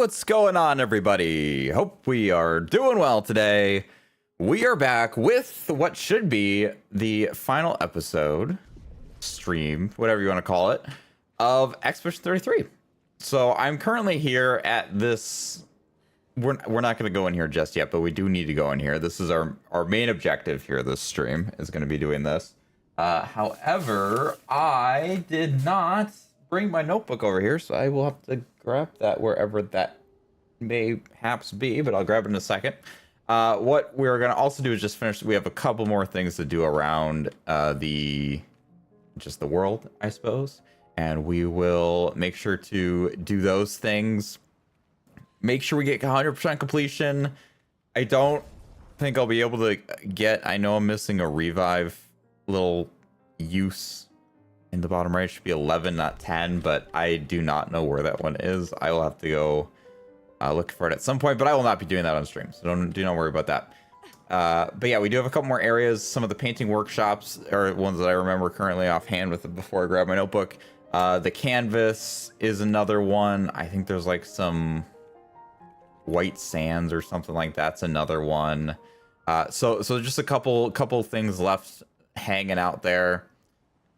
what's going on, everybody? Hope we are doing well today. We are back with what should be the final episode, stream, whatever you want to call it, of Expedition 33. So I'm currently here at this. We're not going to go in here just yet, but we do need to go in here. This is our main objective here. This stream is going to be doing this. However, I did not bring my notebook over here, so I will have to grab that wherever that may perhaps be, but I'll grab it in a second. What we're going to also do is just finish. We have a couple more things to do around the world, I suppose, and we will make sure to do those things. Make sure we get 100% completion. I don't think I'll be able to get. I know I'm missing a revive little use in the bottom right. It should be 11, not 10, but I do not know where that one is. I will have to go look for it at some point, but I will not be doing that on stream, so do not worry about that. But yeah, we do have a couple more areas. Some of the painting workshops are ones that I remember currently offhand with before I grab my notebook. The canvas is another one. I think there's like some white sands or something like that's another one. So just a couple things left hanging out there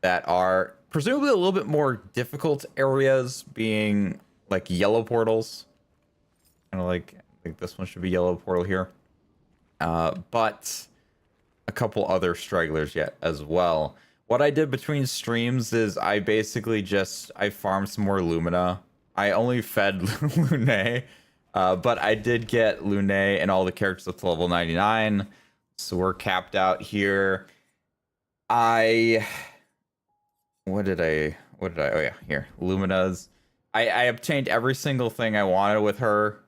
that are presumably a little bit more difficult areas, being like yellow portals. Kind of like this one should be yellow portal here. But a couple other stragglers yet as well. What I did between streams is I basically I farmed some more Lumina. I only fed Lune, but I did get Lune and all the characters up to level 99. So we're capped out here. What did I, oh yeah, here, Lumina's. I obtained every single thing I wanted with her.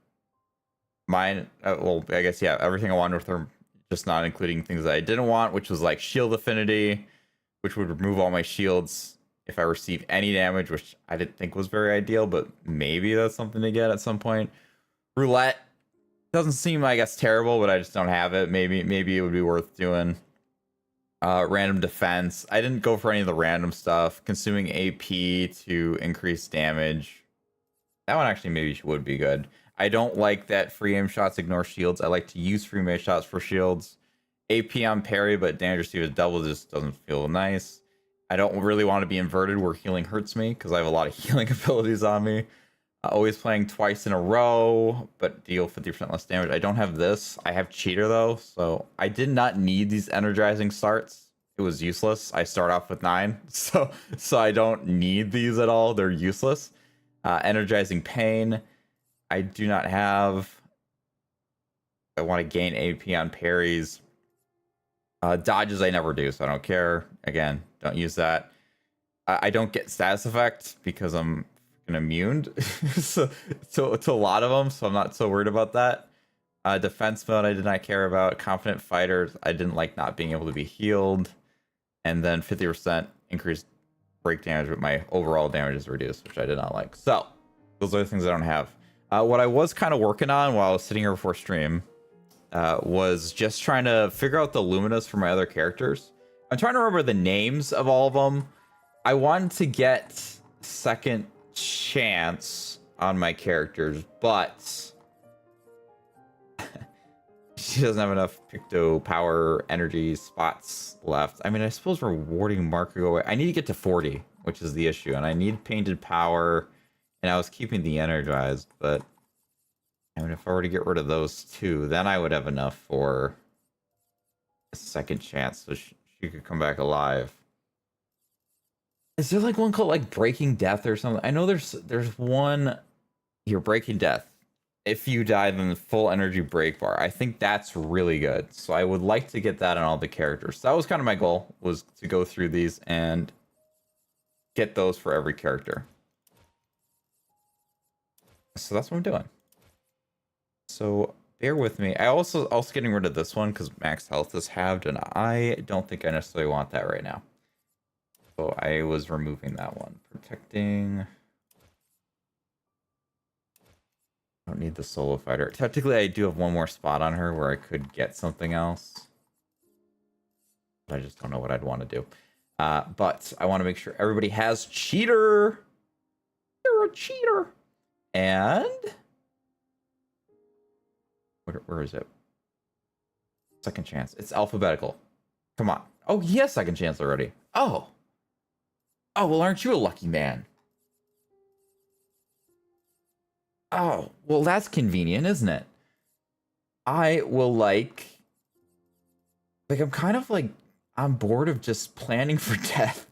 Well, I guess, yeah, everything I wanted with her, just not including things that I didn't want, which was like shield affinity, which would remove all my shields if I receive any damage, which I didn't think was very ideal, but maybe that's something to get at some point. Roulette doesn't seem, I guess, terrible, but I just don't have it. Maybe it would be worth doing. Random defense. I didn't go for any of the random stuff. Consuming AP to increase damage. That one actually maybe would be good. I don't like that free aim shots ignore shields. I like to use free aim shots for shields. AP on parry, but damage received double just doesn't feel nice. I don't really want to be inverted where healing hurts me because I have a lot of healing abilities on me. Always playing twice in a row, but deal 50% less damage. I don't have this. I have cheater though, so I did not need these energizing starts. It was useless. I start off with 9, so I don't need these at all. They're useless. Energizing pain. I do not have. I want to gain AP on parries. Dodges I never do, so I don't care. Again, don't use that. I don't get status effect because I'm immune so to a lot of them, so I'm not so worried about that. Defense mode I did not care about. Confident fighters I didn't like not being able to be healed, and then 50% increased break damage, but my overall damage is reduced, which I did not like. So those are the things I don't have. What I was kind of working on while I was sitting here before stream was just trying to figure out the Luminas for my other characters. I'm trying to remember the names of all of them. I wanted to get second chance on my characters, but she doesn't have enough picto power energy spots left. I mean, I suppose rewarding marker go away. I need to get to 40, which is the issue, and I need painted power, and I was keeping the energized, but I mean, if I were to get rid of those two, then I would have enough for a second chance, so she could come back alive. Is there like one called like Breaking Death or something? I know there's one here, Breaking Death. If you die, then the full energy break bar. I think that's really good. So I would like to get that on all the characters. So that was kind of my goal, was to go through these and get those for every character. So that's what I'm doing. So bear with me. I also getting rid of this one because max health is halved, and I don't think I necessarily want that right now. So I was removing that one. Protecting. I don't need the solo fighter. Technically, I do have one more spot on her where I could get something else. But I just don't know what I'd want to do. But I want to make sure everybody has cheater. You're a cheater. And Where is it? Second chance. It's alphabetical. Come on. Oh, he has second chance already. Oh. Oh, well, aren't you a lucky man? Oh, well, that's convenient, isn't it? I will I'm kind of like, I'm bored of just planning for death.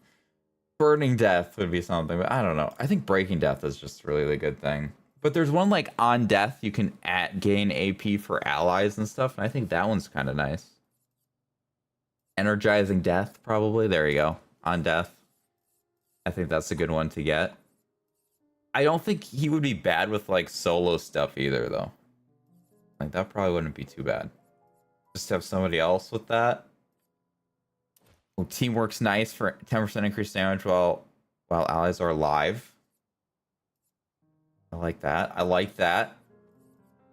Burning death would be something, but I don't know. I think breaking death is just really the good thing. But there's one like on death, you can gain AP for allies and stuff, and I think that one's kind of nice. Energizing death, probably. There you go. On death. I think that's a good one to get. I don't think he would be bad with like solo stuff either, though. Like that probably wouldn't be too bad. Just have somebody else with that. Well, teamwork's nice for 10% increased damage while allies are alive. I like that. I like that.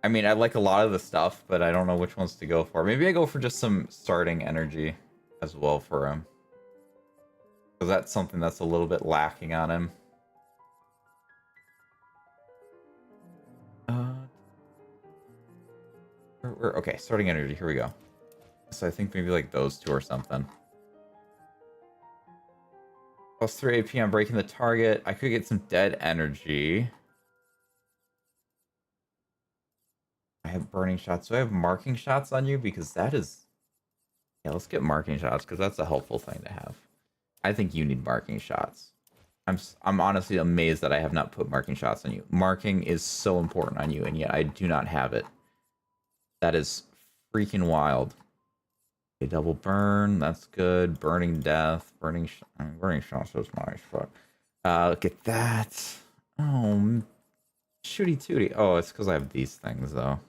I mean, I like a lot of the stuff, but I don't know which ones to go for. Maybe I go for just some starting energy as well for him. Because that's something that's a little bit lacking on him. Okay, starting energy. Here we go. So I think maybe like those two or something. Plus 3 AP on breaking the target. I could get some dead energy. I have burning shots. Do I have marking shots on you? Because that is... Yeah, let's get marking shots because that's a helpful thing to have. I think you need marking shots. I'm honestly amazed that I have not put marking shots on you. Marking is so important on you, and yet I do not have it. That is freaking wild. Okay, double burn. That's good. Burning death. Burning shots is nice. But look at that. Oh, shooty tooty. Oh, it's because I have these things though.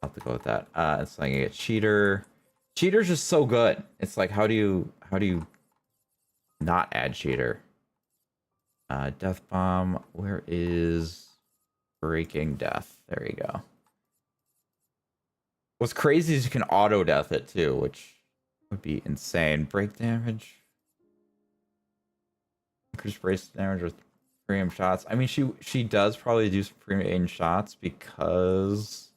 I'll have to go with that. It's like a cheater. Cheater's just so good. It's like how do you not add cheater? Death bomb. Where is breaking death? There you go. What's crazy is you can auto death it too, which would be insane. Break damage. Increase brace damage with premium shots. I mean, she does probably do some premium shots because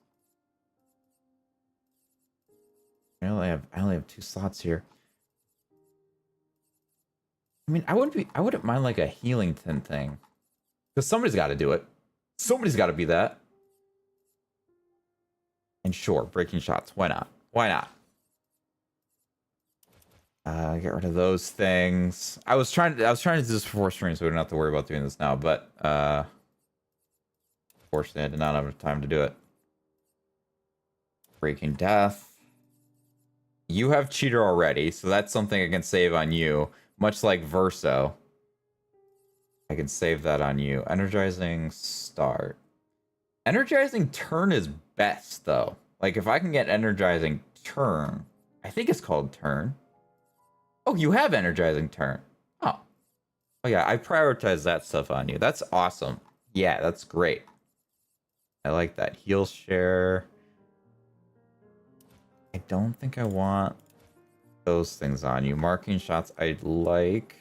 I only have 2 slots here. I mean, I wouldn't mind like a healing tin thing. Because somebody's got to do it. Somebody's got to be that. And sure, breaking shots. Why not? Why not? Get rid of those things. I was trying to do this before stream, so we don't have to worry about doing this now. But unfortunately, I did not have time to do it. Breaking death. You have cheater already, so that's something I can save on you. Much like Verso, I can save that on you. Energizing start. Energizing turn is best, though. Like, if I can get energizing turn, I think it's called turn. Oh, you have energizing turn. Oh. Oh, yeah, I prioritize that stuff on you. That's awesome. Yeah, that's great. I like that. Heal share. I don't think I want those things on you. Marking shots, I'd like.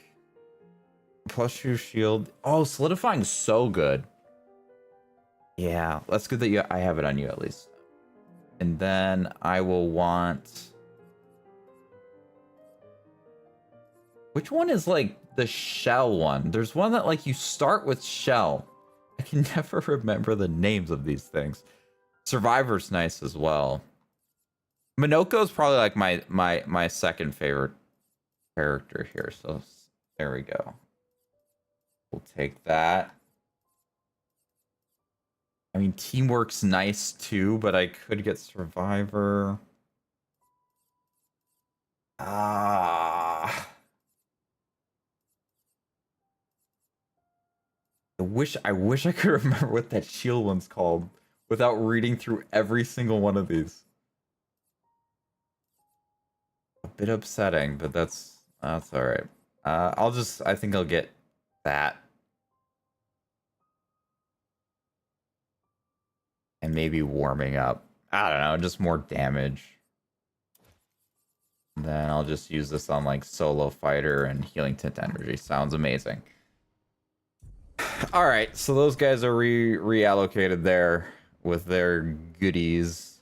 Plus your shield. Oh, solidifying so good. Yeah, that's good that I have it on you at least. And then I will want... Which one is like the shell one? There's one that like you start with shell. I can never remember the names of these things. Survivor's nice as well. Minoko's probably like my second favorite character here. So there we go. We'll take that. I mean, teamwork's nice too, but I could get Survivor. I wish I could remember what that shield one's called without reading through every single one of these. A bit upsetting, but that's all right. I think I'll get that. And maybe warming up. I don't know, just more damage. Then I'll just use this on like solo fighter and healing tint energy. Sounds amazing. All right, so those guys are reallocated there. with their goodies.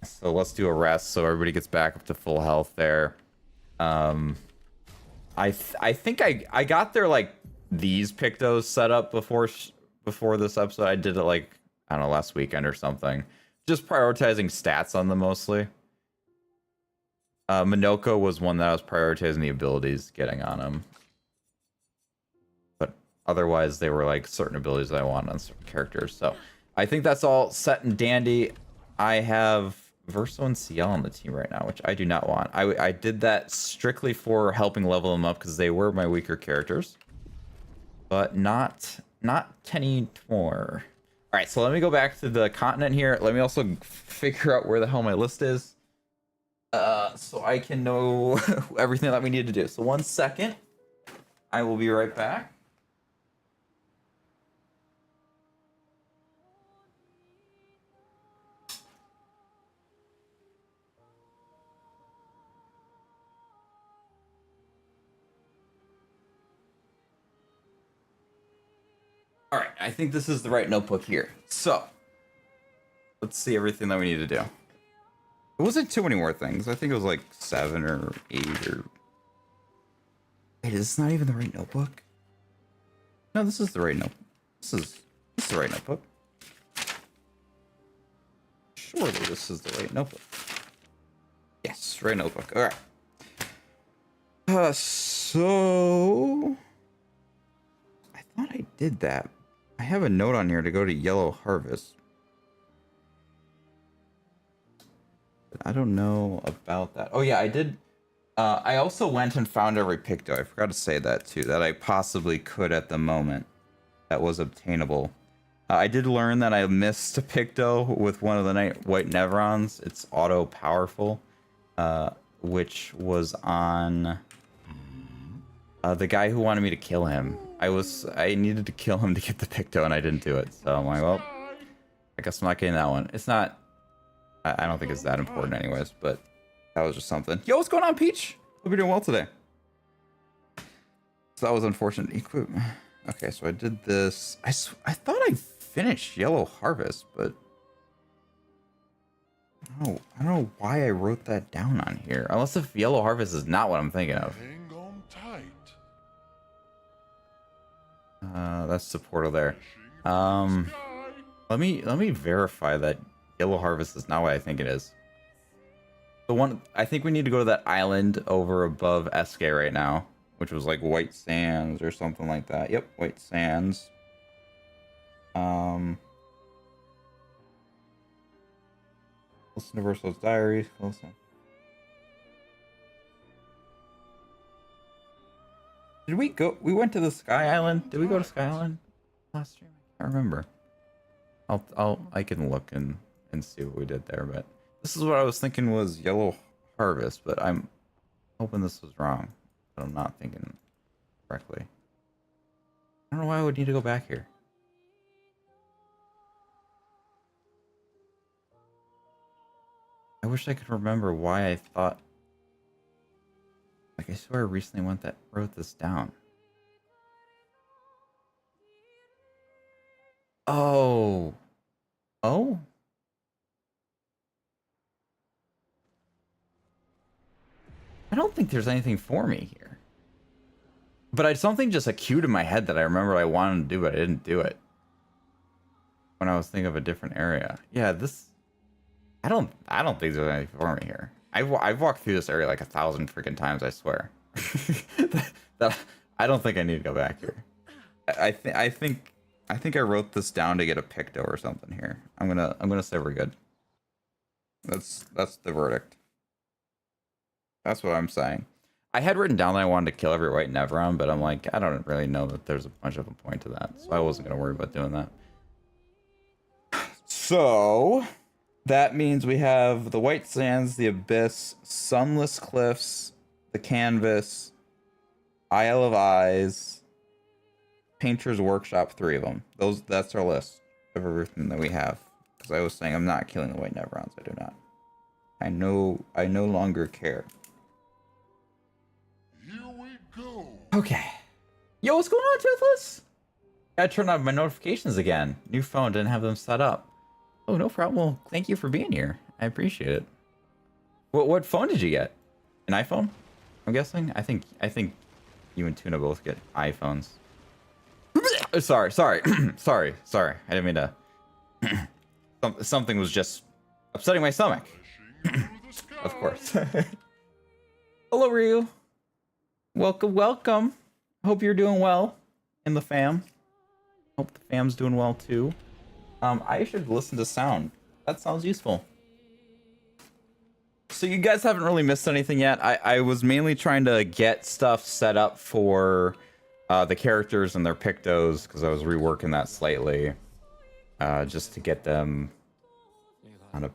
So let's do a rest so everybody gets back up to full health there. I think I got their like these Pictos set up before this episode. I did it like, I don't know, last weekend or something. Just prioritizing stats on them mostly. Minoko was one that I was prioritizing the abilities getting on him. But otherwise they were like certain abilities that I wanted on certain characters. So I think that's all set and dandy. I have Verso and CL on the team right now, which I do not want. I did that strictly for helping level them up because they were my weaker characters. But not anymore. All right, so let me go back to the continent here. Let me also figure out where the hell my list is. So I can know everything that we need to do. So 1 second. I will be right back. All right, I think this is the right notebook here. So let's see everything that we need to do. It wasn't too many more things. I think it was like 7 or 8 or... Wait, is this not even the right notebook? No, this is the right notebook. This is the right notebook. Surely this is the right notebook. Yes, right notebook. All right. So... I thought I did that. I have a note on here to go to Yellow Harvest. But I don't know about that. Oh yeah, I did. I also went and found every Picto. I forgot to say that too, that I possibly could at the moment. That was obtainable. I did learn that I missed a Picto with one of the White Nevrons. It's auto powerful, which was on the guy who wanted me to kill him. I needed to kill him to get the Picto, and I didn't do it. So I'm like, well, I guess I'm not getting that one. It's not. I don't think it's that important, anyways. But that was just something. Yo, what's going on, Peach? Hope you're doing well today. So that was unfortunate. Equip. Okay, so I did this. I thought I finished Yellow Harvest, but I don't know why I wrote that down on here. Unless if Yellow Harvest is not what I'm thinking of. Hang on tight. That's the portal there. Let me verify that Yellow Harvest is not what I think it is. The one, I think we need to go to that island over above SK right now, which was like White Sands or something like that. Yep, White Sands. Listen to Verso's diary. Listen. Did we go? We went to the Sky Island. Did we go to Sky Island last stream? I can't remember. I can look and see what we did there, but this is what I was thinking was Yellow Harvest, but I'm hoping this was wrong. But I'm not thinking correctly. I don't know why I would need to go back here. I wish I could remember why I thought. Like, I swear I recently wrote this down. Oh. Oh? I don't think there's anything for me here. But something just acute in my head that I remember I wanted to do, but I didn't do it. When I was thinking of a different area. Yeah, this... I don't think there's anything for me here. I've walked through this area like 1,000 freaking times, I swear. I don't think I need to go back here. I think I wrote this down to get a Picto or something here. I'm gonna say we're good. That's the verdict. That's what I'm saying. I had written down that I wanted to kill every White Nevron, but I'm like, I don't really know that there's a much of a point to that, so I wasn't gonna worry about doing that. So that means we have the White Sands, the Abyss, Sunless Cliffs, the Canvas, Isle of Eyes, Painter's Workshop, 3 of them. That's our list of everything that we have. Because I was saying I'm not killing the White Nevrons. I do not. I no longer care. Here we go. Okay. Yo, what's going on, Toothless? I turned on my notifications again. New phone, didn't have them set up. Oh, no problem. Well, thank you for being here. I appreciate it. What phone did you get? An iPhone? I'm guessing. I think you and Tuna both get iPhones. Sorry. sorry. I didn't mean to. Something was just upsetting my stomach. Of course. Hello, Ryu. Welcome. Hope you're doing well in the fam. Hope the fam's doing well too. I should listen to sound. That sounds useful. So you guys haven't really missed anything yet. I was mainly trying to get stuff set up for the characters and their pictos because I was reworking that slightly. Just to get them on a...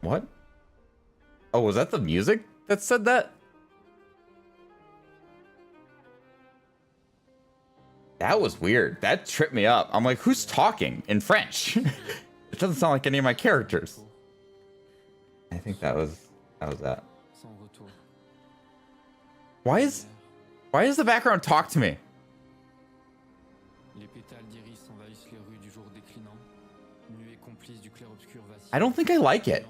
What? Oh, was that the music that said that? That was weird. That tripped me up. I'm like, who's talking in French? It doesn't sound like any of my characters. I think that was that. Why does the background talk to me? I don't think I like it.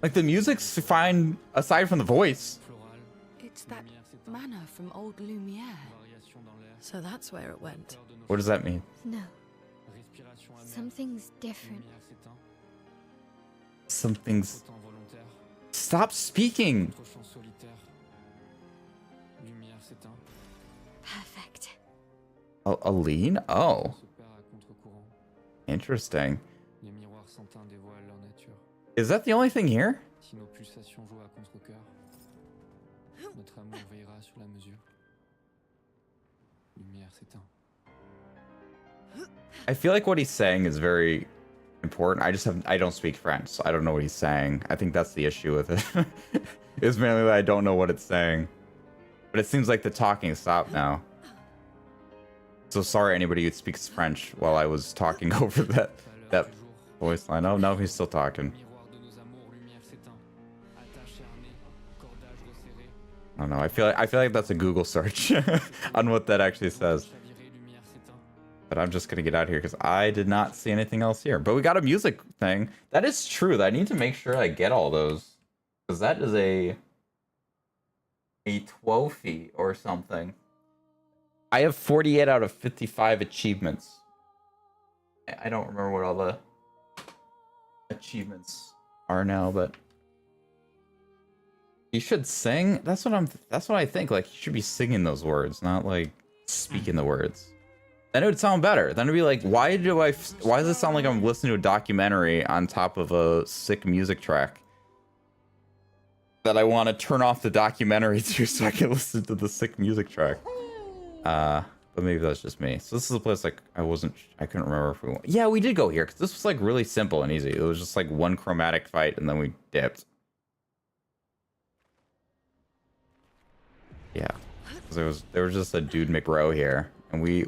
Like, the music's fine aside from the voice. It's that manner from old Lumiere. So that's where it went. What does that mean? No. Something's different. Something's... Stop speaking! Perfect. Aline? Oh. Interesting. Is that the only thing here? I feel like what he's saying is very important. I don't speak French, so I don't know what he's saying. I think that's the issue with it. It's mainly that I don't know what it's saying. But it seems like the talking stopped now. So sorry anybody who speaks French while I was talking over that voice line. Oh no, he's still talking. I don't know. I feel like that's a Google search on what that actually says. But I'm just gonna get out of here because I did not see anything else here. But we got a music thing. That is true. I need to make sure I get all those because that is a trophy or something. I have 48 out of 55 achievements. I don't remember what all the achievements are now, but you should sing. That's what I think. Like, you should be singing those words, not like speaking the words. Then it would sound better. Then it'd be like, why does it sound like I'm listening to a documentary on top of a sick music track that I want to turn off the documentary to so I can listen to the sick music track? But maybe that's just me. So this is a place like I couldn't remember if we went. Yeah, we did go here because this was like really simple and easy. It was just like one chromatic fight and then we dipped. Yeah, because there was just a dude McBro here, and we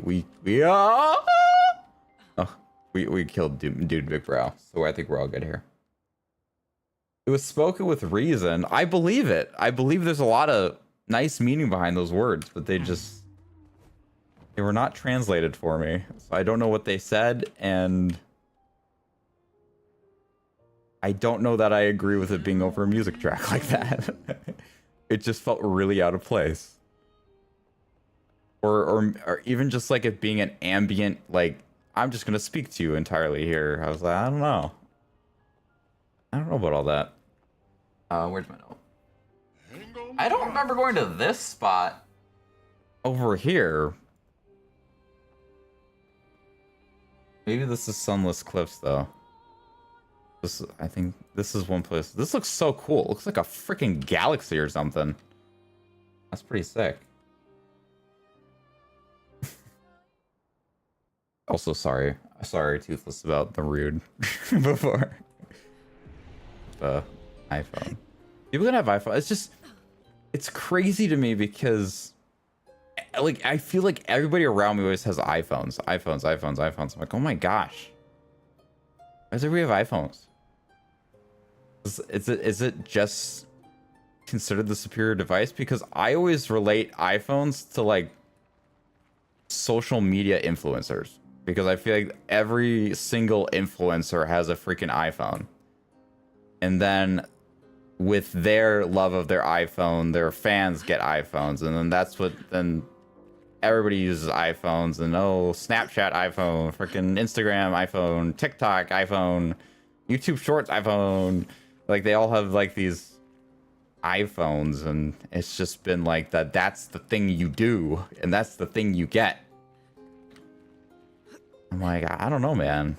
killed dude McBro. So I think we're all good here. It was spoken with reason. I believe it. I believe there's a lot of nice meaning behind those words, but they were not translated for me. So I don't know what they said, and I don't know that I agree with it being over a music track like that. It just felt really out of place. Or even just like it being an ambient, like, I'm just gonna speak to you entirely here. I was like, I don't know about all that. Where's my note? I don't remember going to this spot over here. Maybe this is Sunless Cliffs though. I think this is one place. This looks so cool. It looks like a freaking galaxy or something. That's pretty sick. Also, sorry, Toothless, about the rude before. The iPhone. People can have iPhone. It's crazy to me because, like, I feel like everybody around me always has iPhones. I'm like, oh my gosh. Why does everybody have iPhones? Is it just considered the superior device because I always relate iPhones to like social media influencers, because I feel like every single influencer has a freaking iPhone. And then with their love of their iPhone, their fans get iPhones. And then that's what, then everybody uses iPhones. And oh, Snapchat iPhone, freaking Instagram iPhone, TikTok iPhone, YouTube Shorts iPhone. Like they all have like these iPhones, and it's just been like that's the thing you do, and that's the thing you get. I'm like, I don't know, man.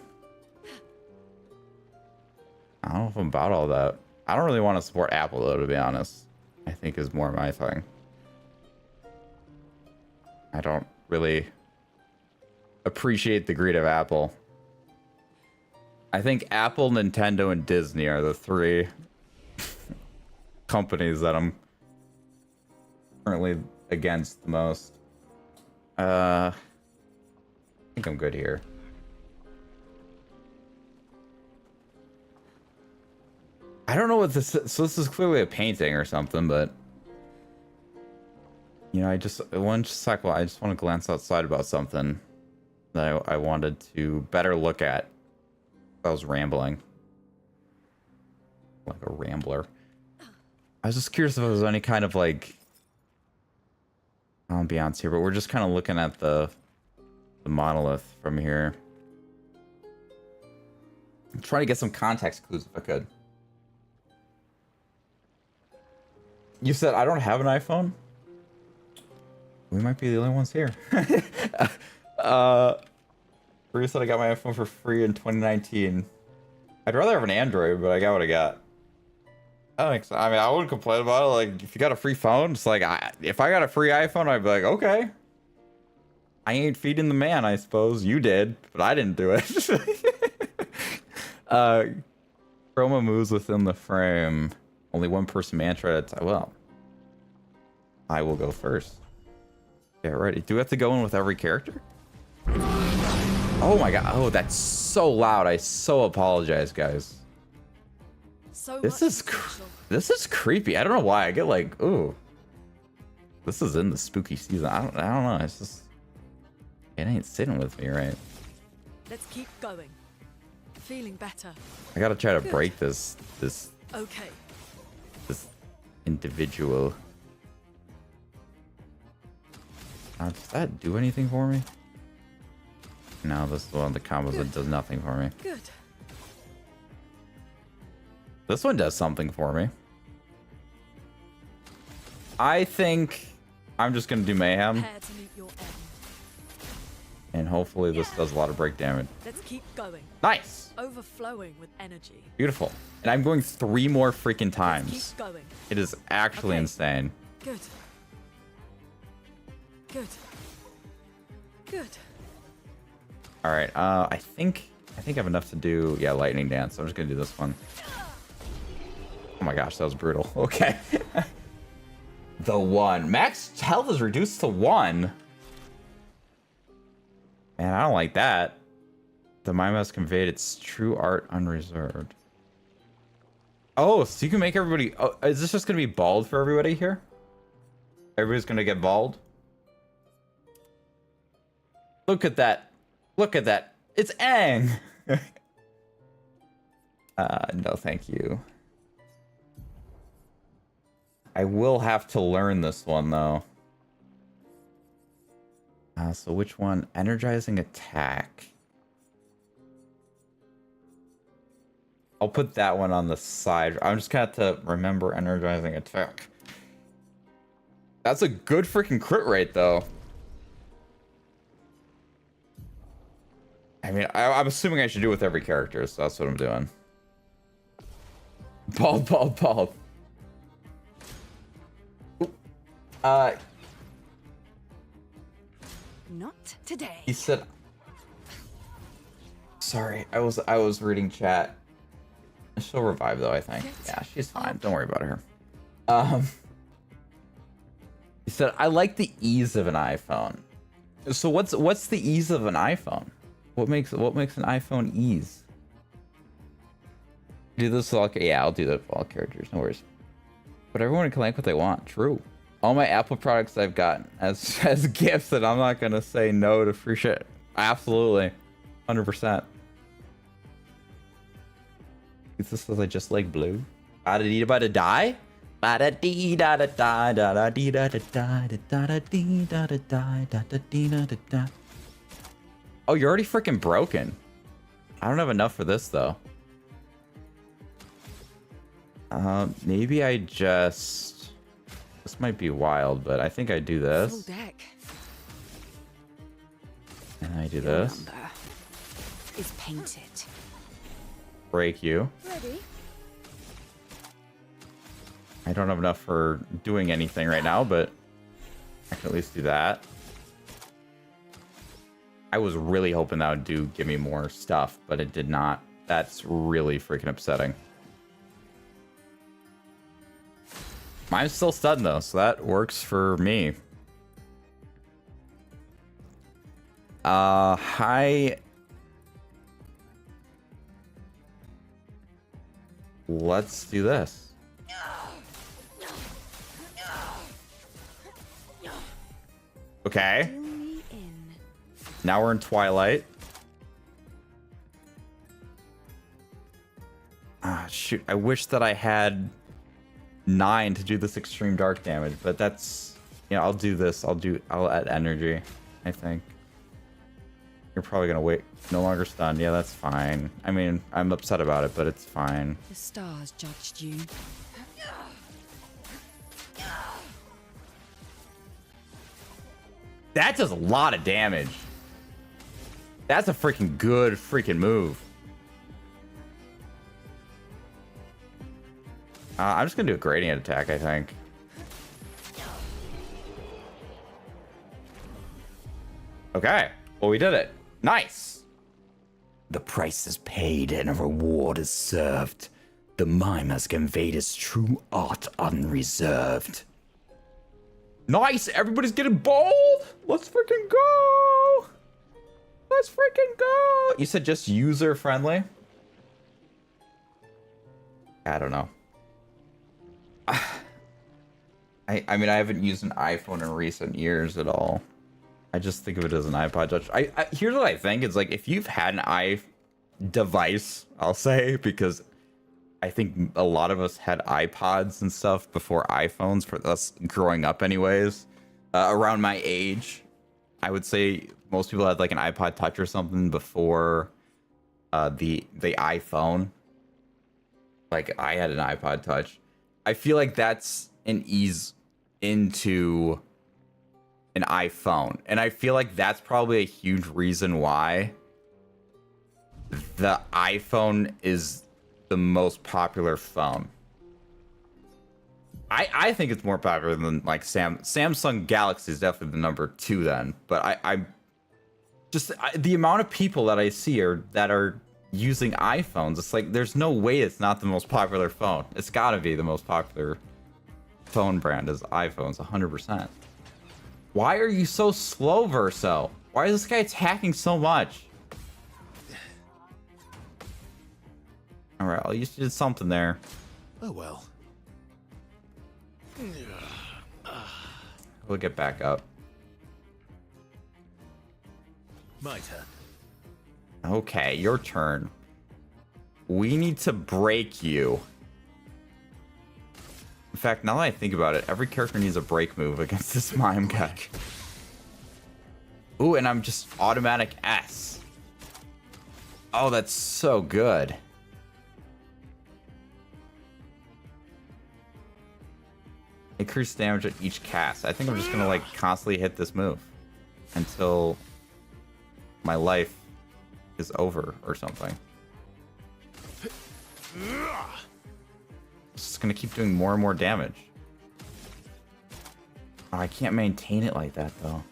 I don't know if I'm about all that. I don't really want to support Apple, though, to be honest. I think is more my thing. I don't really appreciate the greed of Apple. I think Apple, Nintendo, and Disney are the three companies that I'm currently against the most. I think I'm good here. I don't know what this is. So this is clearly a painting or something, but you know, I just one second, I just want to glance outside about something that I wanted to better look at. I was rambling like a rambler. I was just curious if there was any kind of like ambiance here, but we're just kind of looking at the monolith from here. I'm trying to get some context clues if I could. You said I don't have an iPhone? We might be the only ones here. Maria said I got my iPhone for free in 2019. I'd rather have an Android, but I got what I got. I don't think so. I mean, I wouldn't complain about it. Like, if you got a free phone, it's like, if I got a free iPhone, I'd be like, okay. I ain't feeding the man, I suppose. You did, but I didn't do it. Chroma moves within the frame. Only one person mantra at a time. Well, I will go first. Get ready. Do we have to go in with every character? Oh my god. Oh, that's so loud. I so apologize, guys. This is creepy. I don't know why. I get like, ooh. This is in the spooky season. I don't know. It's just, it ain't sitting with me, right? Let's keep going. Feeling better. I gotta try to break this Okay. this individual. Does that do anything for me? No, this is one of the combos that does nothing for me. Good. This one does something for me. I think I'm just gonna do mayhem. Prepare to meet your end. And hopefully this does a lot of break damage. Let's keep going. Nice. Overflowing with energy. Beautiful. And I'm going 3 more freaking times. Let's keep going. It is actually insane. Good. Good. Good. All right. I think I have enough to do. Yeah, lightning dance. So I'm just gonna do this one. Oh my gosh, that was brutal. Okay. The 1. Max health is reduced to 1. Man, I don't like that. The mime has conveyed its true art unreserved. Oh, so you can make everybody... Oh, is this just going to be bald for everybody here? Everybody's going to get bald? Look at that. Look at that. It's Aang. No, thank you. I will have to learn this one, though. So which one? Energizing attack. I'll put that one on the side. I'm just gonna have to remember energizing attack. That's a good freaking crit rate, though. I mean, I'm assuming I should do it with every character, so that's what I'm doing. Bald, bald, bald. Not today. He said... Sorry, I was reading chat. She'll revive though, I think. Yeah, she's fine. Don't worry about her. He said, I like the ease of an iPhone. So what's the ease of an iPhone? What makes an iPhone ease? Do this with all, yeah, I'll do that with all characters, no worries. But everyone can like what they want. True. All my Apple products I've gotten as as gifts, and I'm not gonna say no to free shit. Absolutely, 100%. This says I just like blue. Ba da dee da ba da die. Ba da dee da da da da da dee da da da da da dee da da da da da dee da da da. Oh, you're already freaking broken. I don't have enough for this though. Maybe I just... This might be wild, but I think I do this. Full deck. And I do Your this. number is painted. Break you. Ready? I don't have enough for doing anything right now, but I can at least do that. I was really hoping that would give me more stuff, but it did not. That's really freaking upsetting. Mine's still stunned though, so that works for me. Hi. Let's do this. Okay. Now we're in Twilight. Ah, shoot. I wish that I had 9 to do this extreme dark damage, but that's, you know, I'll do this. I'll add energy, I think. You're probably gonna wait. No longer stunned. Yeah, that's fine. I mean, I'm upset about it, but it's fine. The stars judged you. That does a lot of damage. That's a freaking good freaking move. I'm just gonna do a gradient attack, I think. Okay. Well, we did it. Nice. The price is paid and a reward is served. The mime has conveyed his true art unreserved. Nice. Everybody's getting bold. Let's freaking go. Let's freaking go. You said just user friendly? I don't know. I mean, I haven't used an iPhone in recent years at all. I just think of it as an iPod Touch. Here's what I think. It's like, if you've had an device, I'll say, because I think a lot of us had iPods and stuff before iPhones, for us growing up anyways. Around my age, I would say most people had like an iPod Touch or something before the iPhone. Like, I had an iPod Touch. I feel like that's an ease into an iPhone. And I feel like that's probably a huge reason why the iPhone is the most popular phone. I think it's more popular than like Samsung Galaxy is definitely the number 2 then. But the amount of people that I see that are using iPhones, it's like there's no way it's not the most popular phone. It's got to be the most popular phone brand is iPhones, 100%. Why are you so slow, Verso? Why is this guy attacking so much? All right, at least you did something there. Oh well. We'll get back up. My turn. Okay, your turn. We need to break you. In fact, now that I think about it, every character needs a break move against this mime guy. Ooh, and I'm just automatic S. Oh, that's so good. Increase damage at each cast. I think I'm just gonna like constantly hit this move until my life is over or something. Just gonna keep doing more and more damage. Oh, I can't maintain it like that though.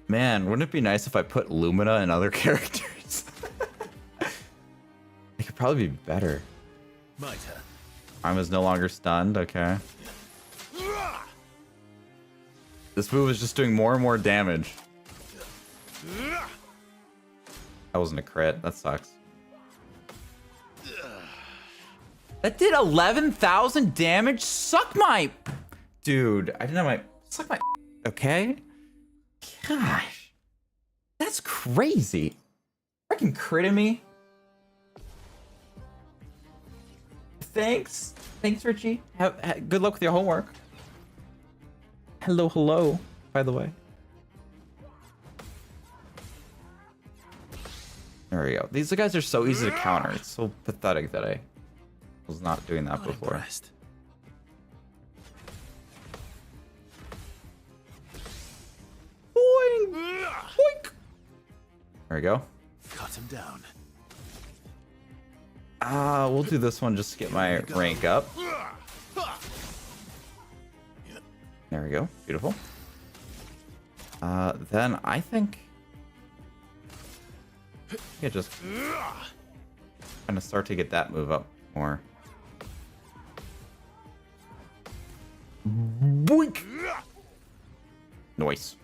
Man, wouldn't it be nice if I put Lumina in other characters? It could probably be better. My turn. I'm no longer stunned, okay. This move is just doing more and more damage. That wasn't a crit, that sucks. That did 11,000 damage? Suck my... Dude, I didn't have my... Suck my... Okay? Gosh. That's crazy. Freaking critting me. Thanks. Thanks, Richie. Good luck with your homework. Hello, hello, by the way. There we go. These guys are so easy to counter. It's so pathetic that I was not doing that before. Impressed. Boing! Boink! There we go. Cut him down. We'll do this one just to get my rank up. There we go. Beautiful. Then I think... Yeah, just kind of start to get that move up more. Boink! Nice.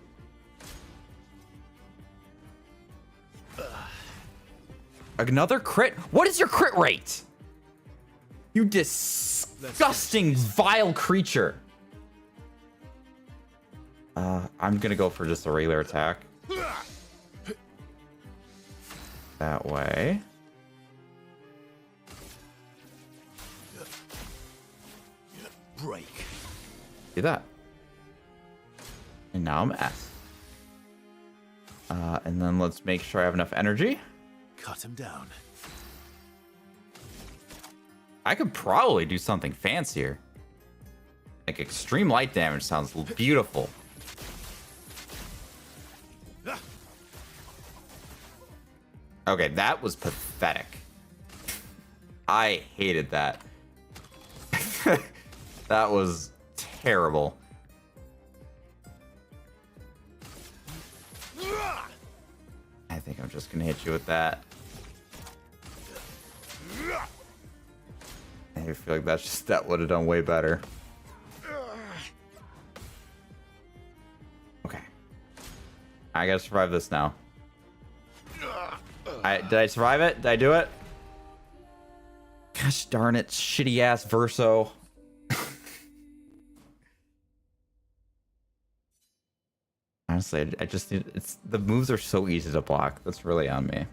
Another crit? What is your crit rate? You disgusting, vile creature. I'm gonna go for just a regular attack. That way. Break. Do that. And now I'm S. And then let's make sure I have enough energy. Cut him down. I could probably do something fancier. Like extreme light damage sounds beautiful. Okay, that was pathetic. I hated that. That was terrible. I think I'm just gonna hit you with that. I feel like that would have done way better. Okay. I gotta survive this now. Did I survive it? Did I do it? Gosh darn it, shitty ass Verso. Honestly, I just need... the moves are so easy to block. That's really on me.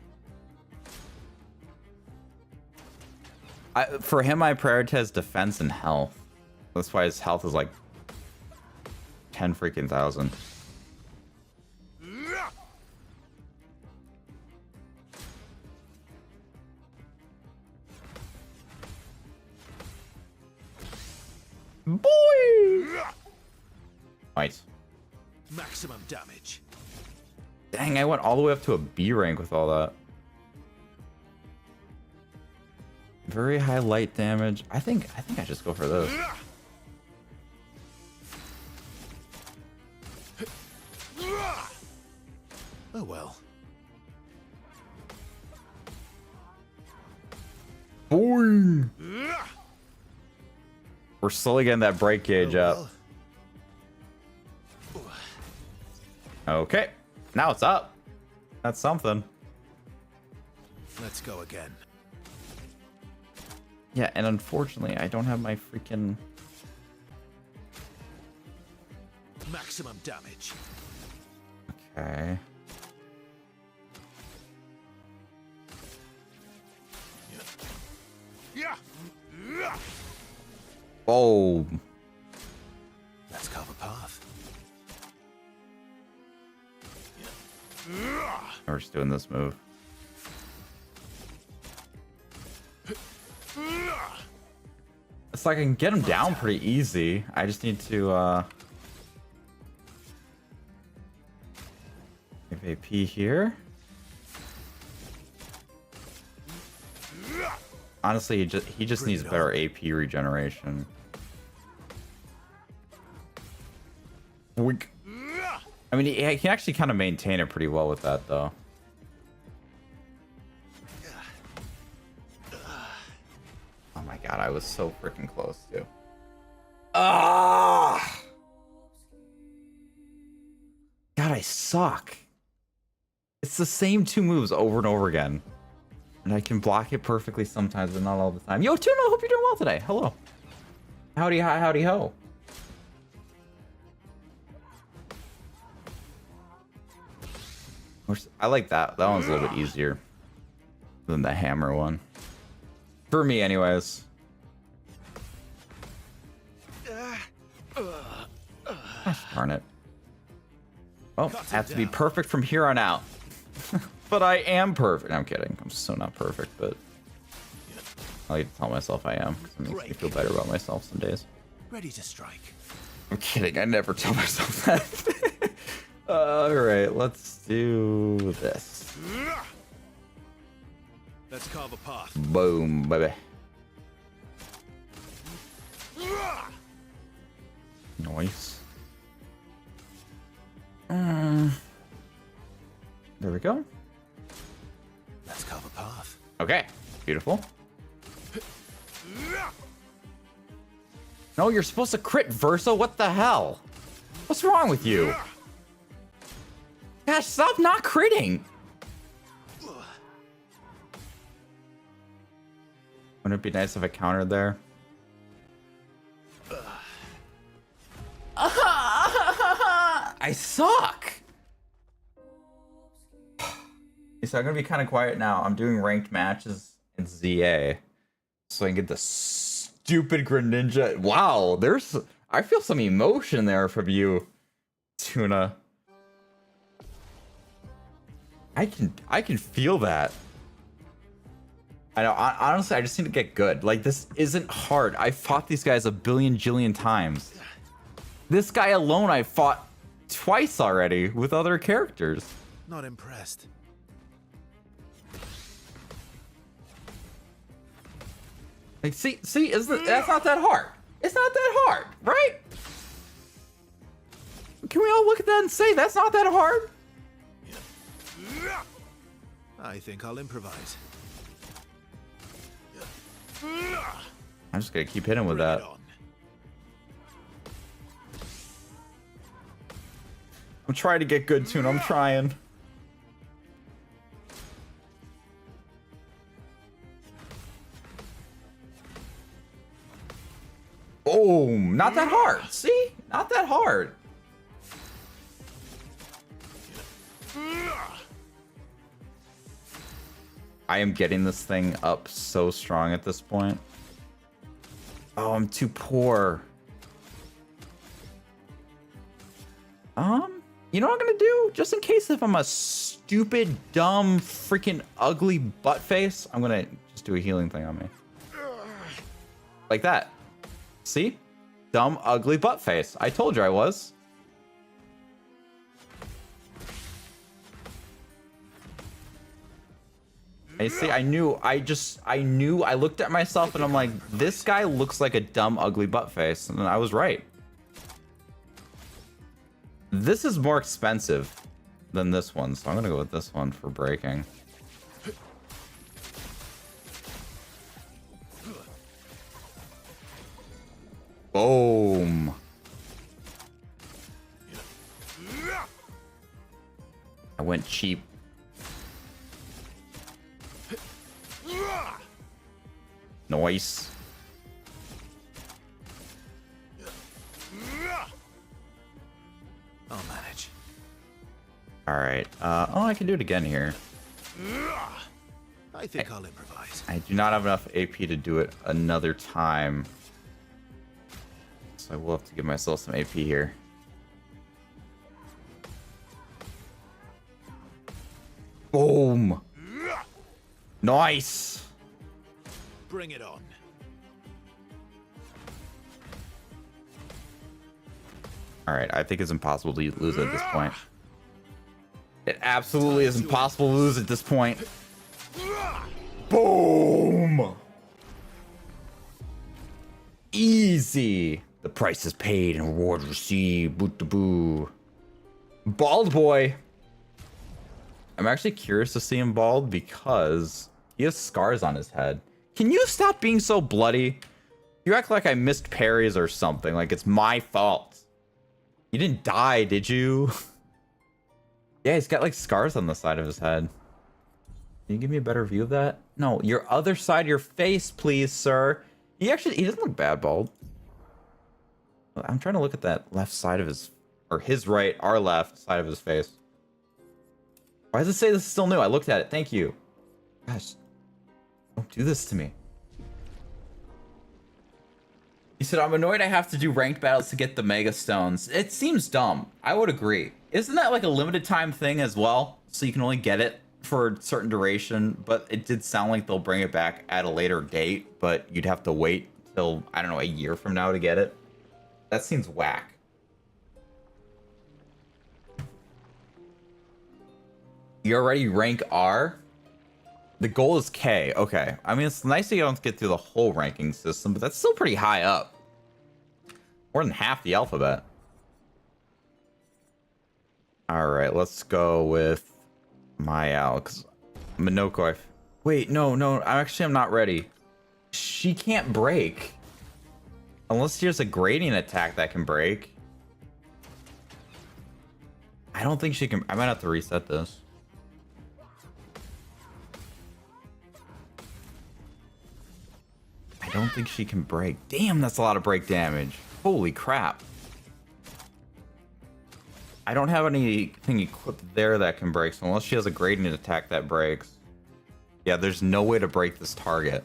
For him, I prioritize defense and health. That's why his health is like 10 freaking thousand. Boy! Nice. Maximum damage. Dang, I went all the way up to a B rank with all that. Very high light damage. I think I just go for this. Oh well. Boing! We're slowly getting that break gauge up. Okay, now it's up. That's something. Let's go again. Yeah, and unfortunately, I don't have my freaking... Maximum damage. Okay. Yeah. Oh. Let's carve a path. We're just doing this move. It's like I can get him down pretty easy. I just need to give AP here. Honestly, he just needs better AP regeneration. Weak. I mean, he can actually kind of maintain it pretty well with that, though. Oh my god, I was so freaking close, too. Ah! God, I suck. It's the same two moves over and over again. And I can block it perfectly sometimes, but not all the time. Yo, Tuna, hope you're doing well today. Hello. Howdy, hi, howdy, ho. I like that. That one's a little bit easier than the hammer one. For me, anyways. Gosh darn it. Oh, I have to be perfect from here on out. But I am perfect. I'm kidding. I'm so not perfect, but I like to tell myself I am, because it makes me feel better about myself some days. Ready to strike. I'm kidding. I never tell myself that. Alright, let's do this. Let's carve a path. Boom, baby. Nice. There we go. Let's carve a path. Okay, beautiful. No, you're supposed to crit, Versa. What the hell? What's wrong with you? Gosh, stop not critting. Wouldn't it be nice if I countered there? I suck. So I'm gonna be kind of quiet now. I'm doing ranked matches in ZA, so I can get the stupid Greninja. Wow, I feel some emotion there from you, Tuna. I can feel that. I know. Honestly, I just need to get good. Like, this isn't hard. I fought these guys a billion jillion times. This guy alone I fought twice already with other characters. Not impressed. Like, see, that's not that hard. It's not that hard, right? Can we all look at that and say that's not that hard? I think I'll improvise. I'm just gonna keep hitting with Bring that. it on. I'm trying to get good, Tuna. I'm trying. Boom! Not that hard. See? Not that hard. I am getting this thing up so strong at this point. Oh, I'm too poor. You know what I'm gonna do? Just in case if I'm a stupid, dumb, freaking ugly butt face, I'm gonna just do a healing thing on me. Like that. See? Dumb, ugly butt face. I told you I was. I see, I knew, I looked at myself and I'm like, this guy looks like a dumb, ugly butt face. And I was right. This is more expensive than this one, so I'm gonna go with this one for breaking. Boom. I went cheap. Nice. I'll manage. All right. Oh, I can do it again here. I think I'll improvise. I do not have enough AP to do it another time. So I will have to give myself some AP here. Boom. Nice. Bring it on. All right, I think it's impossible to lose at this point. It absolutely is impossible to lose at this point. Boom! Easy. The price is paid and reward received. Boot the boo. Bald boy. I'm actually curious to see him bald because he has scars on his head. Can you stop being so bloody? You act like I missed parries or something, like it's my fault. You didn't die, did you? Yeah, he's got like scars on the side of his head. Can you give me a better view of that? No, your other side of your face, please, sir. He doesn't look bad bald. I'm trying to look at that left side of his, or his right, our left side of his face. Why does it say this is still new? I looked at it. Thank you. Gosh, don't do this to me. He said, I'm annoyed I have to do ranked battles to get the Mega Stones. It seems dumb. I would agree. Isn't that like a limited time thing as well? So you can only get it for a certain duration, but it did sound like they'll bring it back at a later date, but you'd have to wait till, I don't know, a year from now to get it. That seems whack. You already rank R? The goal is K. Okay. I mean, it's nice that you don't get through the whole ranking system, but that's still pretty high up. More than half the alphabet. All right, let's go with Mayao, because Minoko. Wait, no. I'm not ready. She can't break. Unless there's a gradient attack that can break. I don't think she can. I might have to reset this. I don't think she can break. Damn, that's a lot of break damage. Holy crap. I don't have anything equipped there that can break, so unless she has a gradient attack that breaks. Yeah, there's no way to break this target.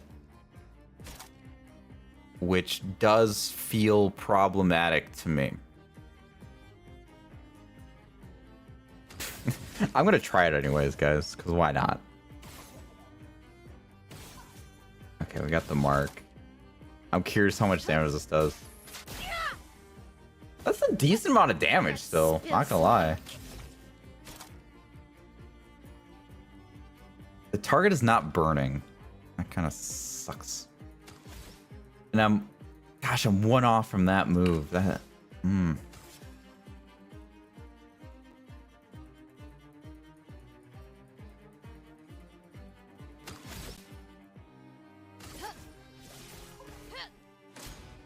Which does feel problematic to me. I'm gonna try it anyways, guys, because why not? Okay, we got the mark. I'm curious how much damage this does. That's a decent amount of damage still, not gonna lie. The target is not burning. That kind of sucks. And I'm one off from that move. That,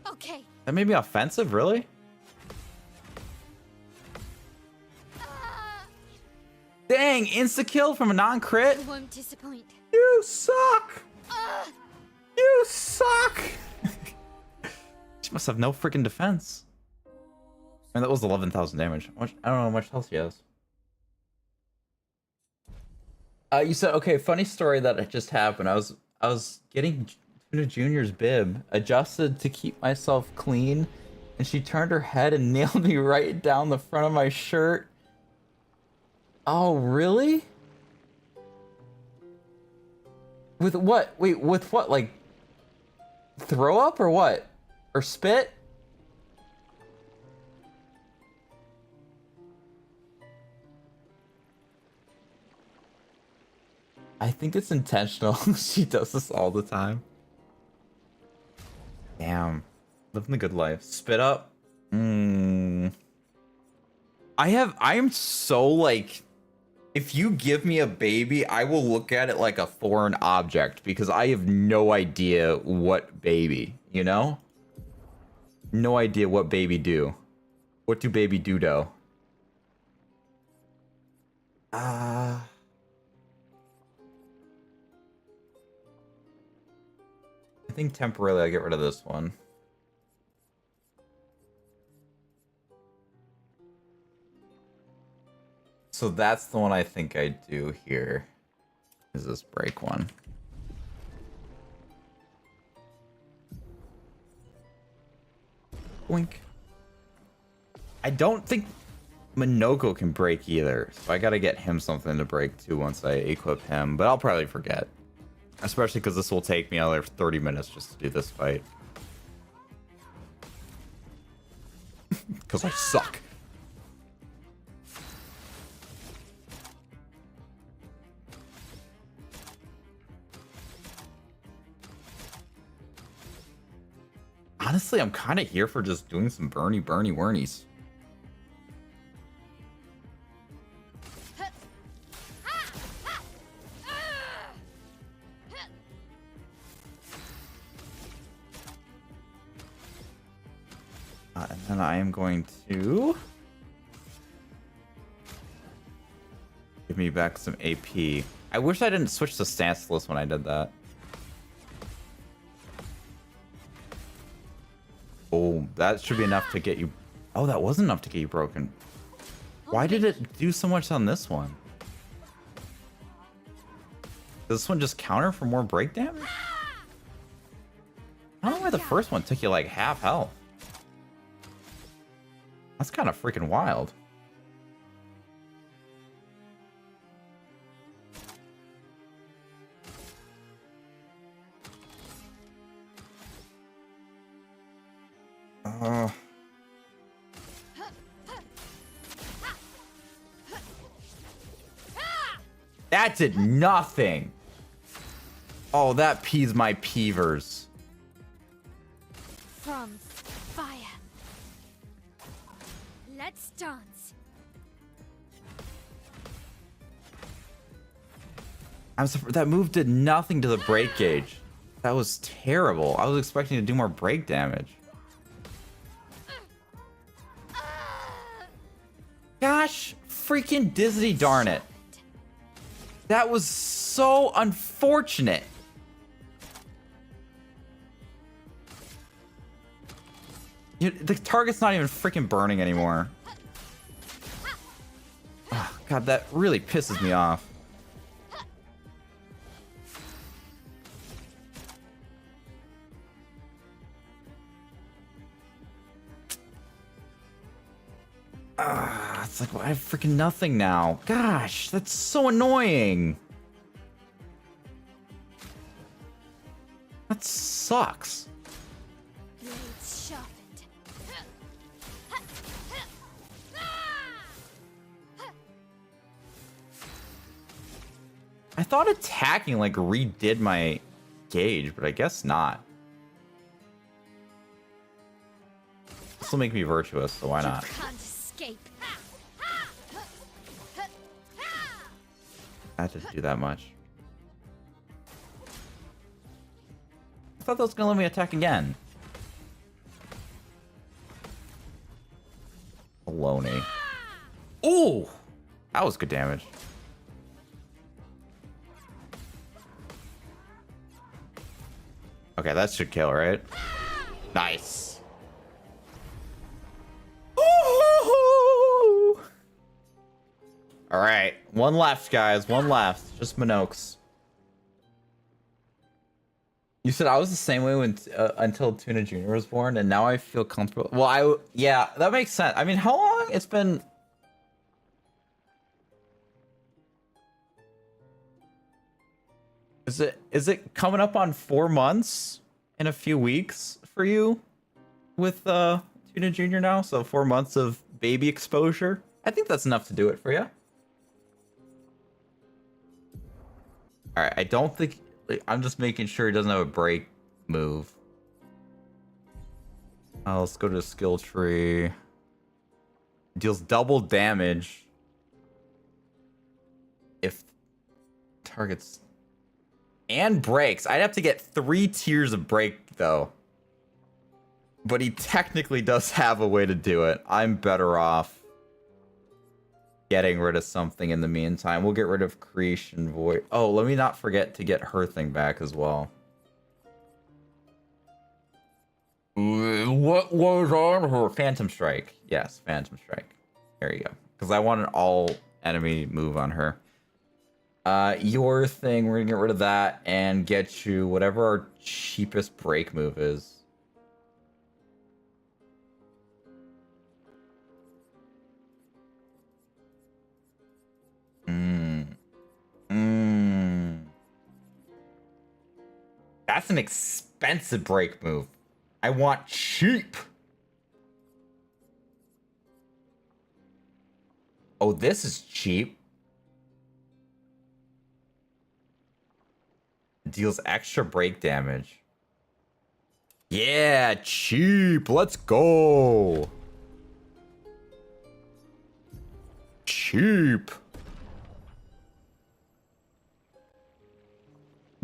Okay. That made me offensive, really? Dang, insta-kill from a non-crit? Won't disappoint. You suck! You suck! She must have no freaking defense. I mean, that was 11,000 damage. I don't know how much health she has. You said, okay, funny story that just happened. I was getting Tuna Junior's bib, adjusted to keep myself clean, and she turned her head and nailed me right down the front of my shirt. Oh, really? With what? Wait, with what? Like, throw up or what? Or spit? I think it's intentional. She does this all the time. Damn. Living the good life. Spit up? I am so like, if you give me a baby, I will look at it like a foreign object because I have no idea what baby, you know? No idea what baby do. What do baby do though? I think temporarily I get rid of this one. So that's the one I think I do here. Is this break one? Wink. I don't think Minoko can break either, so I gotta get him something to break too once I equip him, but I'll probably forget. Especially because this will take me another 30 minutes just to do this fight. Because I suck. Honestly, I'm kind of here for just doing some Bernie Wernies. And then I am going to give me back some AP. I wish I didn't switch to stanceless when I did that. Oh, that should be enough to get you... Oh, that wasn't enough to get you broken. Why did it do so much on this one? Does this one just counter for more break damage? I don't know why the first one took you like half health. That's kind of freaking wild. That did nothing. Oh, that pees my peevers. From fire. Let's dance. I'm surprised that move did nothing to the break gauge. That was terrible. I was expecting to do more break damage. Gosh, freaking Disney darn it. That was so unfortunate. The target's not even freaking burning anymore. Oh, God, that really pisses me off. It's like, well, I have freaking nothing now. Gosh, that's so annoying. That sucks. Blades sharpened. I thought attacking like redid my gauge, but I guess not. This will make me virtuous, so why not? You can't escape. That didn't do that much. I thought that was gonna let me attack again. Baloney. Ooh! That was good damage. Okay, that should kill, right? Nice. Ooh! All right, one left, guys. One left. Just Minokes. You said I was the same way when until Tuna Jr. was born, and now I feel comfortable. Well, yeah, that makes sense. I mean, how long? It's been... Is it coming up on 4 months in a few weeks for you with Tuna Jr. now? So 4 months of baby exposure. I think that's enough to do it for you. All right, I don't think... I'm just making sure he doesn't have a break move. Let's go to the skill tree. Deals double damage if targets... And breaks. I'd have to get 3 tiers of break, though. But he technically does have a way to do it. I'm better off getting rid of something in the meantime. We'll get rid of Creation Void. Oh, let me not forget to get her thing back as well. What was on her? Phantom Strike. Yes, Phantom Strike. There you go. Because I want an all enemy move on her. Your thing, we're gonna get rid of that and get you whatever our cheapest break move is. That's an expensive break move. I want cheap. Oh, this is cheap. Deals extra break damage. Yeah, cheap. Let's go. Cheap.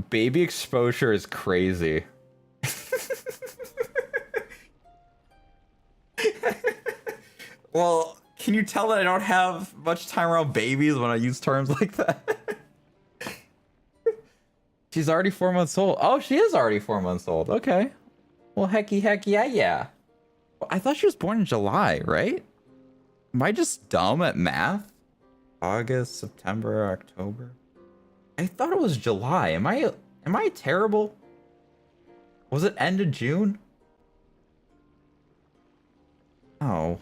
Baby exposure is crazy. Well, can you tell that I don't have much time around babies when I use terms like that? She's already 4 months old. Oh, she is already 4 months old. Okay. Well, heck yeah, yeah. I thought she was born in July, right? Am I just dumb at math? August, September, October. I thought it was July. Am I terrible? Was it end of June? Oh.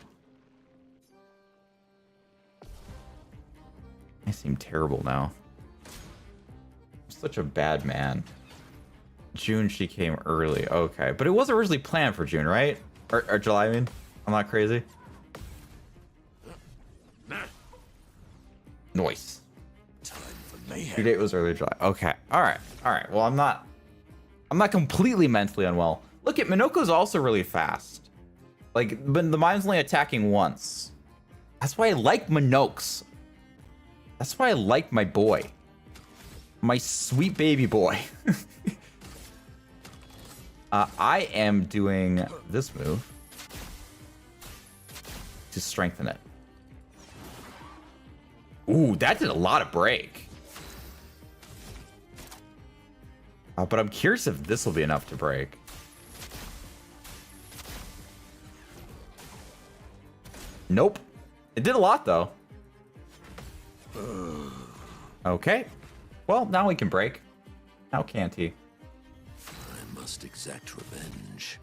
I seem terrible now. I'm such a bad man. June she came early. Okay. But it wasn't originally planned for June, right? Or July, I mean. I'm not crazy. Nice. Time for mayhem. Due date was early July. Okay. All right. Well, I'm not completely mentally unwell. Look at Minoko's also really fast. Like, but the mine's only attacking once. That's why I like Minokes. That's why I like my boy. My sweet baby boy. I am doing this move to strengthen it. Ooh, that did a lot of break. But I'm curious if this will be enough to break. Nope. It did a lot, though. Okay. Well, now we can break. How can't he? I must exact revenge.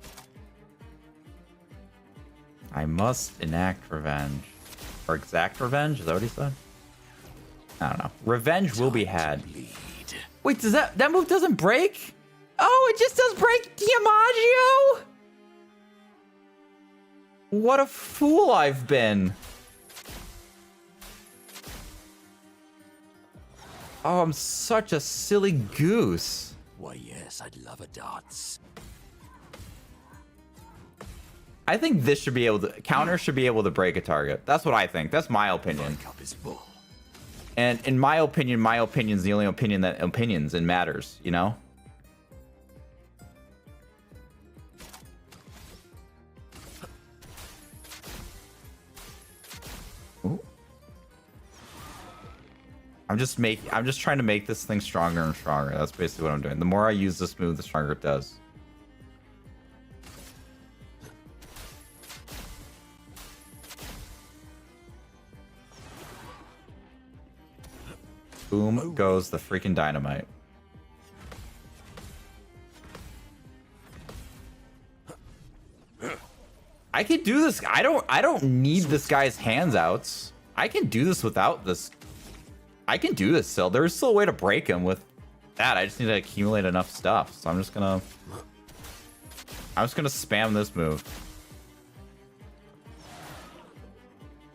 I must enact revenge. Or exact revenge? Is that what he said? I don't know. Revenge will be had. Lead. Wait, does that move doesn't break? Oh, it just does break DiMaggio? What a fool I've been. Oh, I'm such a silly goose. Why, yes, I'd love a darts. I think this should be able to, counter should be able to break a target. That's what I think. That's my My opinion. cup is full. And in my opinion's the only opinion that opinions and matters, you know? Ooh. I'm just trying to make this thing stronger and stronger. That's basically what I'm doing. The more I use this move, the stronger it does. Boom goes the freaking dynamite. I can do this. I don't need this guy's hands outs. I can do this without this. I can do this still. There's still a way to break him with that. I just need to accumulate enough stuff. So I'm just gonna spam this move.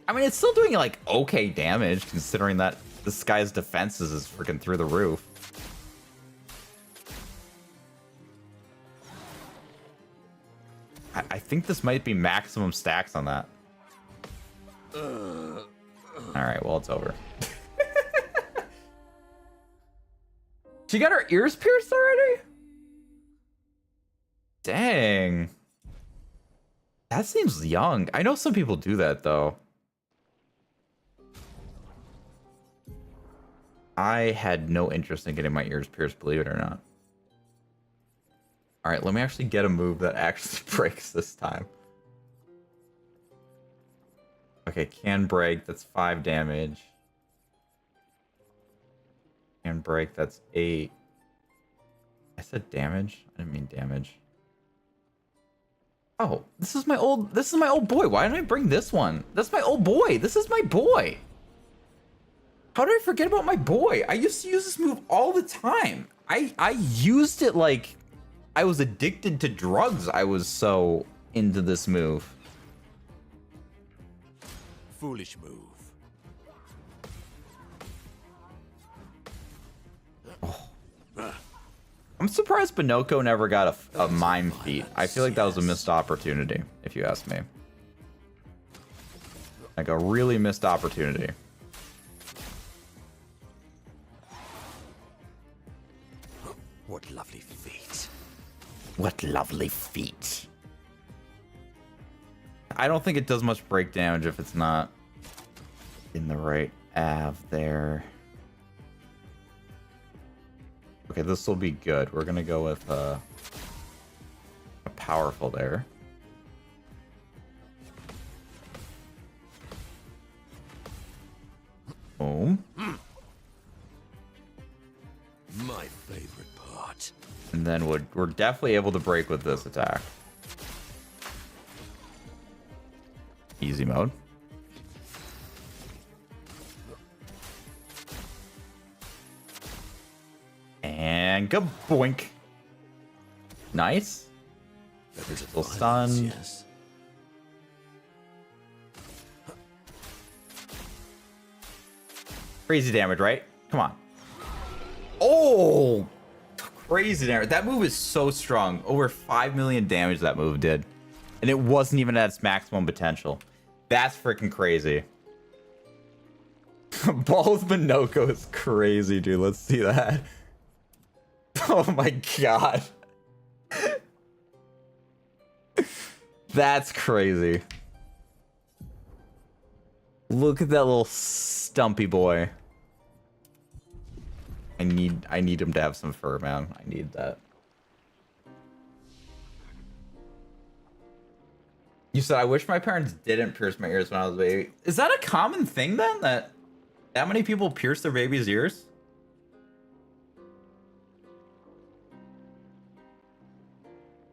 I mean, it's still doing like okay damage considering that this guy's defenses is freaking through the roof. I think this might be maximum stacks on that. All right, well, it's over. She got her ears pierced already? Dang. That seems young. I know some people do that, though. I had no interest in getting my ears pierced, believe it or not. All right, let me actually get a move that actually breaks this time. Okay, can break. That's 5 damage. Can break. That's 8. I said damage. I didn't mean damage. Oh, this is my old boy. Why didn't I bring this one? That's my old boy. This is my boy. How did I forget about my boy? I used to use this move all the time. I used it like I was addicted to drugs. I was so into this move. Foolish move. I'm surprised Pinocchio never got a mime feat. I feel like that was a missed opportunity, if you ask me. Like a really missed opportunity. What lovely feet. What lovely feet. I don't think it does much break damage if it's not in the right av there. Okay, this will be good. We're gonna go with a powerful there. Boom. My favorite part. And then we're definitely able to break with this attack. Easy mode. And go boink. Nice. Better to Little violence, stun. yes. Crazy damage, right? Come on. Oh, crazy damage. That move is so strong. Over 5 million damage that move did. And it wasn't even at its maximum potential. That's freaking crazy. Balls Minoko is crazy, dude. Let's see that. Oh my god. That's crazy. Look at that little stumpy boy. I need him to have some fur, man. I need that. You said, I wish my parents didn't pierce my ears when I was a baby. Is that a common thing then? That many people pierce their baby's ears?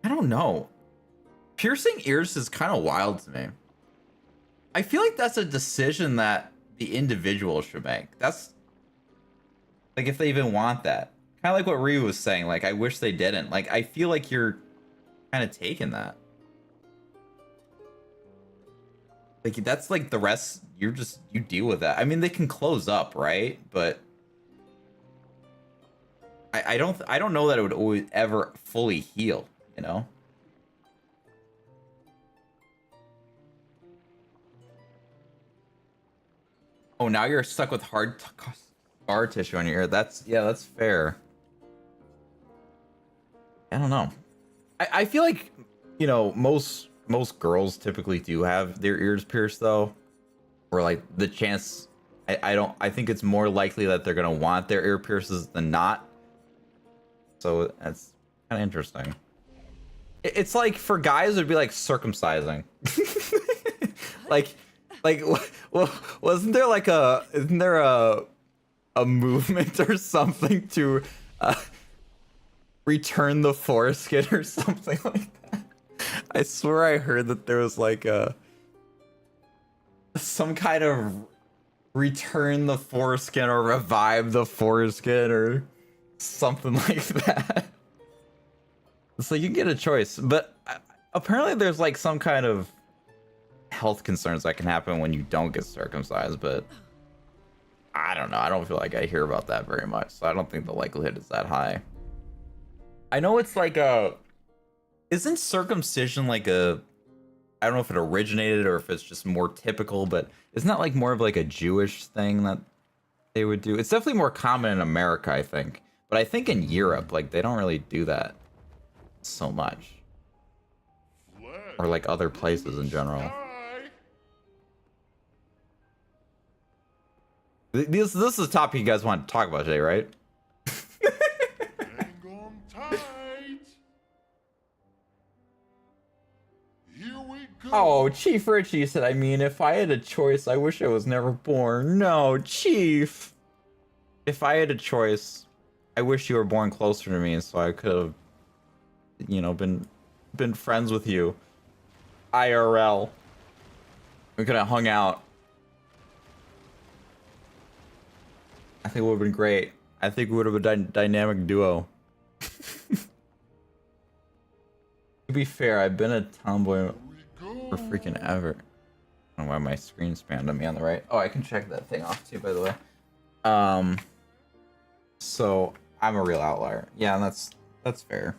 I don't know. Piercing ears is kind of wild to me. I feel like that's a decision that the individual should make. That's like if they even want that. Kind of like what Ryu was saying. Like, I wish they didn't. Like, I feel like you're kind of taking that. Like, that's like the rest. You deal with that. I mean, they can close up, right? But I don't know that it would always ever fully heal. You know. Oh, now you're stuck with hard scar tissue on your ear. That's fair. I don't know. I feel like, you know, most girls typically do have their ears pierced though. Or like the chance, I think it's more likely that they're gonna want their ear pierces than not. So that's kind of interesting. It's like for guys, it'd be like circumcising. like, well, wasn't there like isn't there a movement or something to return the foreskin or something like that? I swear I heard that there was like some kind of return the foreskin or revive the foreskin or something like that. So you can get a choice, but apparently there's like some kind of health concerns that can happen when you don't get circumcised, but I don't know. I don't feel like I hear about that very much, so I don't think the likelihood is that high. I know it's like isn't circumcision like I don't know if it originated or if it's just more typical, but isn't that like more of like a Jewish thing that they would do? It's definitely more common in America, I think, but I think in Europe, like they don't really do that so much, or like other places in general. This is the topic you guys want to talk about today, right? Hang on tight. Here we go. Oh, Chief Richie said, I mean, if I had a choice, I wish I was never born. No, Chief. If I had a choice, I wish you were born closer to me so I could have, you know, been friends with you. IRL. We could have hung out. I think it would have been great. I think we would have been a dynamic duo. To be fair, I've been a tomboy for freaking ever. I don't know why my screen spammed on me on the right. Oh, I can check that thing off too, by the way. So I'm a real outlier. Yeah, that's fair.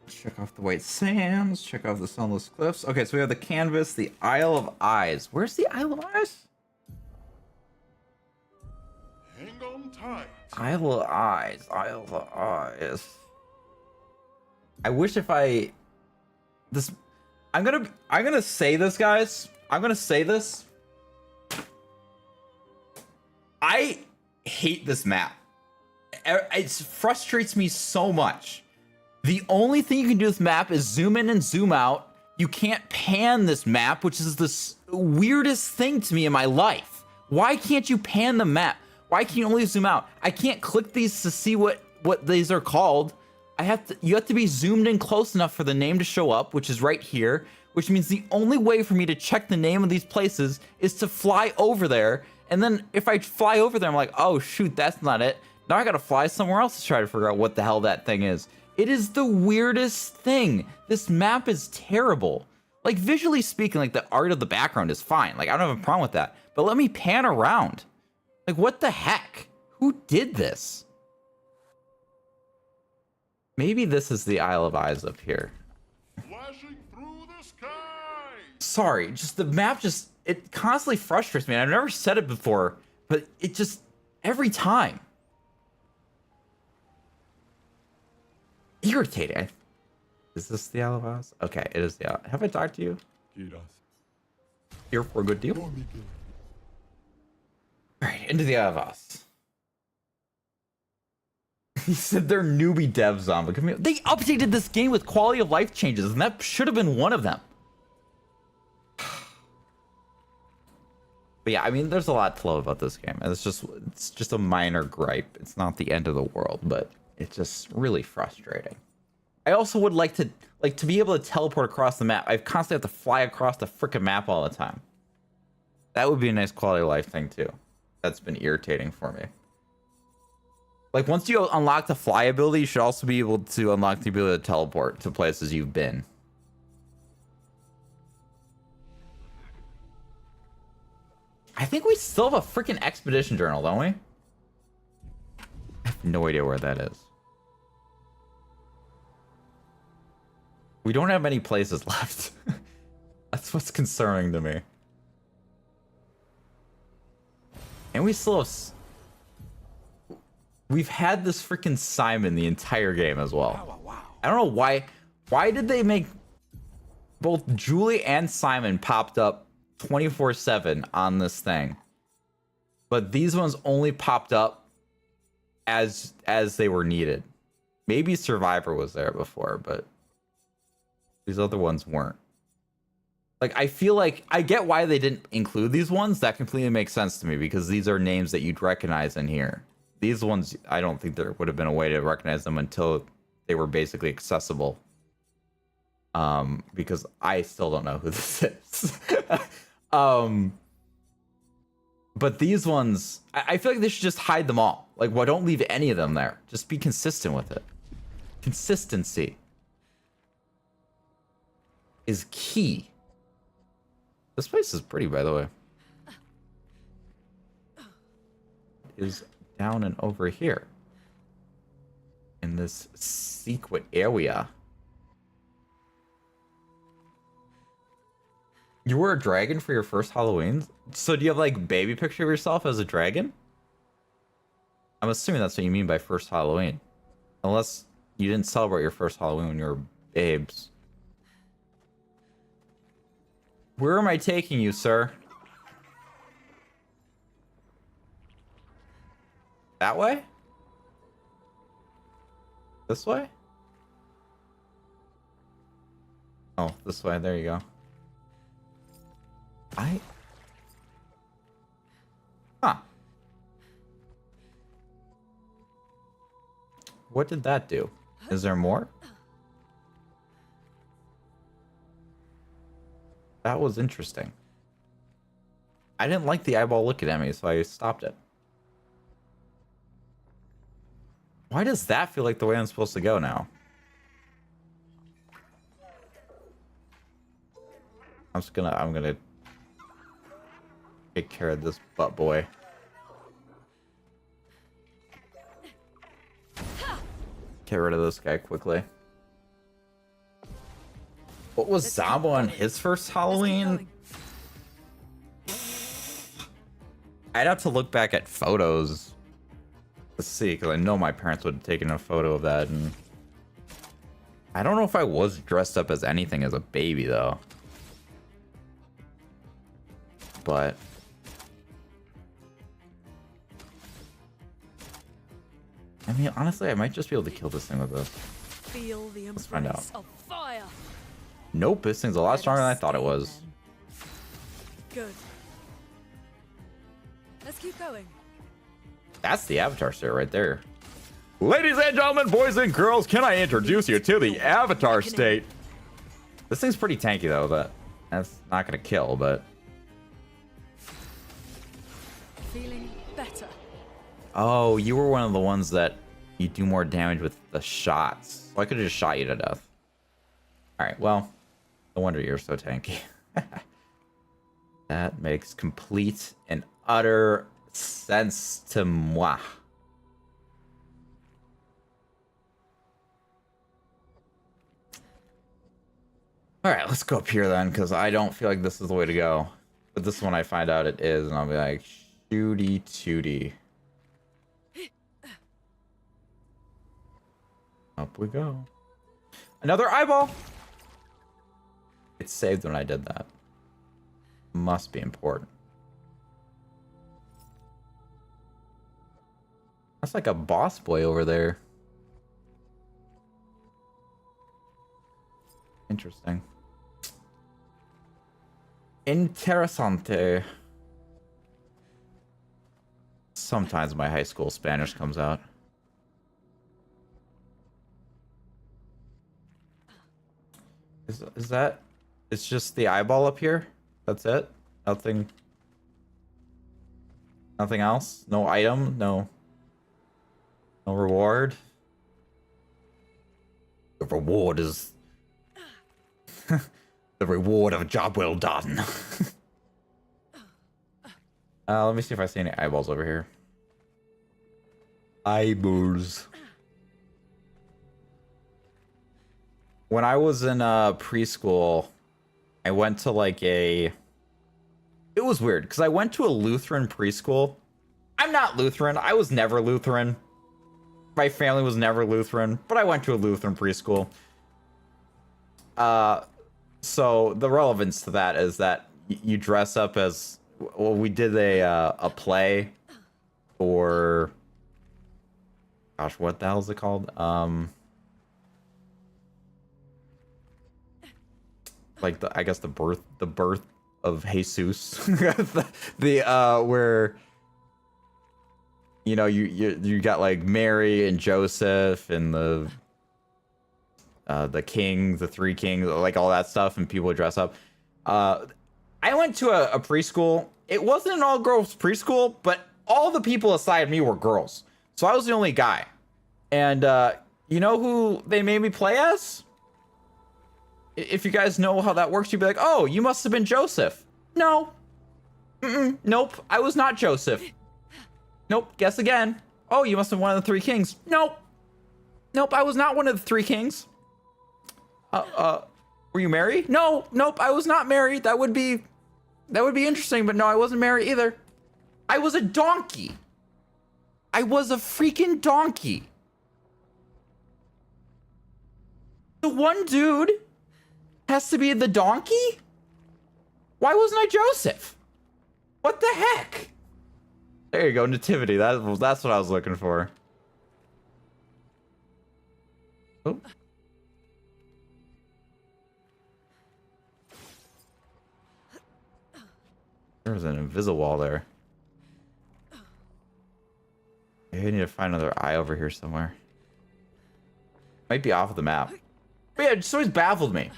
Let's check off the white sands. Check off the sunless cliffs. Okay, so we have the canvas, the Isle of Eyes. Where's the Isle of Eyes? Hang on tight. Isle of Eyes. Isle of Eyes. I wish if I'm gonna say this, guys. I'm gonna say this. hate this map. It frustrates me so much. The only thing you can do with this map is zoom in and zoom out. You can't pan this map, which is the weirdest thing to me in my life. Why can't you pan the map? Why can't you only zoom out? I can't click these to see what these are called. You have to be zoomed in close enough for the name to show up, which is right here, which means the only way for me to check the name of these places is to fly over there. And then if I fly over there, I'm like, oh shoot, that's not it. Now I gotta fly somewhere else to try to figure out what the hell that thing is. It is the weirdest thing. This map is terrible. Like, visually speaking, like, the art of the background is fine. Like, I don't have a problem with that. But let me pan around. Like, what the heck? Who did this? Maybe this is the Isle of Eyes up here. Flashing through the sky. Sorry, just the map it constantly frustrates me. I've never said it before, but it just, every time. Irritating. Is this the Isle of Eyes? Okay, it is the Isle. Have I talked to you? Here for a good deal? Alright, into the Isle of Eyes. He said they're newbie devs on, but they updated this game with quality of life changes, and that should have been one of them. But yeah, I mean, there's a lot to love about this game. And it's just a minor gripe. It's not the end of the world, but it's just really frustrating. I also would like to be able to teleport across the map. I constantly have to fly across the frickin' map all the time. That would be a nice quality of life thing too. That's been irritating for me. Like, once you unlock the fly ability, you should also be able to unlock the ability to teleport to places you've been. I think we still have a freaking expedition journal, don't we? I have no idea where that is. We don't have many places left. That's what's concerning to me. And we still have... We've had this freaking Simon the entire game as well. I don't know why. Why did they make both Julie and Simon popped up 24/7 on this thing, but these ones only popped up as they were needed? Maybe Survivor was there before, but these other ones weren't. Like, I feel like I get why they didn't include these ones. That completely makes sense to me, because these are names that you'd recognize in here. These ones, I don't think there would have been a way to recognize them until they were basically accessible. Because I still don't know who this is. But these ones, I feel like they should just hide them all. Like, well, don't leave any of them there. Just be consistent with it. Consistency is key. This place is pretty, by the way. It is down and over here in this secret area. You were a dragon for your first Halloween? So do you have, like, baby picture of yourself as a dragon? I'm assuming that's what you mean by first Halloween. Unless you didn't celebrate your first Halloween when you were babes. Where am I taking you, sir? That way? This way? Oh, this way. There you go. Huh. What did that do? Is there more? That was interesting. I didn't like the eyeball looking at me, so I stopped it. Why does that feel like the way I'm supposed to go now? I'm gonna take care of this butt boy. Get rid of this guy quickly. What was Zombo on his first Halloween? I'd have to look back at photos to see, because I know my parents would have taken a photo of that, and I don't know if I was dressed up as anything as a baby though. But I mean, honestly, I might just be able to kill this thing with this. Feel the Let's find out. embrace of fire. Nope, this thing's a lot stronger than I thought it was. Good. Let's keep going. That's the avatar state right there. Ladies and gentlemen, boys and girls, can I introduce you to the avatar state? This thing's pretty tanky though, but that's not gonna kill, but... Feeling better. Oh, you were one of the ones that you do more damage with the shots. So I could have just shot you to death. Alright, well, no wonder you're so tanky. That makes complete and utter sense to moi. Alright, let's go up here then, because I don't feel like this is the way to go. But this one I find out it is, and I'll be like, shooty tooty. Up we go. Another eyeball! It saved when I did that. Must be important. That's like a boss boy over there. Interesting. Interessante. Sometimes my high school Spanish comes out. Is that... It's just the eyeball up here? That's it? Nothing... Nothing else? No item? No... No reward? The reward is... the reward of a job well done. Let me see if I see any eyeballs over here. Eyeballs. When I was in preschool, I went to like a... It was weird, because I went to a Lutheran preschool. I'm not Lutheran. I was never Lutheran. My family was never Lutheran, but I went to a Lutheran preschool. So the relevance to that is that you dress up as... Well, we did a play for... Gosh, what the hell is it called? Like I guess the birth of Jesus. Where you know you got like Mary and Joseph and the king, the three kings, like all that stuff, and people would dress up. I went to a preschool. It wasn't an all girls preschool, but all the people aside me were girls, so I was the only guy. And you know who they made me play as? If you guys know how that works, you'd be like, oh, you must have been Joseph. No. Nope, I was not Joseph. Nope, guess again. Oh, you must have been one of the three kings. Nope. Nope, I was not one of the three kings. Were you Mary? No, nope, I was not married. That would be interesting, but no, I wasn't married either. I was a donkey. I was a freaking donkey. The one dude has to be the donkey? Why wasn't I Joseph? What the heck? There you go, nativity. That's what I was looking for. Oh. There's an invisible wall there. Maybe I need to find another eye over here somewhere. Might be off of the map. But yeah, it just always baffled me.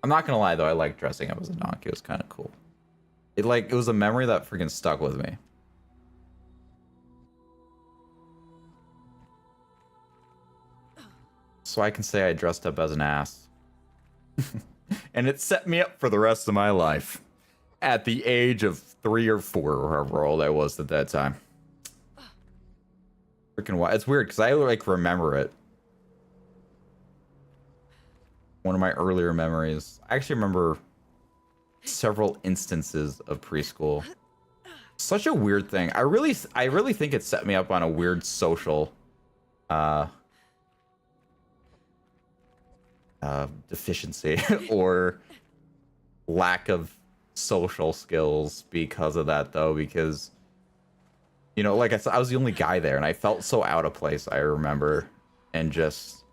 I'm not gonna lie though, I like dressing up as a donkey. It was kind of cool. It was a memory that freaking stuck with me. So I can say I dressed up as an ass. And it set me up for the rest of my life. At the age of 3 or 4, or however old I was at that time. Freaking wild. It's weird because I like remember it. One of my earlier memories. I actually remember several instances of preschool. Such a weird thing. I really think it set me up on a weird social deficiency or lack of social skills because of that, though, because You know, like I said, I was the only guy there, and I felt so out of place, I remember, and just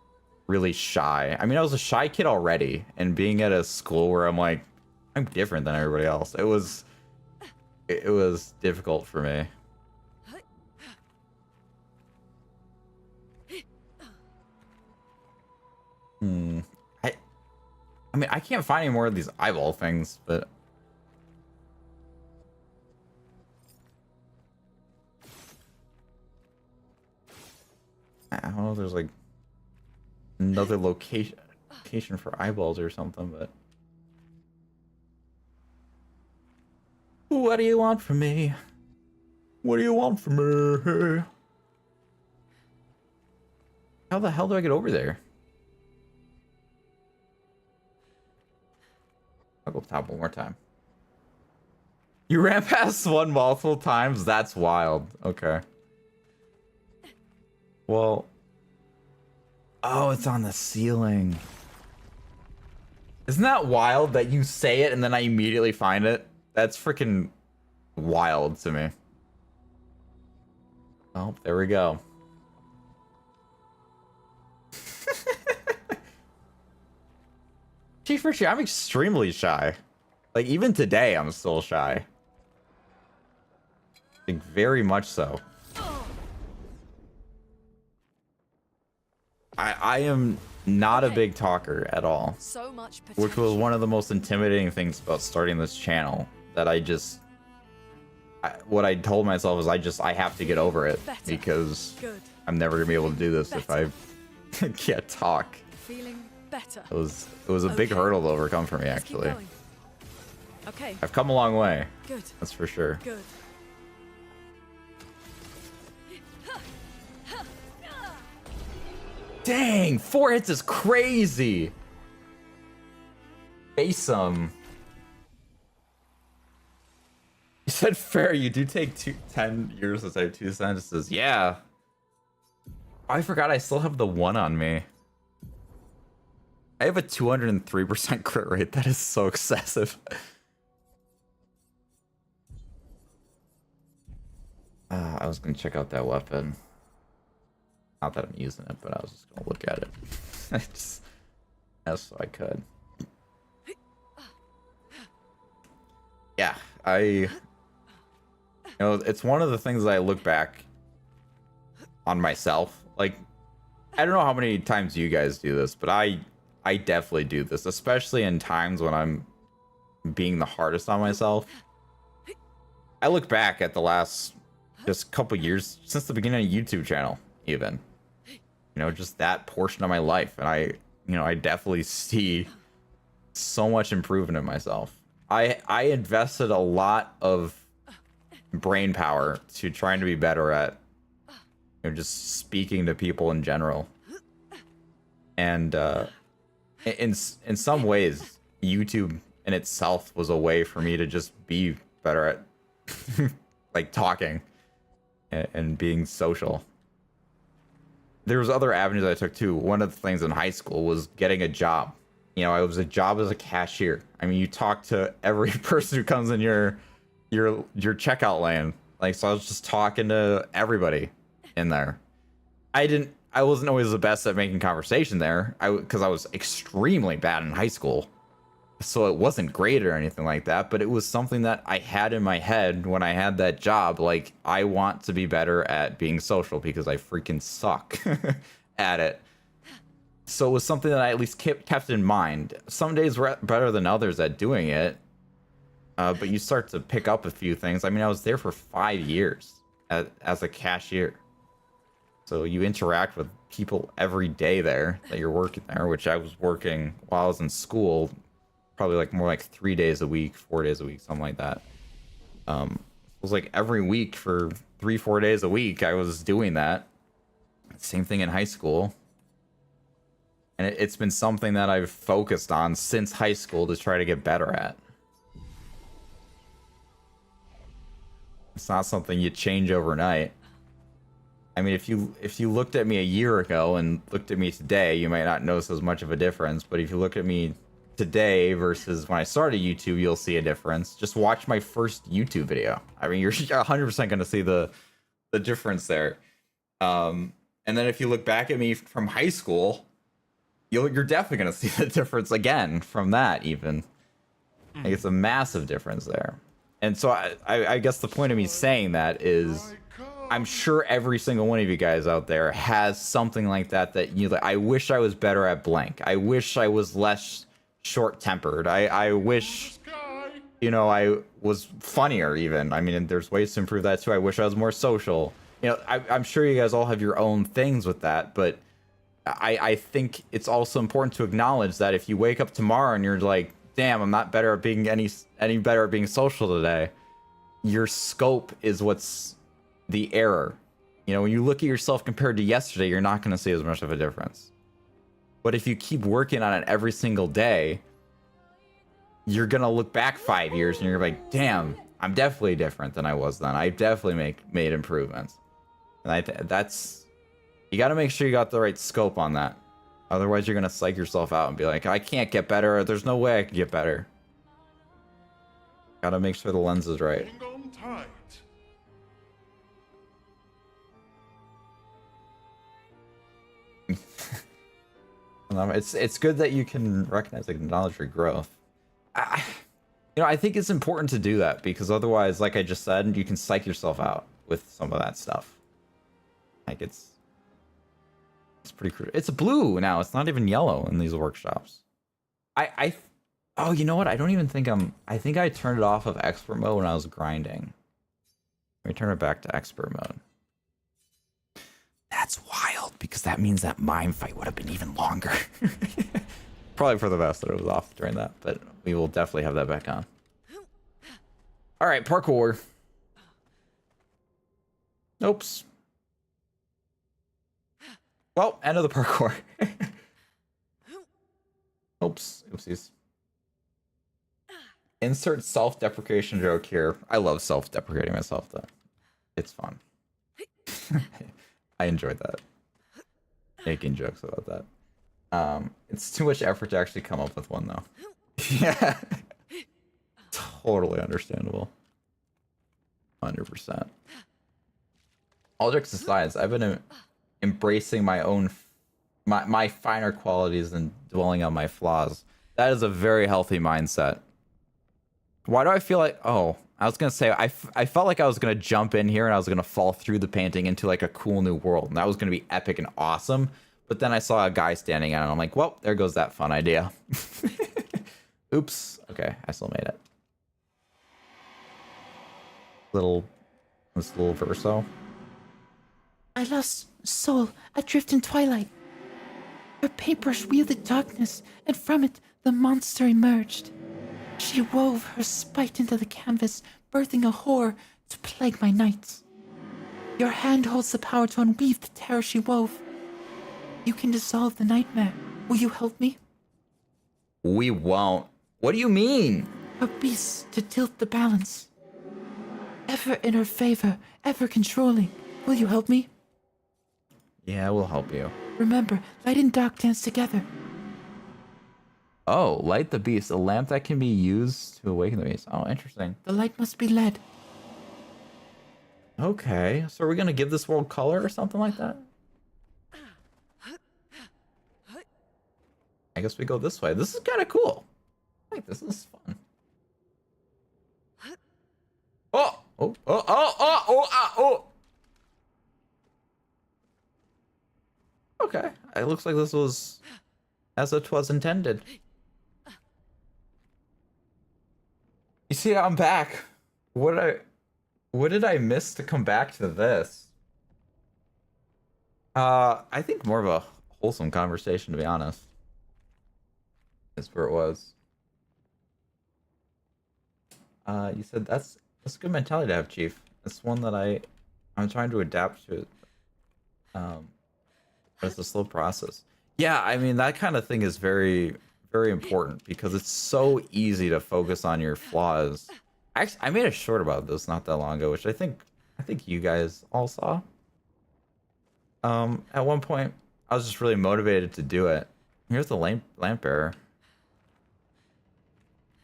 really shy. I mean, I was a shy kid already, and being at a school where I'm like, I'm different than everybody else. It was difficult for me. I mean, I can't find any more of these eyeball things, but I don't know if there's like another location for eyeballs or something, but what do you want from me? What do you want from me? How the hell do I get over there? I'll go top one more time. You ran past one multiple times? That's wild. Okay. Well. Oh, it's on the ceiling. Isn't that wild that you say it and then I immediately find it? That's freaking wild to me. Oh, there we go. Chief Richie, I'm extremely shy. Like, even today, I'm still shy. Like, very much so. I am not a big talker at all. So much Which was one of the most intimidating things about starting this channel. That what I told myself is I have to get over it. Because I'm never going to be able to do this if I can't talk. Feeling better. It was a big hurdle to overcome for me, actually. Okay. I've come a long way. Good. That's for sure. Good. Dang, 4 hits is crazy. Face 'em. You said fair, you do take 10 years to say 2 sentences. Yeah. I forgot I still have the 1 on me. I have a 203% crit rate. That is so excessive. I was gonna check out that weapon. Not that I'm using it, but I was just gonna look at it. Just so I could. Yeah, it's one of the things that I look back on myself. Like, I don't know how many times you guys do this, but I definitely do this, especially in times when I'm being the hardest on myself. I look back at the last just couple years since the beginning of YouTube channel, even, just that portion of my life, and I definitely see so much improvement in myself. I invested a lot of brain power to trying to be better at just speaking to people in general, and in some ways YouTube in itself was a way for me to just be better at like talking and being social. There was other avenues I took too. One of the things in high school was getting a job. I was a job as a cashier. I mean, you talk to every person who comes in your checkout lane. Like, so I was just talking to everybody in there. I wasn't always the best at making conversation there, because I was extremely bad in high school. So it wasn't great or anything like that, but it was something that I had in my head when I had that job. Like, I want to be better at being social because I freaking suck at it. So it was something that I at least kept in mind. Some days were better than others at doing it, but you start to pick up a few things. I mean, I was there for 5 years as a cashier. So you interact with people every day there that you're working there, which I was working while I was in school, probably like more like 3 days a week, 4 days a week, something like that. It was like every week for 3-4 days a week, I was doing that. Same thing in high school. And it's been something that I've focused on since high school to try to get better at. It's not something you change overnight. I mean, if you looked at me a year ago and looked at me today, you might not notice as much of a difference. But if you look at me today versus when I started YouTube, you'll see a difference. Just watch my first YouTube video. I mean, you're 100% going to see the the difference there. And then if you look back at me from high school, you're definitely gonna see the difference again from that. Even like, it's a massive difference there. And so I guess the point of me saying that is, I'm sure every single one of you guys out there has something like that you like. I wish I was better at blank. I wish I was less short-tempered. I wish, you know, I was funnier even. I mean, there's ways to improve that too. I wish I was more social. You know, I'm sure you guys all have your own things with that, but I think it's also important to acknowledge that if you wake up tomorrow and you're like, damn, I'm not better at being any better at being social today, your scope is what's the error. You know, when you look at yourself compared to yesterday, you're not going to see as much of a difference. But if you keep working on it every single day, you're going to look back 5 years and you're like, damn, I'm definitely different than I was then. I definitely made improvements. And that's, you got to make sure you got the right scope on that. Otherwise, you're going to psych yourself out and be like, I can't get better. There's no way I can get better. Got to make sure the lens is right. Hang on tight. It's good that you can recognize, like, acknowledge your growth. You know, I think it's important to do that because otherwise, like I just said, you can psych yourself out with some of that stuff. Like it's pretty crucial. It's blue now. It's not even yellow in these workshops. Oh, you know what? I don't even think I think I turned it off of expert mode when I was grinding. Let me turn it back to expert mode. That's wild because that means that mime fight would have been even longer. Probably for the best that it was off during that, but we will definitely have that back on. All right, parkour. Oops. Well, end of the parkour. Oops. Oopsies. Insert self-deprecation joke here. I love self-deprecating myself, though. It's fun. I enjoyed that. Making jokes about that. It's too much effort to actually come up with one, though. Yeah. Totally understandable. 100%. All jokes aside, I've been embracing my own, my finer qualities and dwelling on my flaws. That is a very healthy mindset. Why do I feel like, oh, I was going to say, I felt like I was going to jump in here and I was going to fall through the painting into like a cool new world. And that was going to be epic and awesome. But then I saw a guy standing on it and I'm like, well, there goes that fun idea. Oops. Okay, I still made it. This little verso. I lost soul adrift in twilight. Her paintbrush wielded darkness, and from it the monster emerged. She wove her spite into the canvas, birthing a horror to plague my nights. Your hand holds the power to unweave the terror she wove. You can dissolve the nightmare. Will you help me? We won't. What do you mean? Her beasts to tilt the balance. Ever in her favor, ever controlling. Will you help me? Yeah, we'll help you. Remember, light and dark dance together. Oh, light the beast. A lamp that can be used to awaken the beast. Oh, interesting. The light must be led. Okay, so are we going to give this world color or something like that? I guess we go this way. This is kind of cool. I think this is fun. Oh! Oh! Oh! Oh! Oh! Oh! Ah, oh! Okay, it looks like this was as it was intended. You see, I'm back. What did I miss to come back to this? I think more of a wholesome conversation, to be honest. Is where it was. You said that's a good mentality to have, Chief. It's one that I'm trying to adapt to. But it's a slow process. Yeah, I mean that kind of thing is very, very important because it's so easy to focus on your flaws. Actually, I made a short about this not that long ago, which I think you guys all saw. At one point, I was just really motivated to do it. Here's the lamp bearer.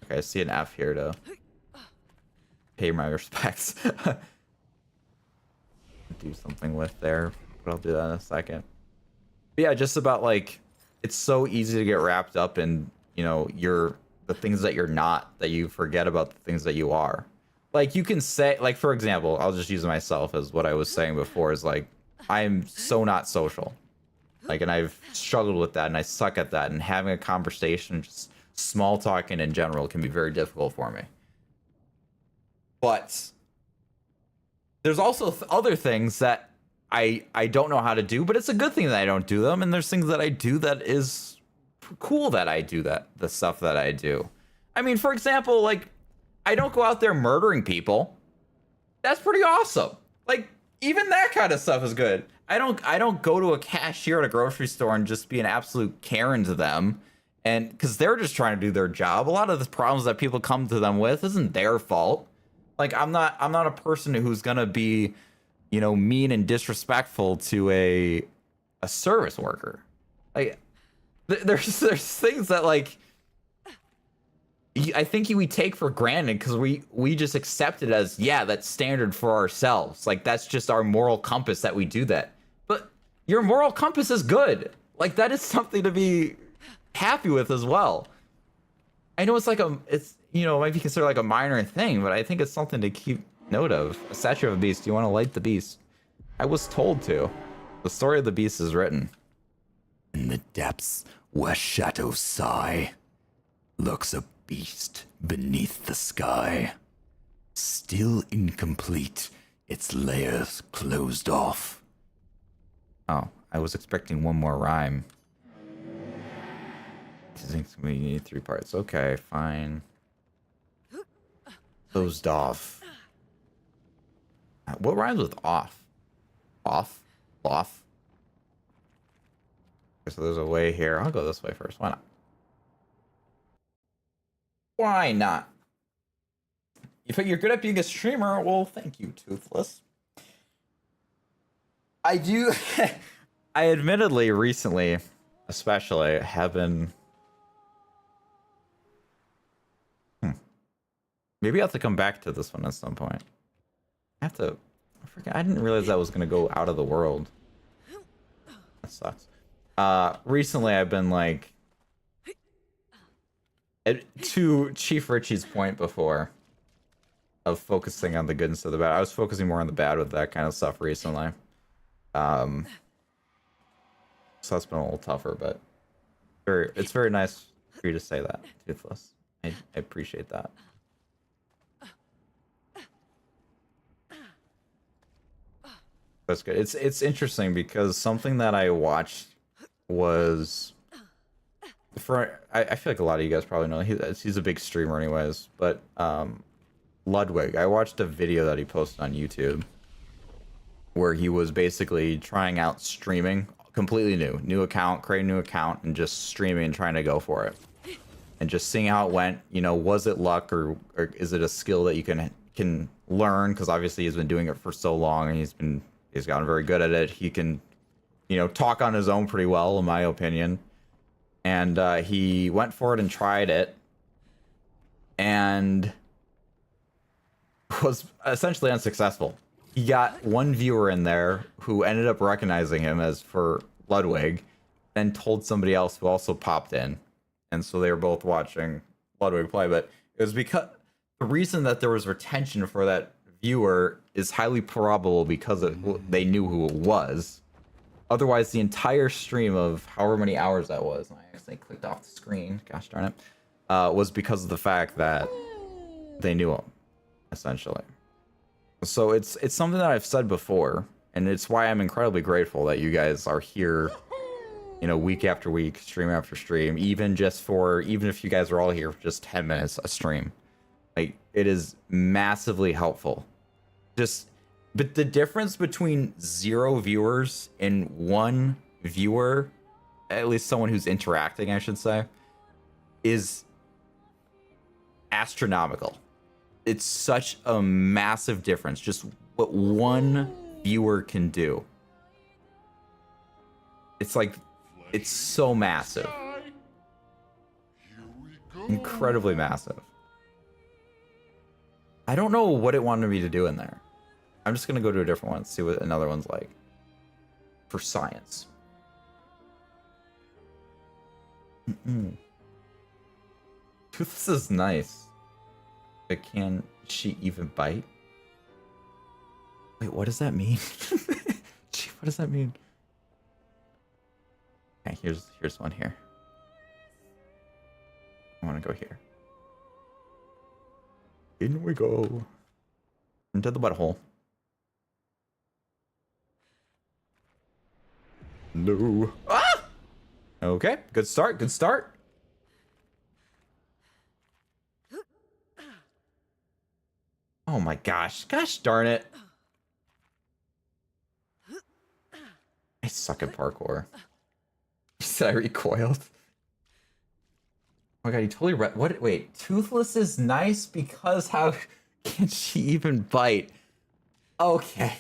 Okay, I see an F here to pay my respects. do something with there, but I'll do that in a second. But yeah, just about like, it's so easy to get wrapped up in, you know, the things that you're not, that you forget about the things that you are. Like you can say, like, for example, I'll just use myself as what I was saying before, is like, I'm so not social. Like, and I've struggled with that, and I suck at that, and having a conversation, just small talking in general, can be very difficult for me. But there's also other things that I don't know how to do, but it's a good thing that I don't do them, and there's things that I do that is cool that I do that, the stuff that I do. I mean, for example, like, I don't go out there murdering people. That's pretty awesome. Like, even that kind of stuff is good. I don't go to a cashier at a grocery store and just be an absolute Karen to them, and because they're just trying to do their job. A lot of the problems that people come to them with isn't their fault. Like, I'm not a person who's gonna be, you know, mean and disrespectful to a service worker. Like, there's things that, like, I think we take for granted because we just accept it as, yeah, that's standard for ourselves. Like, that's just our moral compass that we do that. But your moral compass is good. Like, that is something to be happy with as well. I know it's you know, might be considered like a minor thing, but I think it's something to keep note of. A statue of a beast. Do you want to light the beast? I was told to. The story of the beast is written. In the depths where shadows sigh, lurks a beast beneath the sky. Still incomplete, its layers closed off. Oh, I was expecting one more rhyme. We need 3 parts. Okay, fine. Closed off. What rhymes with off? Off? Off? Okay, so there's a way here. I'll go this way first. Why not? Why not? You think you're good at being a streamer? Well, thank you, Toothless. I do. I admittedly recently, especially, have been. Maybe I have to come back to this one at some point. I have to. I didn't realize that was going to go out of the world. That sucks. Recently, I've been like. To Chief Richie's point before, of focusing on the good instead of the bad. I was focusing more on the bad with that kind of stuff recently. So that's been a little tougher, but it's very nice for you to say that, Toothless. I appreciate that. That's good. It's interesting because something that I watched was I feel like a lot of you guys probably know he's a big streamer anyways, but Ludwig, I watched a video that he posted on YouTube where he was basically trying out streaming, completely new account, create a new account, and just streaming and trying to go for it and just seeing how it went. You know, was it luck or is it a skill that you can learn? Because obviously he's been doing it for so long and he's gotten very good at it. He can, you know, talk on his own pretty well, in my opinion. And he went for it and tried it, and was essentially unsuccessful. He got one viewer in there who ended up recognizing him as for Ludwig, then told somebody else who also popped in, and so they were both watching Ludwig play. But it was because the reason that there was retention for that viewer is highly probable because they knew who it was. Otherwise, the entire stream of however many hours that was, and I accidentally clicked off the screen, gosh darn it, was because of the fact that they knew him, essentially. So it's something that I've said before, and it's why I'm incredibly grateful that you guys are here, you know, week after week, stream after stream, even if you guys are all here for just 10 minutes a stream. Like, it is massively helpful. But the difference between 0 viewers and 1 viewer, at least someone who's interacting, I should say, is astronomical. It's such a massive difference. Just what 1 viewer can do. It's like, it's so massive. Incredibly massive. I don't know what it wanted me to do in there. I'm just gonna go to a different one, see what another one's like. For science. This is nice. But can she even bite? Wait, what does that mean? Gee, what does that mean? Okay, here's one here. I want to go here. In we go. Into the butthole. No. Ah! Okay, good start, good start. Oh my gosh. Gosh darn it. I suck at parkour. He said I recoiled. Oh my god, he totally what? Wait, Toothless is nice because how can she even bite? Okay.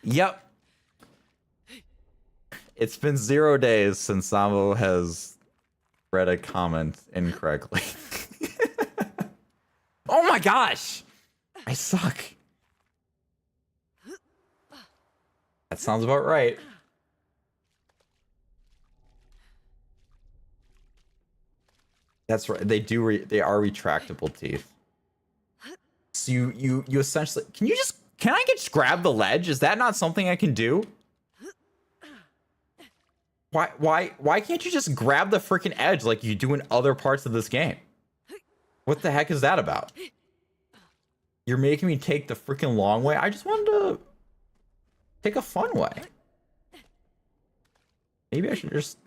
Yep. It's been 0 days since Sambo has read a comment incorrectly. Oh my gosh! I suck. That sounds about right. That's right. They are retractable teeth. So you essentially can I just grab the ledge? Is that not something I can do? Why can't you just grab the freaking edge like you do in other parts of this game? What the heck is that about? You're making me take the freaking long way. I just wanted to take a fun way. Maybe I should just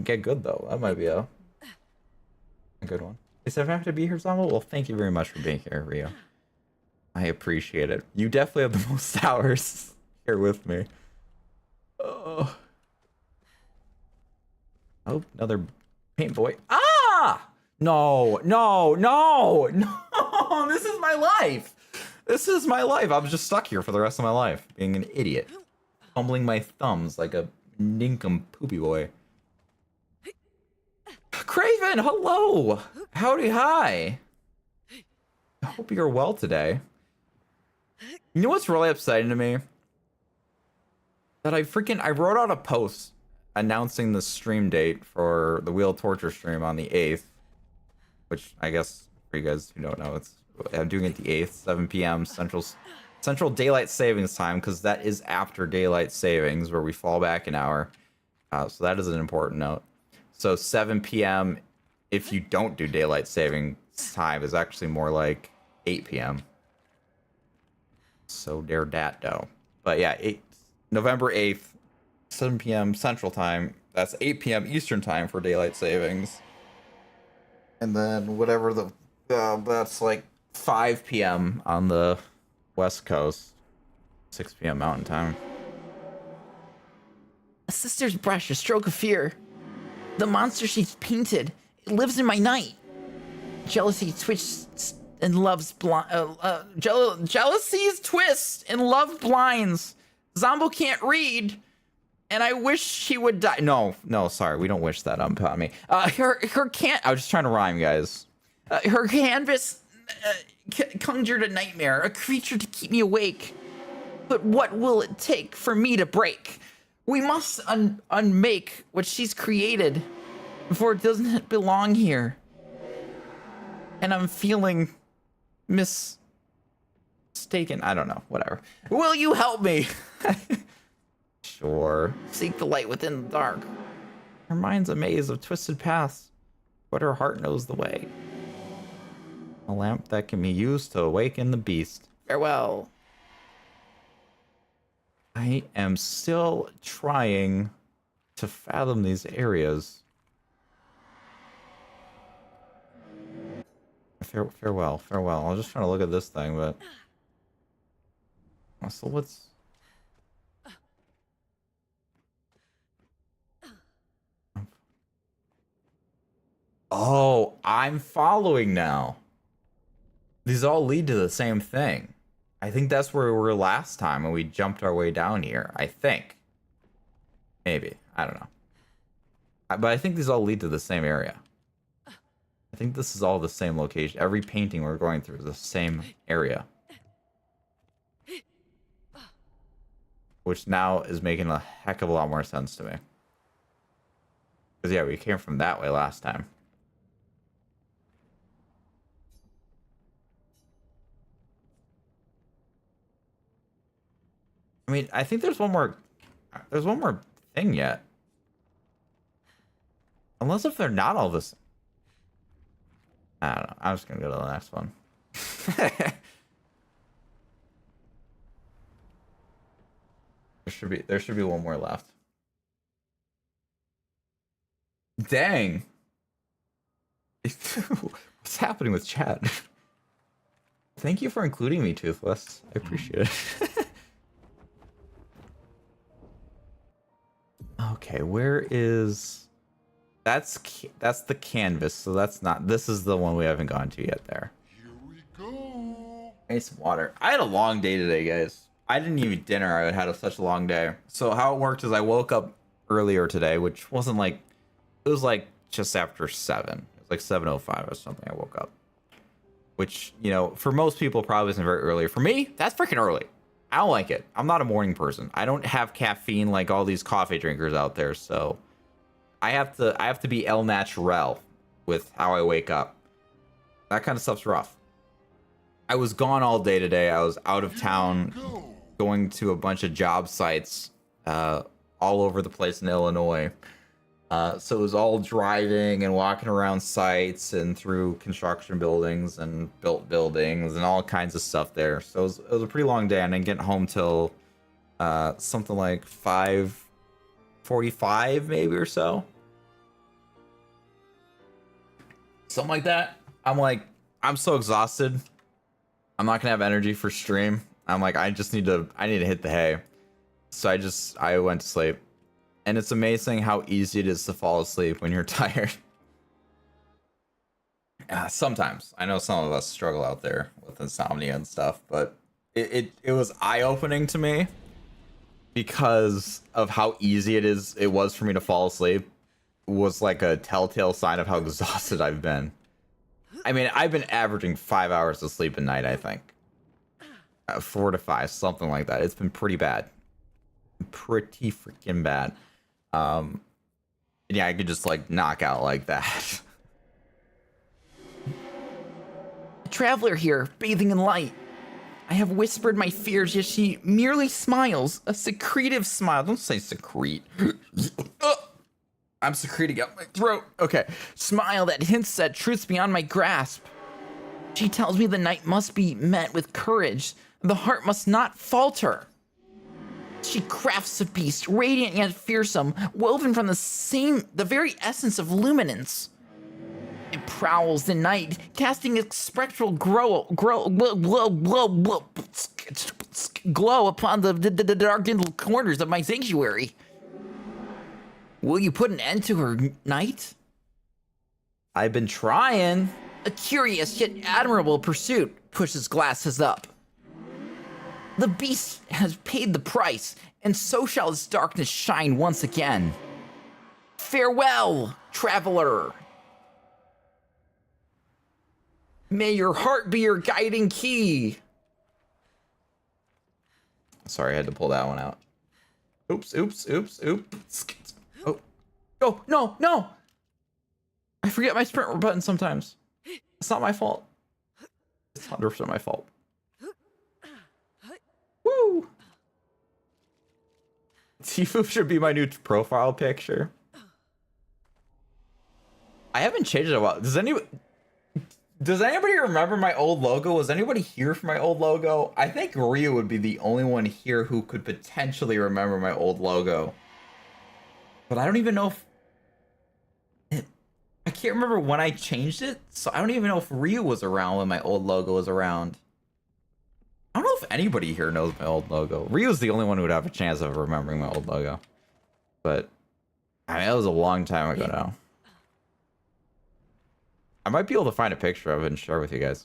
get good though. That might be a good one. Is if I have to be here, Zombo? Well, thank you very much for being here, Rio. I appreciate it. You definitely have the most hours here with me. Oh, another paint boy. Ah! No. This is my life. This is my life. I'm just stuck here for the rest of my life, being an idiot. Fumbling my thumbs like a nincompoopy boy. Craven, hello! Howdy, hi! I hope you're well today. You know what's really upsetting to me? That I wrote out a post announcing the stream date for the Wheel of Torture stream on the 8th. Which, I guess, for you guys who don't know, I'm doing it the 8th, 7 p.m. Central Daylight Savings Time, because that is after Daylight Savings, where we fall back an hour. So that is an important note. So 7 p.m. if you don't do Daylight Savings Time is actually more like 8 p.m. So dare dat though. But yeah, November 8th, 7 p.m. Central Time. That's 8 p.m. Eastern Time for Daylight Savings. And then whatever that's like 5 p.m. on the West Coast. 6 p.m. Mountain Time. A sister's brush, a stroke of fear. The monster she's painted, it lives in my night. Jealousy twists and loves jealousy's twist and love blinds. Zombo can't read, and I wish he would die. No, sorry, we don't wish that on me. Her can't. I was just trying to rhyme, guys. Her canvas conjured a nightmare, a creature to keep me awake. But what will it take for me to break? We must unmake what she's created before it doesn't belong here. And I'm feeling mistaken. I don't know. Whatever. Will you help me? Sure. Seek the light within the dark. Her mind's a maze of twisted paths, but her heart knows the way. A lamp that can be used to awaken the beast. Farewell. I am still trying to fathom these areas. Farewell. I was just trying to look at this thing, but... So what's... Oh, I'm following now. These all lead to the same thing. I think that's where we were last time when we jumped our way down here. I think. Maybe. I don't know. But I think these all lead to the same area. I think this is all the same location. Every painting we're going through is the same area. which now is making a heck of a lot more sense to me. Because, yeah, we came from that way last time. I mean, I think there's one more thing yet. Unless if they're not all this. I don't know. I'm just gonna go to the next one. There should be one more left. Dang. What's happening with chat? Thank you for including me, Toothless. I appreciate it. Okay, where is... That's the canvas, so that's not... This is the one we haven't gone to yet there. Here we go. I need some water. I had a long day today, guys. I didn't eat dinner. I had such a long day. So how it worked is I woke up earlier today, which wasn't like... It was like just after 7. It was like 7:05 or something I woke up. Which, you know, for most people probably isn't very early. For me, that's freaking early. I don't like it. I'm not a morning person. I don't have caffeine like all these coffee drinkers out there, so I have to be el natural with how I wake up. That kind of stuff's rough. I was gone all day today. I was out of town going to a bunch of job sites all over the place in Illinois. So it was all driving and walking around sites and through construction buildings and built buildings and all kinds of stuff there. So it was a pretty long day. And I didn't get home till something like 5:45 maybe or so. Something like that. I'm so exhausted. I'm not gonna have energy for stream. I'm like, I need to hit the hay. So I went to sleep. And it's amazing how easy it is to fall asleep when you're tired. Sometimes. I know some of us struggle out there with insomnia and stuff, but it was eye-opening to me because of how easy it was for me to fall asleep. It was like a telltale sign of how exhausted I've been. I mean, I've been averaging 5 hours of sleep a night, I think. 4 to 5, something like that. It's been pretty bad. Pretty freaking bad. Yeah, I could just like knock out like that. A traveler here, bathing in light. I have whispered my fears, yet she merely smiles. A secretive smile. Don't say secrete. I'm secreting out my throat. Okay. Smile that hints at truths beyond my grasp. She tells me the night must be met with courage. The heart must not falter. She crafts a beast, radiant yet fearsome, woven from the very essence of luminance. It prowls the night, casting its spectral glow upon the darkened corners of my sanctuary. Will you put an end to her night? I've been trying. A curious yet admirable pursuit pushes glasses up. The beast has paid the price, and so shall its darkness shine once again. Farewell, traveler. May your heart be your guiding key. Sorry, I had to pull that one out. Oops. Oh. Oh, no. I forget my sprint button sometimes. It's not my fault. It's 100% my fault. Woo! Tifu should be my new profile picture. I haven't changed it in a while. Does anybody remember my old logo? Was anybody here for my old logo? I think Ryu would be the only one here who could potentially remember my old logo. But I don't even know if... I can't remember when I changed it, so I don't even know if Ryu was around when my old logo was around. I don't know if anybody here knows my old logo. Ryu's the only one who would have a chance of remembering my old logo. But, I mean, that was a long time ago now. I might be able to find a picture of it and share with you guys.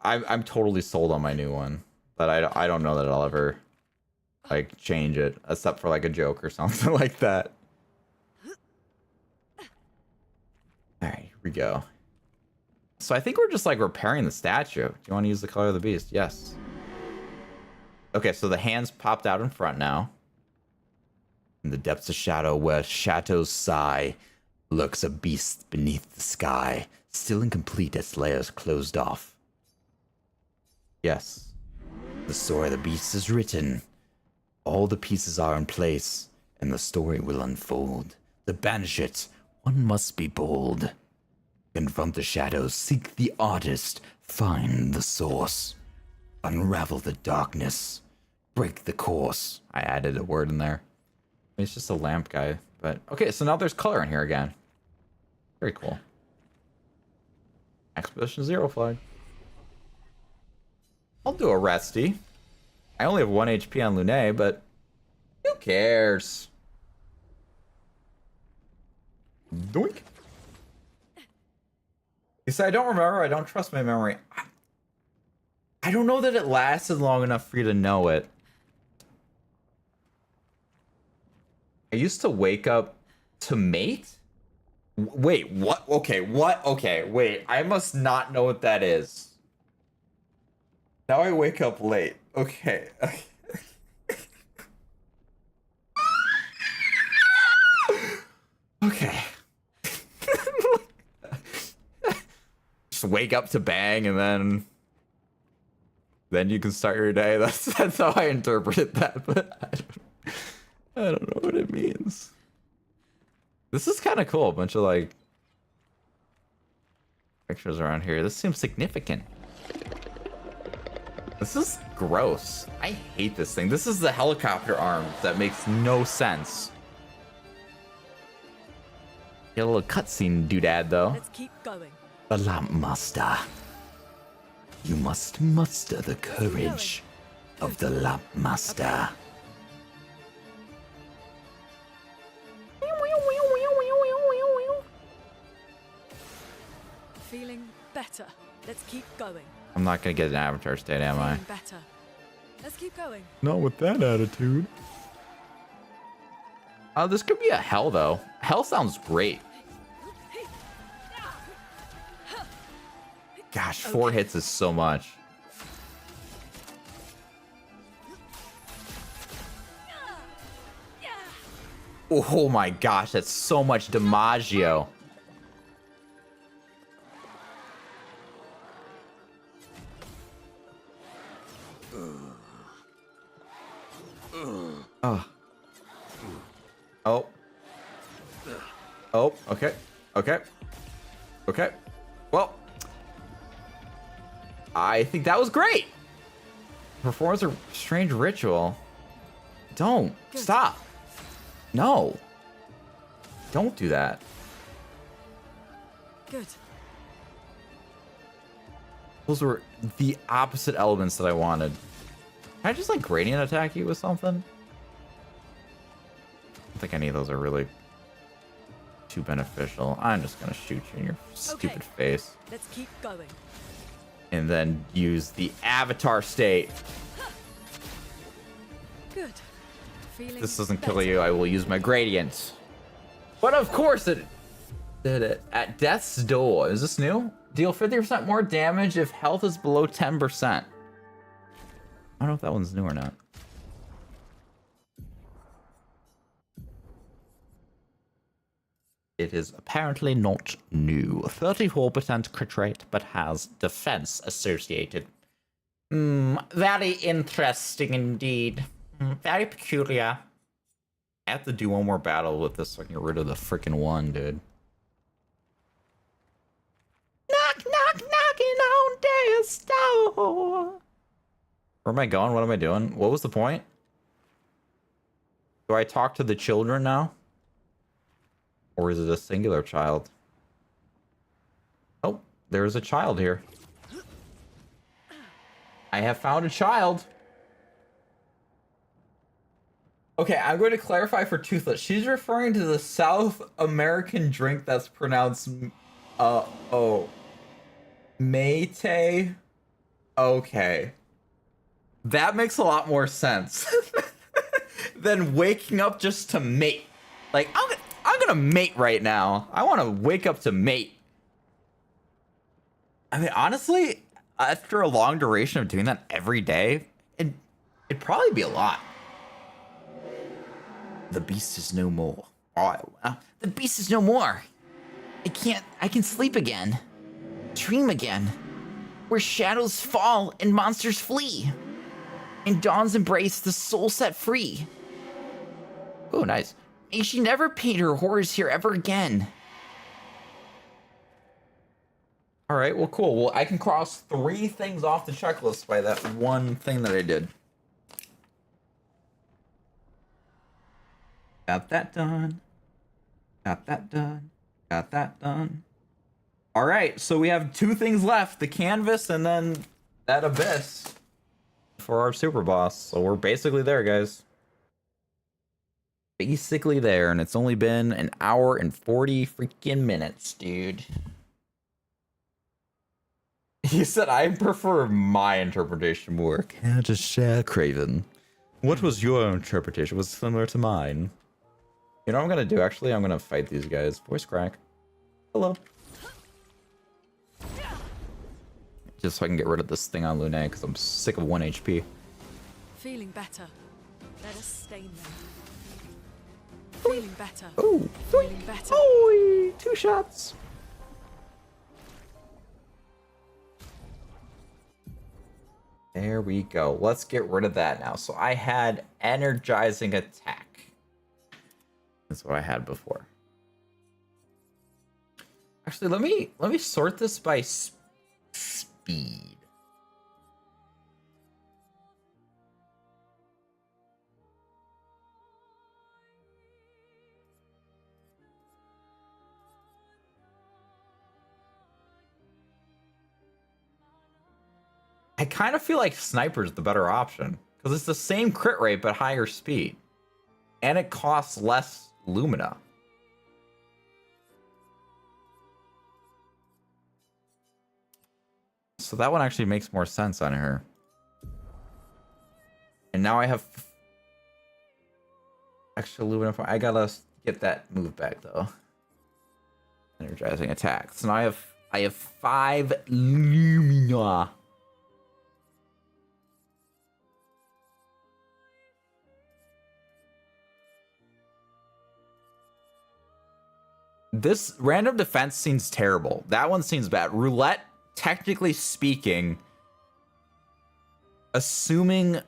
I'm totally sold on my new one. But I don't know that I'll ever, like, change it. Except for, like, a joke or something like that. Alright, here we go. So I think we're just like repairing the statue. Do you want to use the color of the beast? Yes. Okay, so the hands popped out in front now. In the depths of shadow where shadows sigh, lurks a beast beneath the sky, still incomplete as layers closed off. Yes. The story of the beast is written. All the pieces are in place, and the story will unfold. To banish it, one must be bold. Confront the shadows, seek the artist, find the source. Unravel the darkness, break the course. I added a word in there. It's just a lamp guy, but okay, so now there's color in here again. Very cool. Expedition Zero flag. I'll do a resty. I only have 1 HP on Lune, but who cares? Doink. You say I don't remember, I don't trust my memory. I don't know that it lasted long enough for you to know it. I used to wake up to mate? Wait, what? Okay, what? Okay, wait. I must not know what that is. Now I wake up late. Okay. Okay. Just wake up to bang and then you can start your day. That's how I interpret that, but I don't know what it means. This is kind of cool. A bunch of like pictures around here. This seems significant. This is gross. I hate this thing. This is the helicopter arm that makes no sense. Get a little cutscene doodad though. Let's keep going. The Lamp Master. You must muster the courage of the Lamp Master. Feeling better. Let's keep going. I'm not gonna get an avatar state, am I? Feeling better. Let's keep going. Not with that attitude. Oh, this could be a hell though. Hell sounds great. Gosh, 4 hits is so much. Oh my gosh, that's so much DiMaggio. Oh. Oh. Oh, okay. Okay. Okay. Well, I think that was great. Performs a strange ritual. Don't. Stop. No. Don't do that. Good. Those were the opposite elements that I wanted. Can I just like gradient attack you with something? I don't think any of those are really too beneficial. I'm just gonna shoot you in your stupid face. Let's keep going. And then use the avatar state. Good. Feeling This doesn't better. kill you, I will use my gradient. But of course it did it. At Death's Door. Is this new? Deal 50% more damage if health is below 10%. I don't know if that one's new or not. It is apparently not new. 34% crit rate, but has defense associated. Very interesting indeed. Very peculiar. I have to do one more battle with this so I can get rid of the freaking one, dude. Knock, knock, knocking on death's door. Where am I going? What am I doing? What was the point? Do I talk to the children now? Or is it a singular child? Oh, there's a child here. I have found a child. Okay, I'm going to clarify for Toothless. She's referring to the South American drink that's pronounced, Mate. Okay. That makes a lot more sense than waking up just to mate. Like, I'm gonna mate right now. I want to wake up to mate. I mean, honestly, after a long duration of doing that every day, it'd probably be a lot. The beast is no more. Oh, the beast is no more. I can sleep again. Dream again. Where shadows fall and monsters flee. In dawn's embrace, the soul set free. Oh, nice. May she never paint her horrors here ever again. All right, well, cool. Well, I can cross 3 things off the checklist by that one thing that I did. Got that done. Got that done. Got that done. All right, so we have 2 things left, the canvas and then that abyss for our super boss. So we're basically there, guys. Basically there, and it's only been an hour and 40 freaking minutes, dude. He said, I prefer my interpretation more. Can I just share, Craven? What was your interpretation? Was it similar to mine? You know what I'm gonna do, actually? I'm gonna fight these guys. Voice crack. Hello. Just so I can get rid of this thing on Lune, because I'm sick of 1 HP. Feeling better. Let us stain them. Feeling better. Oh, Feeling better. oh, 2 shots. There we go. Let's get rid of that now. So I had energizing attack. That's what I had before. Actually, let me sort this by speed. I kind of feel like Sniper's the better option because it's the same crit rate but higher speed, and it costs less Lumina. So that one actually makes more sense on her. And now I have extra Lumina. I gotta get that move back though. Energizing attack. So now I have 5 Lumina. This random defense seems terrible. That one seems bad. Roulette, technically speaking, assuming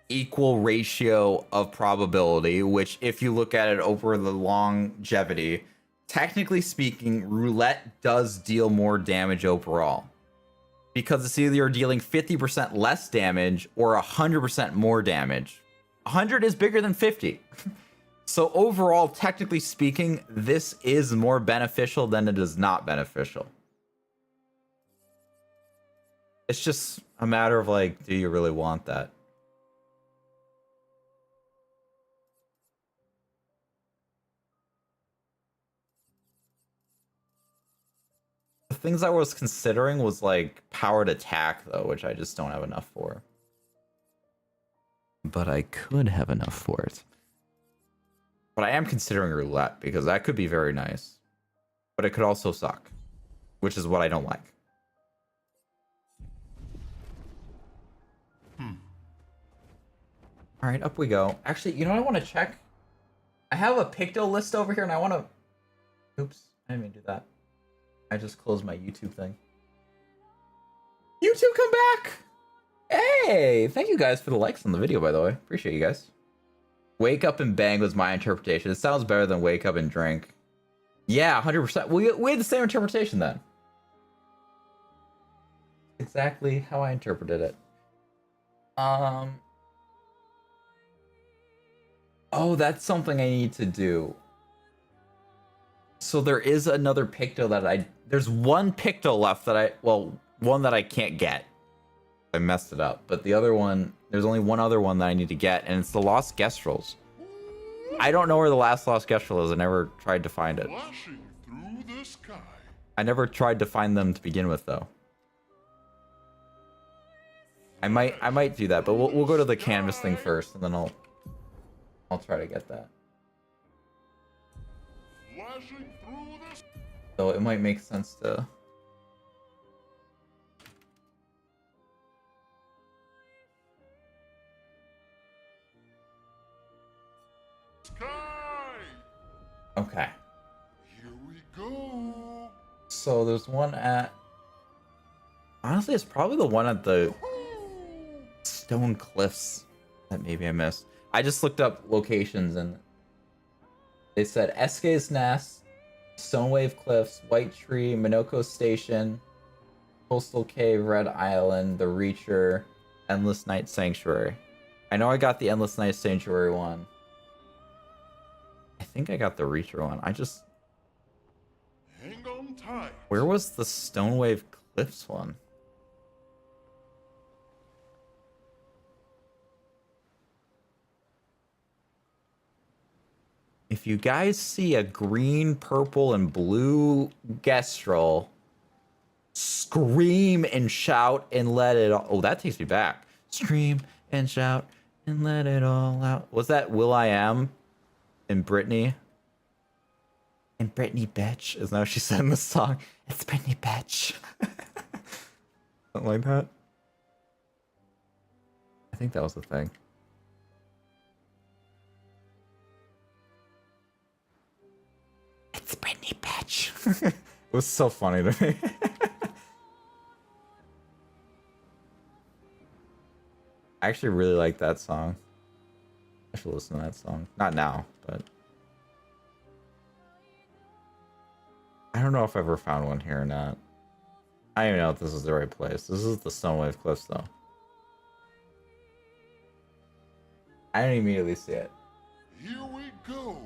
equal ratio of probability, which if you look at it over the longevity, technically speaking, roulette does deal more damage overall. Because it's either you're dealing 50% less damage or 100% more damage. 100 is bigger than 50. So overall, technically speaking, this is more beneficial than it is not beneficial. It's just a matter of like, do you really want that? The things I was considering was like powered attack though, which I just don't have enough for. But I could have enough for it. But I am considering roulette because that could be very nice. But it could also suck, which is what I don't like. All right, up we go. Actually, you know what I want to check? I have a Picto list over here and I want to... Oops, I didn't mean to do that. I just closed my YouTube thing. YouTube, come back! Hey, thank you guys for the likes on the video, by the way. Appreciate you guys. Wake up and bang was my interpretation. It sounds better than wake up and drink. Yeah, 100%. We had the same interpretation then. Exactly how I interpreted it. Oh, that's something I need to do. So there is another Picto that there's one Picto left that one that I can't get. I messed it up. But the other one, there's only one other one that I need to get, and it's the Lost Gestrels. I don't know where the last Lost Gestrel is. I never tried to find it. Flashing through the sky. I never tried to find them to begin with, though. I might do that, but we'll go to the canvas thing first, and then I'll try to get that. Flashing through the sky. So it might make sense to go. So there's one at. Honestly, it's probably the one at the Stone Cliffs that maybe I missed. I just looked up locations and they said Eske's Nest, Stonewave Cliffs, White Tree, Minoko Station, Coastal Cave, Red Island, The Reacher, Endless Night Sanctuary. I know I got the Endless Night Sanctuary one. I think I got the Reacher one. Hang on tight. Where was the Stonewave Cliffs one? If you guys see a green, purple, and blue Gestrel, scream and shout and let it all... Oh, that takes me back. Scream and shout and let it all out. Was that will.i.am and Britney? And Britney bitch. Isn't that what she said in the song? It's Britney bitch. Something like that. I think that was the thing. It's Britney bitch. It was so funny to me. I actually really like that song. I should listen to that song. Not now, but I don't know if I've ever found one here or not. I don't even know if this is the right place. This is the Stonewave Cliffs, though. I didn't immediately see it. Here we go.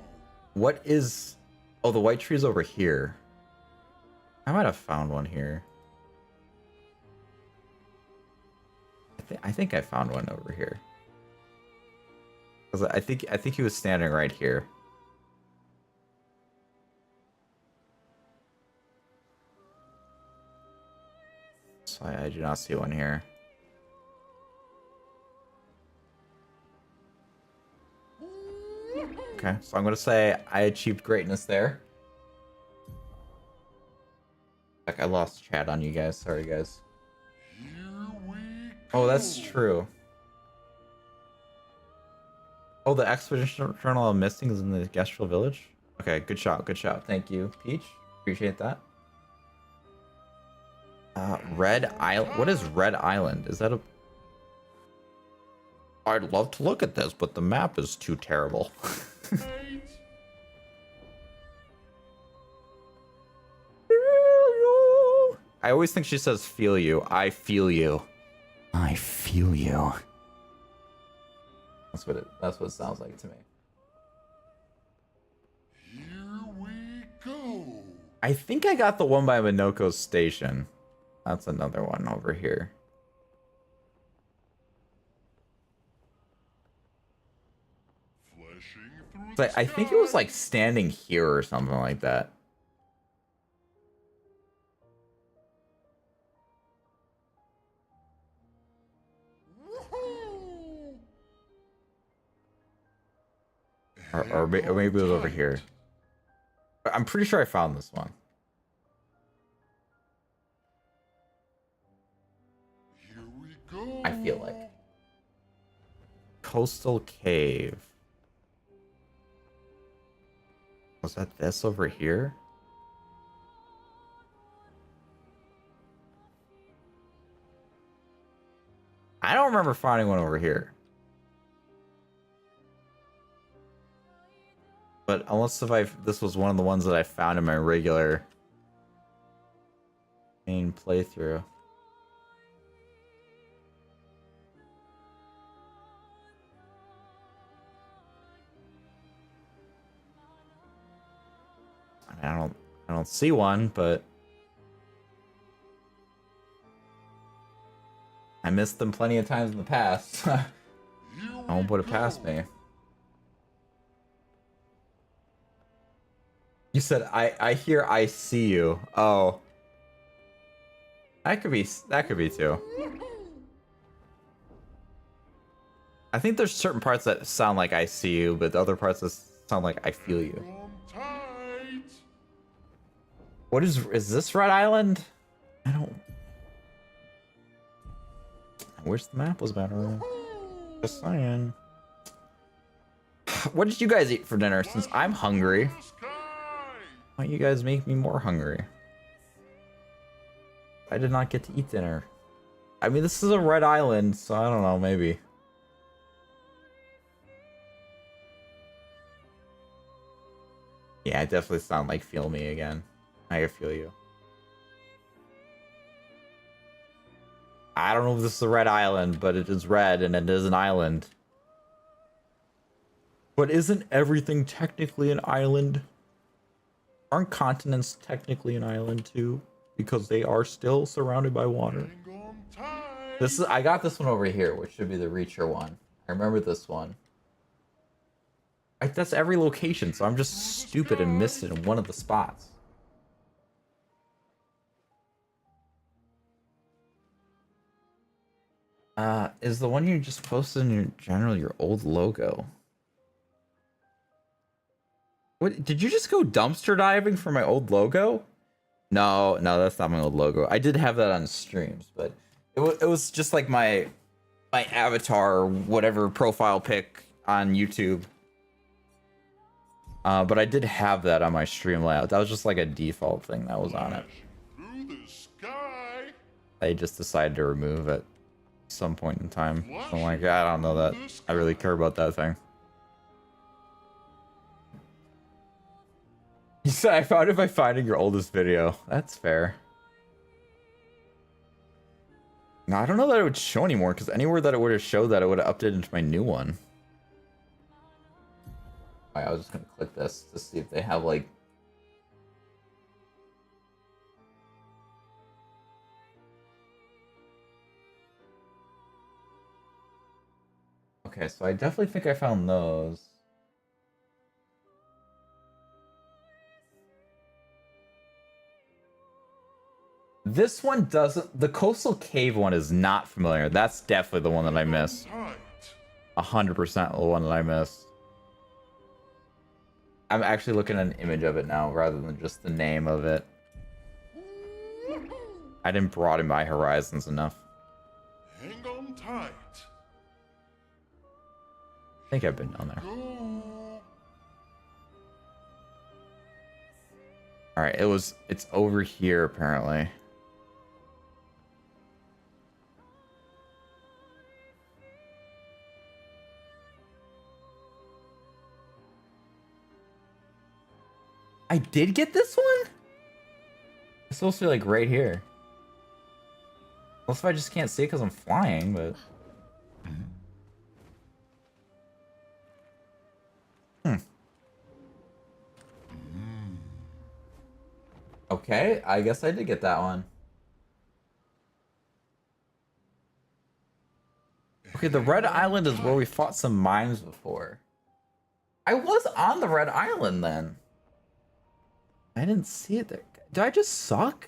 What is... Oh, the White Tree's over here. I might have found one here. I think I found one over here. 'Cause I think he was standing right here. So I do not see one here. Okay, so I'm gonna say I achieved greatness there. Like I lost chat on you guys. Sorry, guys. Here we go. Oh, that's true. Oh, the Expedition Journal of Missing is in the Gestrel Village? Okay, good shot, good shot. Thank you, Peach. Appreciate that. Red Island. What is Red Island? Is that a... I'd love to look at this, but the map is too terrible. Tight. I always think she says feel you. I feel you. I feel you. That's what it sounds like to me. Here we go. I think I got the one by Minoko Station. That's another one over here. Flashing through So the I think it was sky. like standing here or something like that. Woohoo! Or maybe it was over here. But I'm pretty sure I found this one. Here we go. I feel like. Coastal Cave. Was that this over here? I don't remember finding one over here. But unless this was one of the ones that I found in my regular main playthrough. I mean, I don't see one, but I missed them plenty of times in the past. I won't put it past me. You said I hear I see you. Oh. That could be too. I think there's certain parts that sound like I see you, but the other parts that sound like I feel you. On tight. What is this Red Island? I don't... I wish the map was better. Just saying. What did you guys eat for dinner? Since I'm hungry. The sky. Why don't you guys make me more hungry? I did not get to eat dinner. I mean, this is a red island, so I don't know, maybe. Yeah, I definitely sound like feel me again. I can feel you. I don't know if this is a red island, but it is red and it is an island. But isn't everything technically an island? Aren't continents technically an island too? Because they are still surrounded by water. Hang on tight. This is, I got this one over here, which should be the Reacher one. I remember this one. That's every location, so I'm just stupid and missed it in one of the spots. Is the one you just posted in your general your old logo? What, did you just go dumpster diving for my old logo? No, that's not my old logo. I did have that on streams, but it was just like my avatar, whatever profile pic on YouTube. But I did have that on my stream layout. That was just like a default thing that was on it. Through the sky. I just decided to remove it some point in time. I'm like, I don't know that I really care about that thing. You said I found it by finding your oldest video. That's fair. No, I don't know that it would show anymore, because anywhere that it would have showed that, it would have updated into my new one. Alright, I was just gonna click this to see if they have like... Okay, so I definitely think I found those. This one doesn't... The Coastal Cave one is not familiar. That's definitely the one that I missed. Tight. 100% the one that I missed. I'm actually looking at an image of it now rather than just the name of it. I didn't broaden my horizons enough. Hang on tight. I think I've been down there. Go. Alright, it's over here apparently. I did get this one? It's supposed to be like right here. Unless if I just can't see it because I'm flying, but... Okay, I guess I did get that one. Okay, the Red Island is where we fought some mimes before. I was on the Red Island then. I didn't see it there. Did I just suck?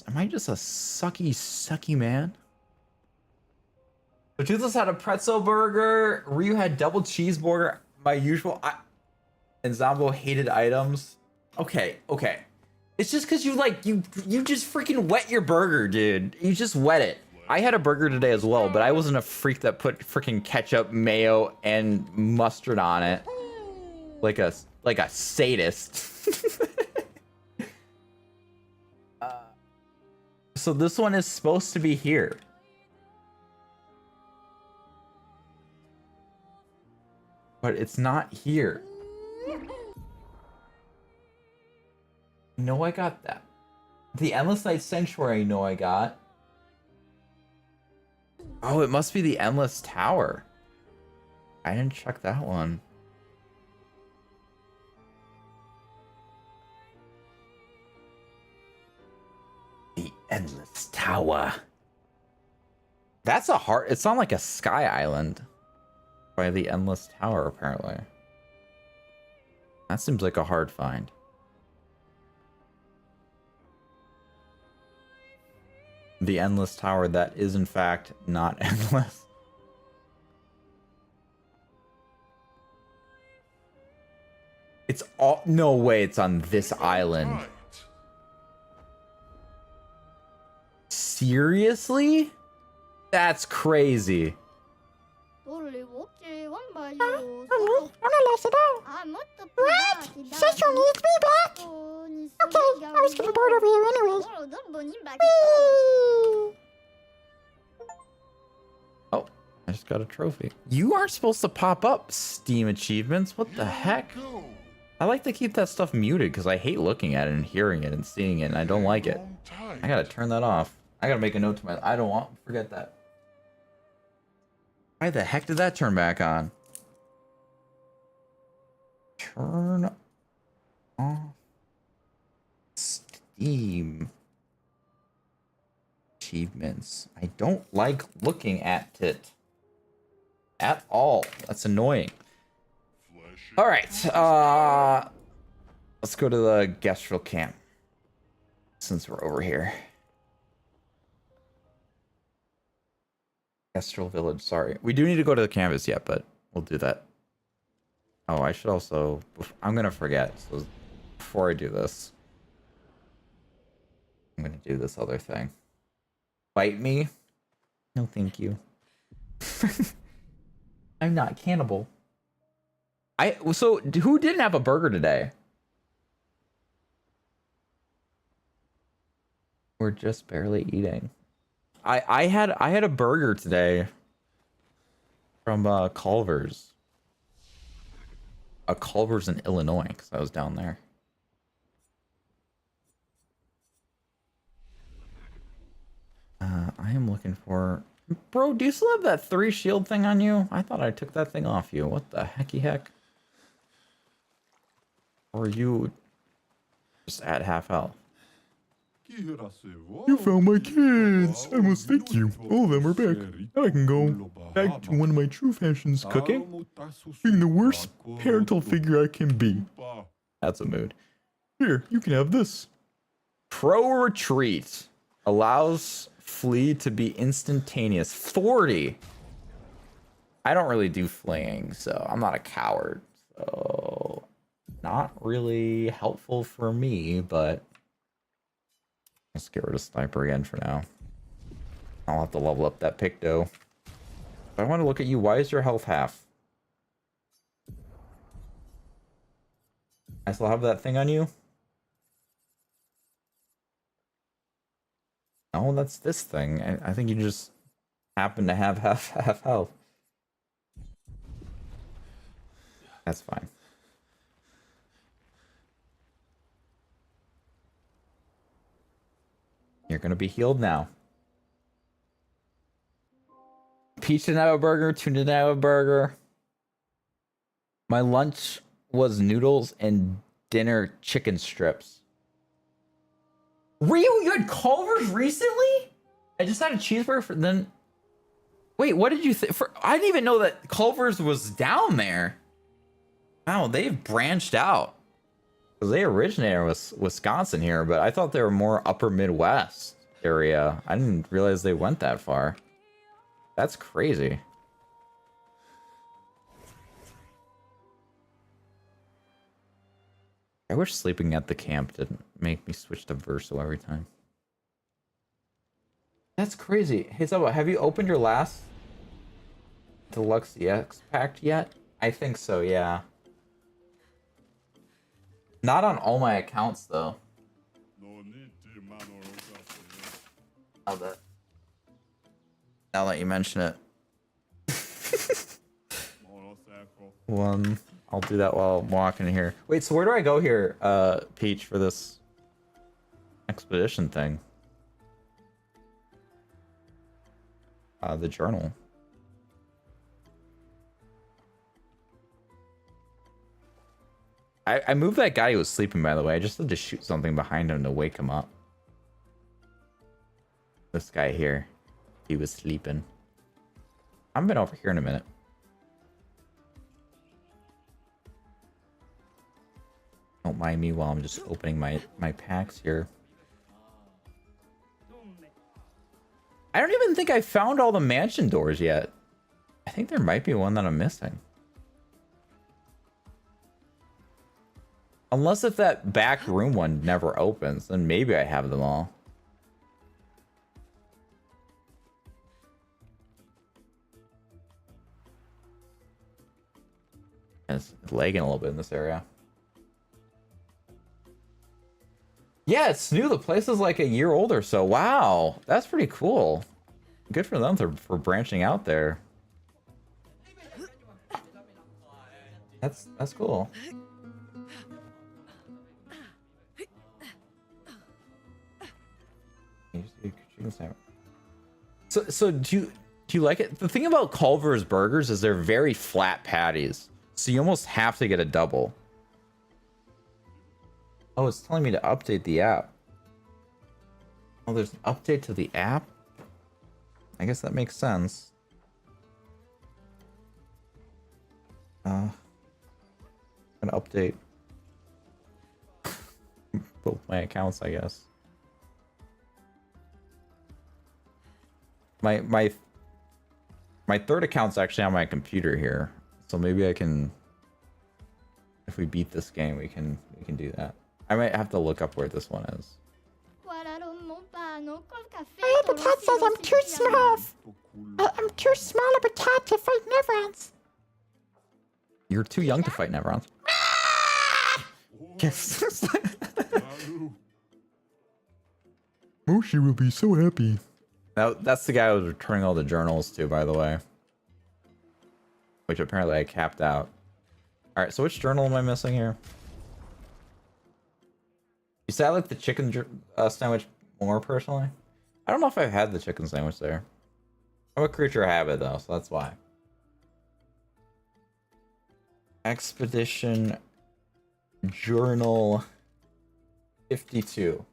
Am I just a sucky man? So Toothless had a pretzel burger. Ryu had double cheeseburger. My usual. And Zombo hated items. Okay. It's just because you just freaking wet your burger, dude. You just wet it. I had a burger today as well, but I wasn't a freak that put freaking ketchup, mayo, and mustard on it. Like a sadist. So this one is supposed to be here. But it's not here. No, I got that. The Endless Night Sanctuary, no, I got. Oh, it must be the Endless Tower. I didn't check that one. The Endless Tower. That's a hard... It's on like a sky island. By the Endless Tower, apparently. That seems like a hard find. The Endless Tower that is in fact not endless. It's all... No way it's on this island. Tight. Seriously? That's crazy. What? Sister needs me back? Okay, I was getting bored over here anyways. Whee! Oh, I just got a trophy. You aren't supposed to pop up Steam achievements. What the heck? Go. I like to keep that stuff muted because I hate looking at it and hearing it and seeing it, and I don't like it. Hang on tight. I gotta turn that off. I gotta make a note to my. I don't want. Forget that. Why the heck did that turn back on? Turn off Steam achievements. I don't like looking at it at all. That's annoying. Flesh All right. Let's go to the Gestrel camp since we're over here. Gestrel village. Sorry, we do need to go to the canvas yet, but we'll do that. Oh, I should also. I'm gonna forget. So before I do this, I'm gonna do this other thing. Bite me? No, thank you. I'm not cannibal. So who didn't have a burger today? We're just barely eating. I had a burger today from Culver's. A Culver's in Illinois, because I was down there. I am looking for... Bro, do you still have that 3 shield thing on you? I thought I took that thing off you. What the hecky heck? Or you just at half health? You found my kids! I must thank you. All of them are back. Now I can go back to one of my true fashions, cooking. Being the worst parental figure I can be. That's a mood. Here, you can have this. Pro retreat allows flee to be instantaneous. 40. I don't really do fleeing, so I'm not a coward. So not really helpful for me, but let's get rid of sniper again for now. I'll have to level up that Picto. I want to look at you. Why is your health half? I still have that thing on you? Oh, that's this thing. I think you just happen to have half health. That's fine. You're gonna be healed now. Peach didn't have a burger. Tuna didn't have a burger. My lunch was noodles and dinner chicken strips. You had Culver's recently? I just had a cheeseburger for then. Wait, what did you think? I didn't even know that Culver's was down there. Wow, they've branched out. Because they originated with Wisconsin here, but I thought they were more upper Midwest area. I didn't realize they went that far. That's crazy. I wish sleeping at the camp didn't make me switch to Verso every time. That's crazy. Hey, Sabo, have you opened your last Deluxe EX pack yet? I think so, yeah. Not on all my accounts, though. Now that you mention it. I'll do that while I'm walking here. Wait, so where do I go here, Peach, for this expedition thing? The journal. I moved that guy who was sleeping, by the way. I just had to shoot something behind him to wake him up. This guy here. He was sleeping. I've been over here in a minute. Don't mind me while I'm just opening my packs here. I don't even think I found all the mansion doors yet. I think there might be one that I'm missing. Unless if that back room one never opens, then maybe I have them all. It's lagging a little bit in this area. Yeah, it's new. The place is like a year old or so. Wow, that's pretty cool. Good for them for branching out there. That's cool. So do you like it? The thing about Culver's burgers is they're very flat patties, so you almost have to get a double. Oh, it's telling me to update the app. Oh, there's an update to the app? I guess that makes sense. I'm gonna update both my accounts, I guess. My third account's actually on my computer here, so maybe I can. If we beat this game, we can do that. I might have to look up where this one is. Habitat says I'm too small. I'm too small of a cat to fight Nevrons. You're too young to fight Nevrons. Yes. Moshi will be so happy. That's the guy I was returning all the journals to, by the way. Which apparently I capped out. Alright, so which journal am I missing here? You said I like the chicken sandwich more, personally? I don't know if I've had the chicken sandwich there. I'm a creature of habit, though, so that's why. Expedition Journal 52.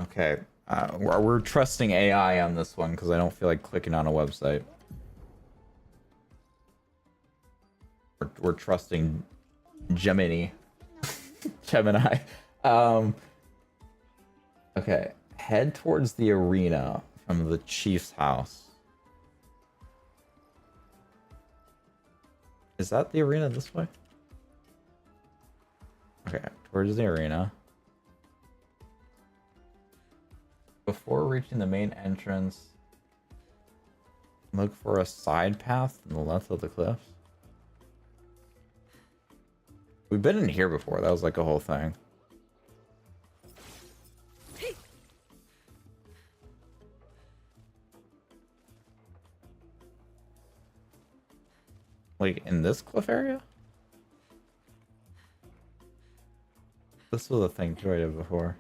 Okay, we're trusting AI on this one because I don't feel like clicking on a website. We're trusting Gemini. Gemini. Okay, head towards the arena from the chief's house. Is that the arena this way? Okay, towards the arena. Before reaching the main entrance, look for a side path to the left of the cliffs. We've been in here before. That was like a whole thing. Like in this cliff area? This was a thing too I did before.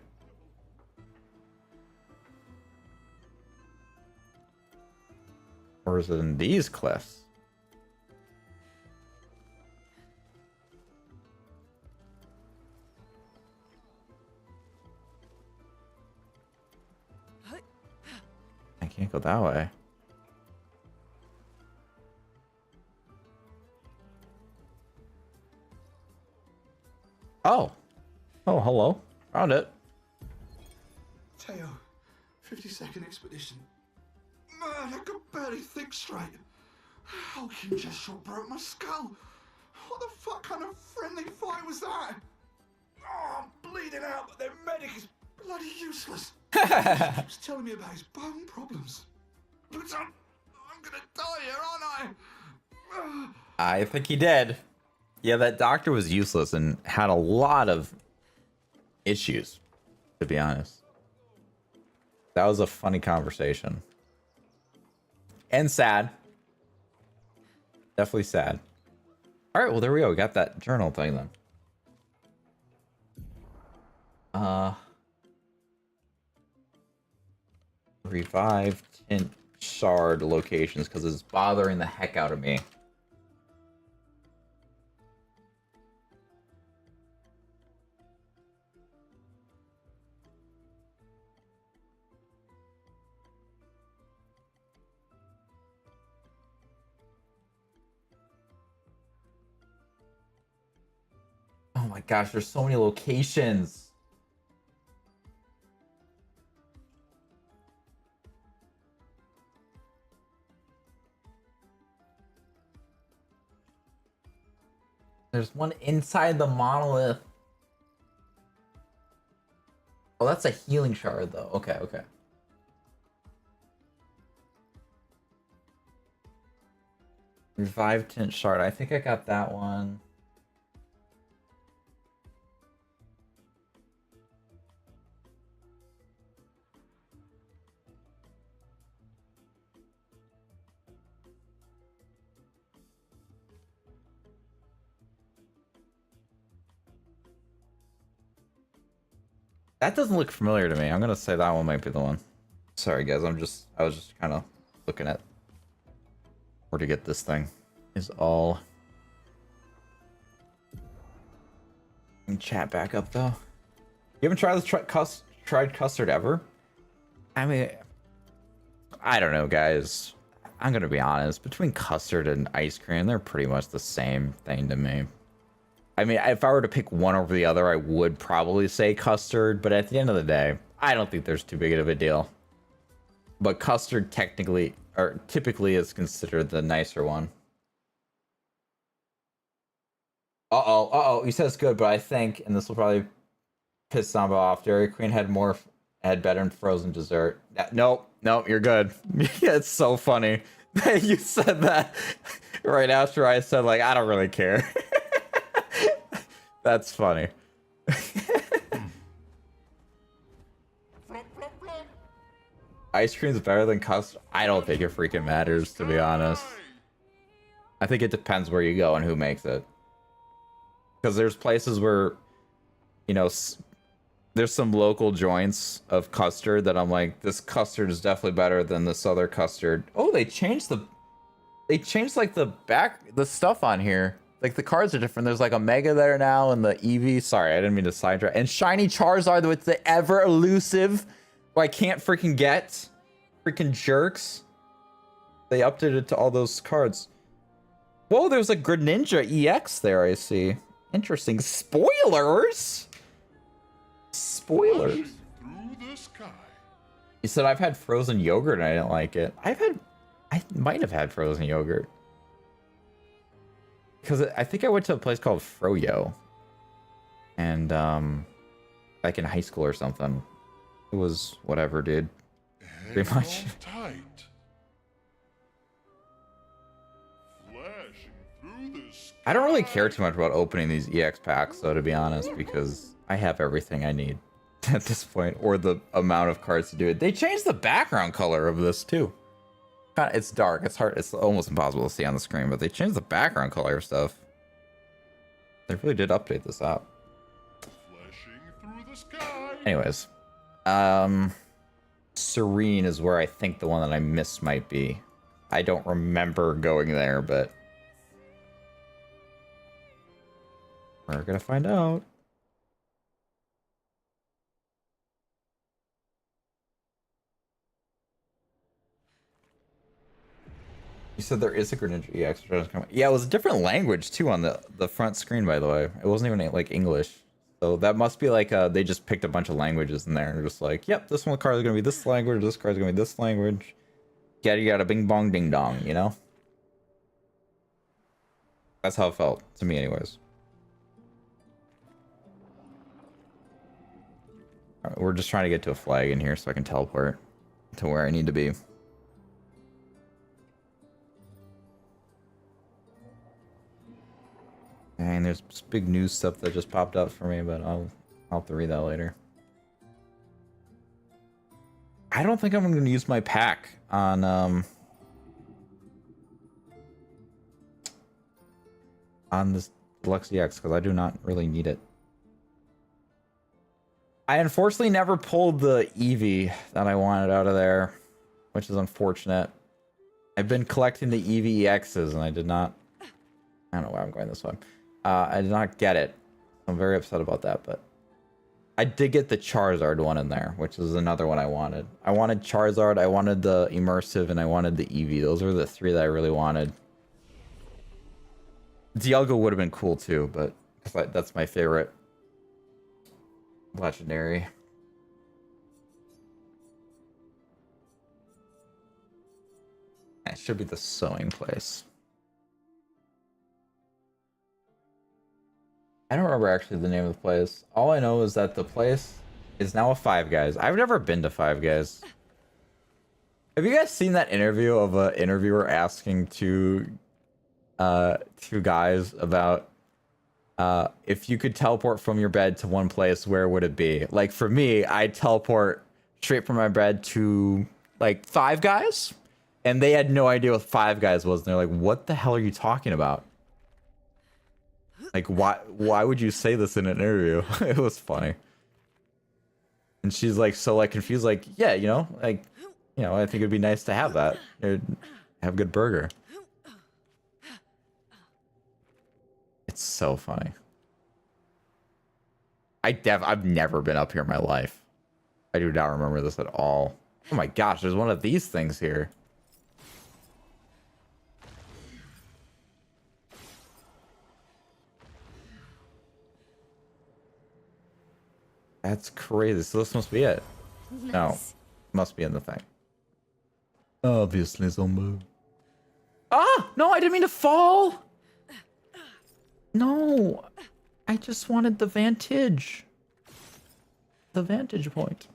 Or is it in these cliffs? I can't go that way. Oh. Oh, hello. Found it. Teo, 52nd expedition. Man, I could barely think straight. Hulking just shot broke my skull. What the fuck kind of friendly fight was that? Oh, I'm bleeding out, but their medic is bloody useless. He was telling me about his bone problems. But I'm gonna die here, aren't I? I think he did. Yeah, that doctor was useless and had a lot of issues, to be honest. That was a funny conversation. And sad. Definitely sad. All right, well, there we go. We got that journal thing then. Revive tint shard locations because it's bothering the heck out of me. Oh my gosh, there's so many locations. There's one inside the monolith. Oh, that's a healing shard though. Okay, okay. Revive Tint Shard. I think I got that one. That doesn't look familiar to me. I'm gonna say that one might be the one. Sorry guys, I was just kind of looking at where to get this thing. Is all. And chat back up though. You haven't tried this tried custard ever? I mean, I don't know, guys. I'm gonna be honest. Between custard and ice cream, they're pretty much the same thing to me. I mean, if I were to pick one over the other, I would probably say custard. But at the end of the day, I don't think there's too big of a deal. But custard technically, or typically, is considered the nicer one. Uh-oh. He says good, but I think, and this will probably piss Samba off, Dairy Queen had better than frozen dessert. Nope, you're good. Yeah, it's so funny that you said that right after I said, like, I don't really care. That's funny. Ice cream's better than custard? I don't think it freaking matters, to be honest. I think it depends where you go and who makes it. Because there's places where, you know, there's some local joints of custard that I'm like, this custard is definitely better than this other custard. Oh, they changed like the stuff on here. Like the cards are different. There's like a Mega there now and the Eevee. Sorry, I didn't mean to sidetrack. And Shiny Charizard with the ever elusive, who I can't freaking get. Freaking jerks. They updated to all those cards. Whoa, there's a Greninja EX there, I see. Interesting. Spoilers? Spoilers. Through the sky. You said I've had frozen yogurt and I didn't like it. I might have had frozen yogurt. Because I think I went to a place called Froyo. And, like in high school or something. It was whatever, dude. Pretty much. Tight. Flashing through the sky. I don't really care too much about opening these EX packs, though, to be honest, because I have everything I need at this point, or the amount of cards to do it. They changed the background color of this, too. It's dark. It's hard. It's almost impossible to see on the screen, but they changed the background color of stuff. They really did update this app. Flashing through the sky. Anyways, Serene is where I think the one that I missed might be. I don't remember going there, but we're gonna find out. You said there is a Greninja EX. Yeah, it was a different language too on the front screen, by the way. It wasn't even like English. So that must be like they just picked a bunch of languages in there and just like, yep, this one card is gonna be this language, this card is gonna be this language. Yada yada bing bong ding dong, you know? That's how it felt to me anyways. All right, we're just trying to get to a flag in here so I can teleport to where I need to be. And there's big news stuff that just popped up for me, but I'll have to read that later. I don't think I'm going to use my pack on this Deluxe EX because I do not really need it. I unfortunately never pulled the Eevee that I wanted out of there, which is unfortunate. I've been collecting the Eevee EXs and I did not. I don't know why I'm going this way. I did not get it. I'm very upset about that, but I did get the Charizard one in there, which is another one I wanted. I wanted Charizard, I wanted the Immersive, and I wanted the Eevee. Those were the three that I really wanted. Dialga would have been cool too, but that's my favorite legendary. It should be the sewing place. I don't remember actually the name of the place. All I know is that the place is now a Five Guys. I've never been to Five Guys. Have you guys seen that interview of an interviewer asking to two guys about if you could teleport from your bed to one place, where would it be? Like for me, I teleport straight from my bed to like Five Guys, and they had no idea what Five Guys was. And they're like, "What the hell are you talking about? Like, why would you say this in an interview?" It was funny. And she's like, so like confused, like, yeah, like, I think it'd be nice to have that. It'd have a good burger. It's so funny. I've never been up here in my life. I do not remember this at all. Oh my gosh, there's one of these things here. That's crazy. So this must be it. No, Nice. must be in the thing. Obviously, Zombo. Ah, no, I didn't mean to fall. No, I just wanted the vantage. The vantage point.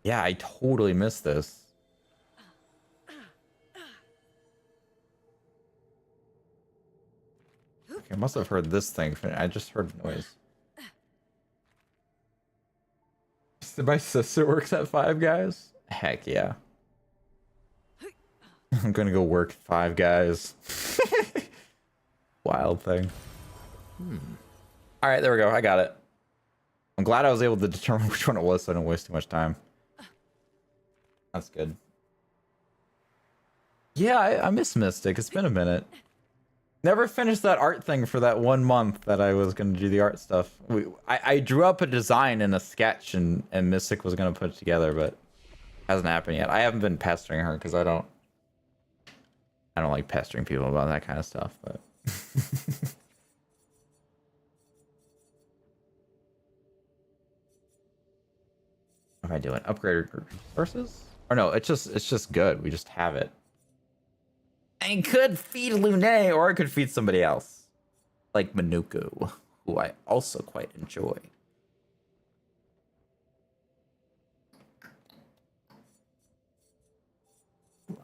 Yeah, I totally missed this. Okay, I must have heard this thing. I just heard noise. My sister works at Five Guys? Heck yeah. I'm gonna go work at Five Guys. Wild thing. Alright, there we go. I got it. I'm glad I was able to determine which one it was so I didn't waste too much time. That's good. Yeah, I miss Mystic. It's been a minute. Never finished that art thing for that 1 month that I was going to do the art stuff. I drew up a design in a sketch and Mystic was going to put it together, but hasn't happened yet. I haven't been pestering her because I don't like pestering people about that kind of stuff, but what am I doing? Upgrade resources? Or no, it's just good. We just have it. I could feed Lune, or I could feed somebody else. Like Manuku, who I also quite enjoy.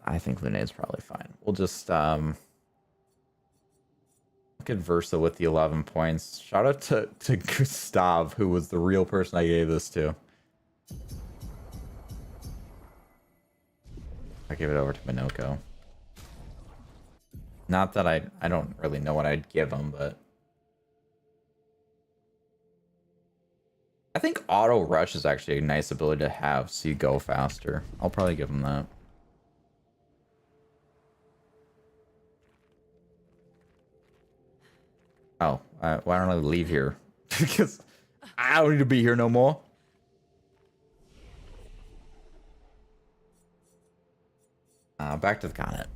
I think Lune is probably fine. We'll just look at Versa with the 11 points. Shout out to Gustav, who was the real person I gave this to. I gave it over to Minoko. Not that I don't really know what I'd give him, but I think auto rush is actually a nice ability to have, so you go faster. I'll probably give him that. Oh, why don't I leave here? Because I don't need to be here no more. Back to the continent.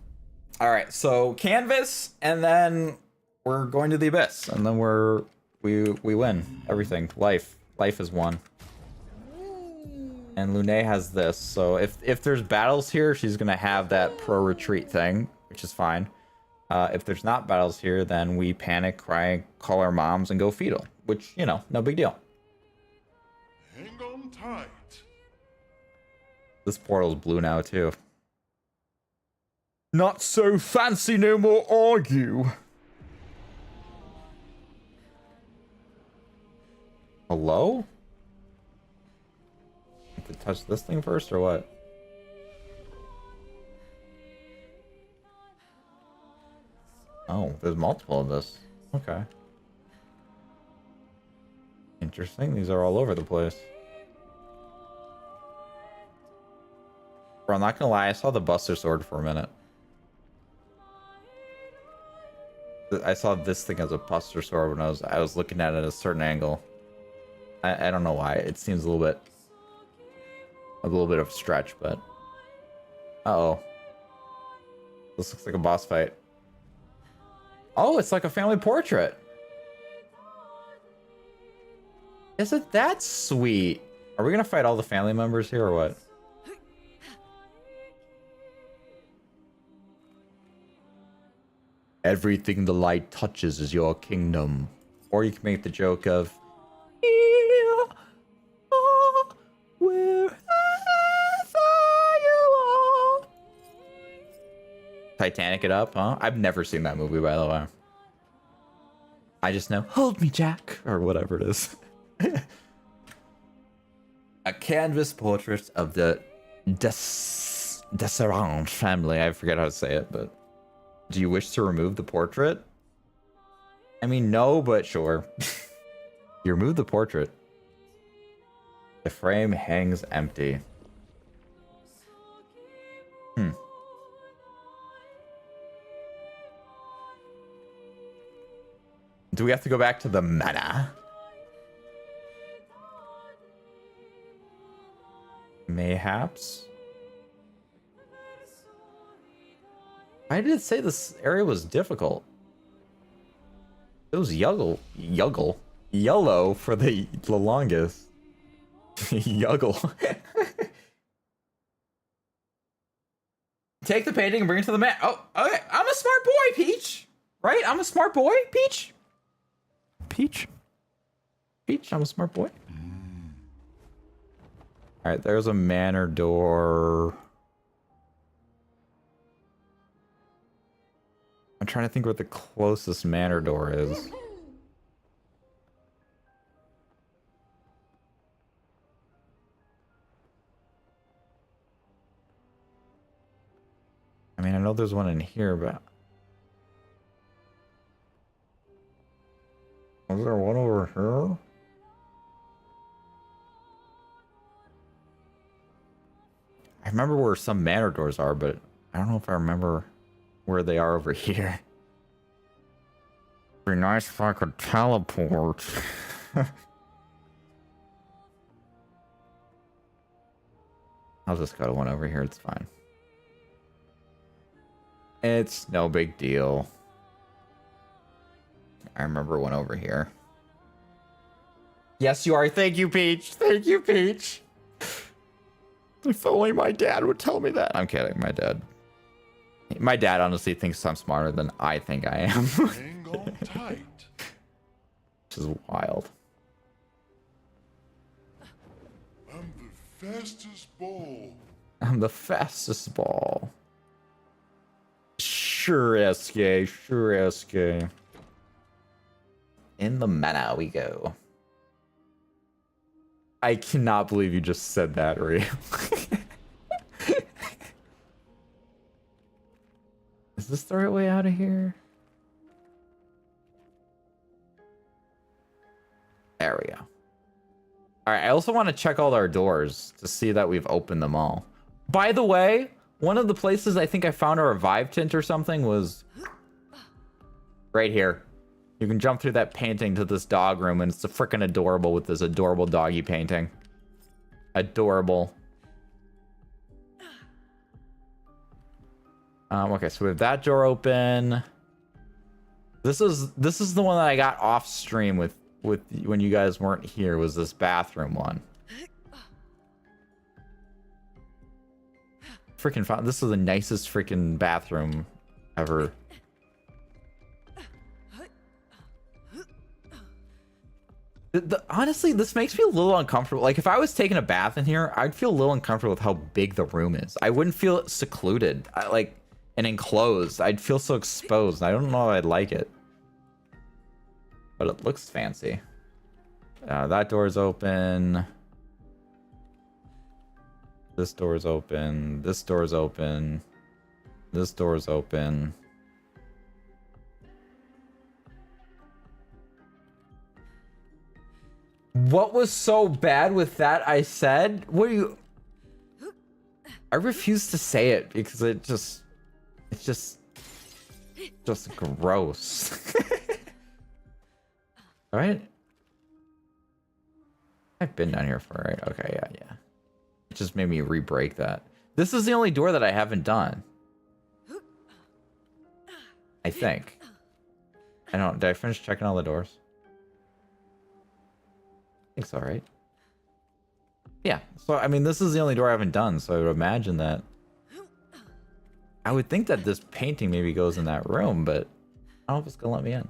All right, so canvas, and then we're going to the abyss, and then we win everything. Life is won. And Lune has this, so if there's battles here, she's gonna have that pro retreat thing, which is fine. If there's not battles here, then we panic, cry, call our moms, and go fetal, which, no big deal. Hang on tight. This portal's blue now too. Not so fancy no more, are you? Hello? Have to touch this thing first or what? Oh, there's multiple of this. Okay. Interesting. These are all over the place. Bro, I'm not gonna lie, I saw the Buster Sword for a minute. I saw this thing as a Buster Sword when I was looking at it at a certain angle. I don't know why. It seems a little bit of a stretch, but uh-oh. This looks like a boss fight. Oh, it's like a family portrait. Isn't that sweet? Are we gonna fight all the family members here or what? Everything the light touches is your kingdom. Or you can make the joke of, here, wherever you are. Titanic it up, huh? I've never seen that movie, by the way. I just know, hold me, Jack, or whatever it is. A canvas portrait of the Desserand family. I forget how to say it, but do you wish to remove the portrait? I mean, no, but sure. You remove the portrait. The frame hangs empty. Do we have to go back to the manor? Mayhaps? Why did it say this area was difficult? It was yellow for the longest. Yuggle. Take the painting and bring it to the man. Oh, okay. I'm a smart boy, Peach. Right? I'm a smart boy, Peach. Peach, I'm a smart boy. All right, there's a manor door. I'm trying to think what the closest manor door is. I mean, I know there's one in here, but... Is there one over here? I remember where some manor doors are, but I don't know if I remember where they are over here. Be nice if I could teleport. I'll just go to one over here, it's fine. It's no big deal. I remember one over here. Yes, you are. Thank you, Peach. Thank you, Peach. If only my dad would tell me that. I'm kidding. My dad honestly thinks I'm smarter than I think I am. Hang on tight. Which is wild. I'm the fastest ball. I'm the fastest ball. Sure, SK. Sure, SK. In the manor we go. I cannot believe you just said that, Ray. Is this the right way out of here? There we go. Alright, I also want to check all our doors to see that we've opened them all. By the way, one of the places I think I found a revive tint or something was right here. You can jump through that painting to this dog room, and it's a freaking adorable with this adorable doggy painting. Adorable. Okay, so we have that door open. This is the one that I got off stream with when you guys weren't here, was this bathroom one. Freaking fun. This is the nicest freaking bathroom ever. Honestly, this makes me a little uncomfortable. Like, if I was taking a bath in here, I'd feel a little uncomfortable with how big the room is. I wouldn't feel secluded, and enclosed. I'd feel so exposed. I don't know if I'd like it. But it looks fancy. That door's open. This door's open. This door's open. This door's open. What was so bad with that I said? What are you... I refuse to say it because it's just gross. All right. I've been down here for, right? Okay, yeah. It just made me re-break that. This is the only door that I haven't done. I think. I don't... Did I finish checking all the doors? I think so, right? Yeah. So, I mean, this is the only door I haven't done, so I would imagine that... I would think that this painting maybe goes in that room, but I don't know if it's gonna let me in.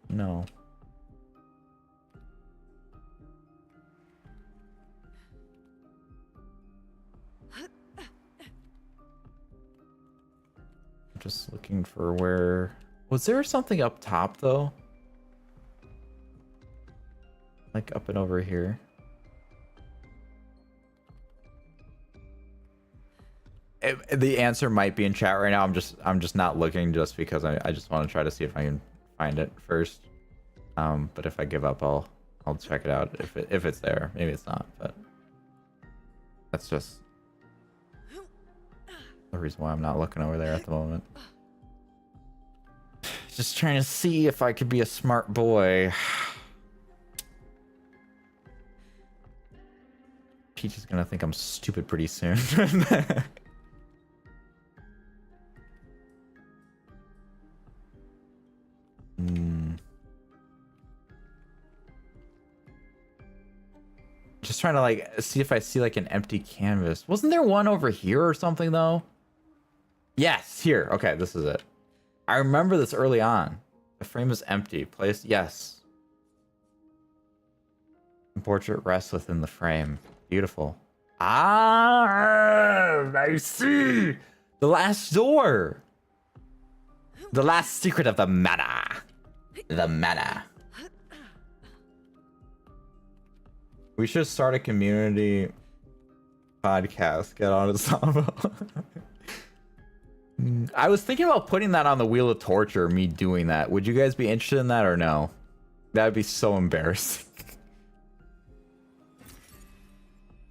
No. Just looking for where... Was there something up top, though? Like up and over here. The answer might be in chat right now. I'm just not looking just because I just want to try to see if I can find it first. But if I give up, I'll check it out if it's there. Maybe it's not, but that's just the reason why I'm not looking over there at the moment. Just trying to see if I could be a smart boy. Peach is gonna think I'm stupid pretty soon. Just trying to like see if I see like an empty canvas. Wasn't there one over here or something though? Yes, here. Okay, this is it. I remember this early on. The frame is empty. Place, yes. Portrait rests within the frame. Beautiful. Ah, I see. The last door. The last secret of the mana. The mana. We should start a community podcast. Get on it, Samba. I was thinking about putting that on the Wheel of Torture, me doing that. Would you guys be interested in that or no? That'd be so embarrassing.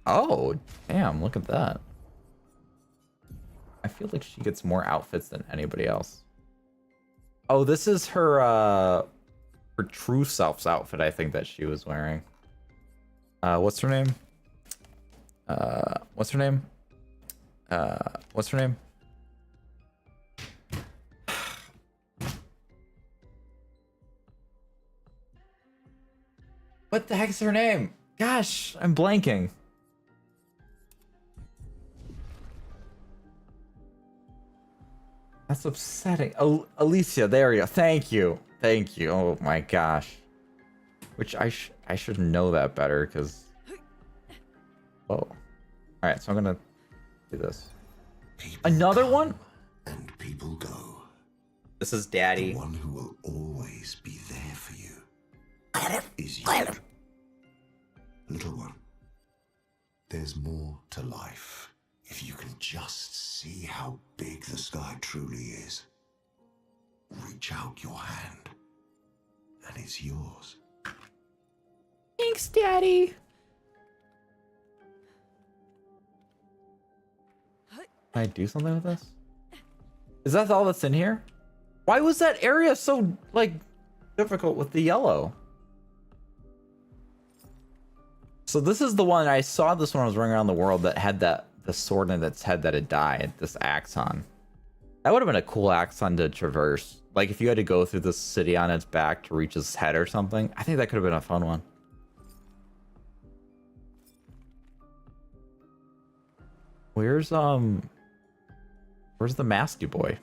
Oh, damn, look at that. I feel like she gets more outfits than anybody else. Oh, this is her true self's outfit, I think, that she was wearing. What's her name? What's her name? What's her name? What the heck's her name? Gosh, I'm blanking. That's upsetting. Alicia, there you go. Thank you. Thank you. Oh my gosh. Which I should know that better because... Oh. Alright, so I'm gonna do this. People Another come one? And people go. This is Daddy. The one who will always be there for you is you. Little one, there's more to life if you can just see how big the sky truly is. Reach out your hand, and it's yours. Thanks, Daddy. Can I do something with this? Is that all that's in here? Why was that area so, like, difficult with the yellow? So this is the one, I saw this when I was running around the world that had the sword in its head that had died, this axon. That would have been a cool axon to traverse. Like, if you had to go through the city on its back to reach its head or something, I think that could have been a fun one. Where's the Masky Boy?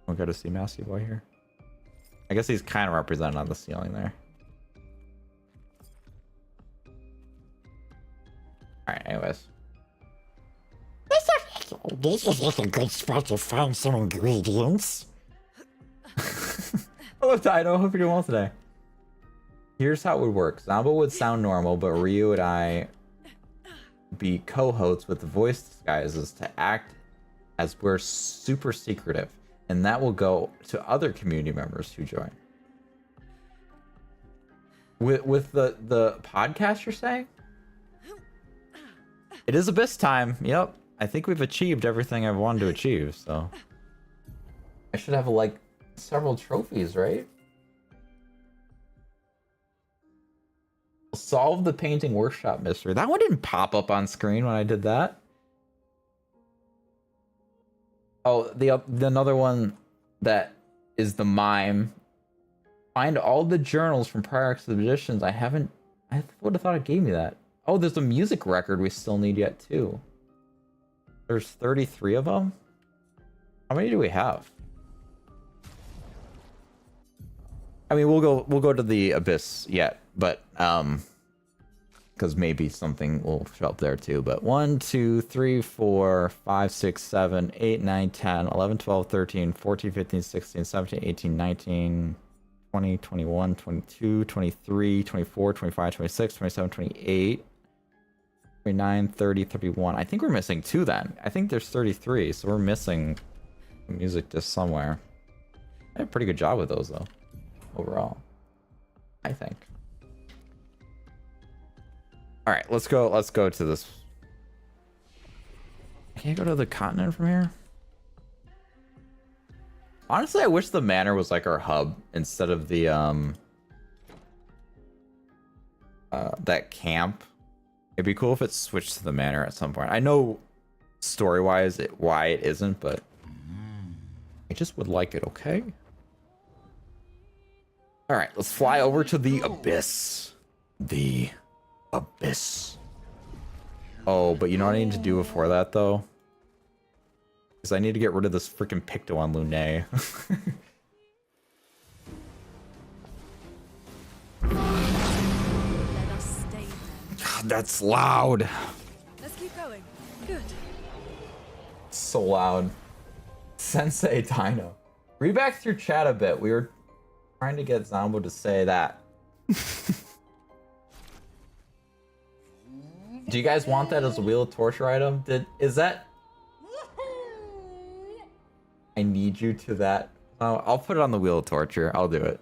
We'll go to see Masky Boy here. I guess he's kind of represented on the ceiling there. Alright, anyways. This is like a good spot to find some ingredients. Hello, Taito. Hope you're doing well today. Here's how it would work. Zombo would sound normal, but Ryu and I be co-hosts with the voice disguises to act as we're super secretive. And that will go to other community members who join. With the podcast, you're saying? It is Abyss time. Yep. I think we've achieved everything I've wanted to achieve, so. I should have, like, several trophies, right? Solve the painting workshop mystery. That one didn't pop up on screen when I did that. Oh, the another one that is the mime. Find all the journals from prior expeditions. I would have thought it gave me that. Oh, there's a music record we still need yet too. There's 33 of them. How many do we have? I mean, we'll go to the Abyss yet, but because maybe something will show up there too. But 1, 2, 3, 4, 5, 6, 7, 8, 9, 10, 11, 12, 13, 14, 15, 16, 17, 18, 19, 20, 21, 22, 23, 24, 25, 26, 27, 28, 29, 30, 31. I think we're missing 2 then. I think there's 33, so we're missing a music disc somewhere. I did a pretty good job with those though, overall, I think. All right, let's go to this. Can I go to the continent from here? Honestly, I wish the manor was like our hub instead of the that camp. It'd be cool if it switched to the manor at some point. I know story-wise why it isn't, but I just would like it, okay? All right, let's fly over to the abyss. The abyss. Oh, but you know what I need to do before that, though? Because I need to get rid of this freaking Picto on Lunae. Let us stay then. God, that's loud. Let's keep going. Good. So loud. Sensei Dino. Read back through chat a bit. We were trying to get Zombo to say that. Do you guys want that as a Wheel of Torture item? Is that... I need you to that. Oh, I'll put it on the Wheel of Torture. I'll do it.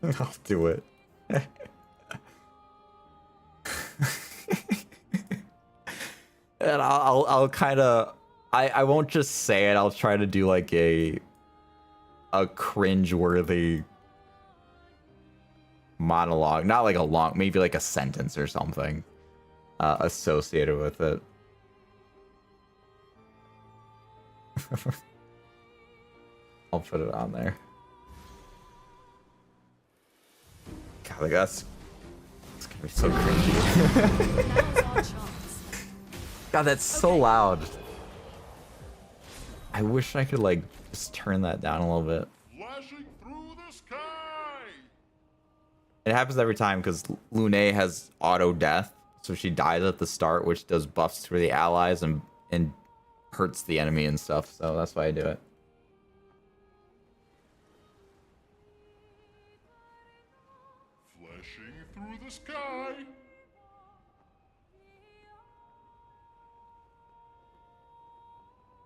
I'll do it. And I'll kind of... I won't just say it. I'll try to do like a cringe-worthy monologue, not like a long, maybe like a sentence or something associated with it. I'll put it on there. God, like it's gonna be so cringy. Now's our chance. God, that's so loud. I wish I could like just turn that down a little bit. Flashing through the sky. It happens every time because Lunae has auto death, so she dies at the start, which does buffs to the allies and hurts the enemy and stuff. So that's why I do it. Flashing through the sky.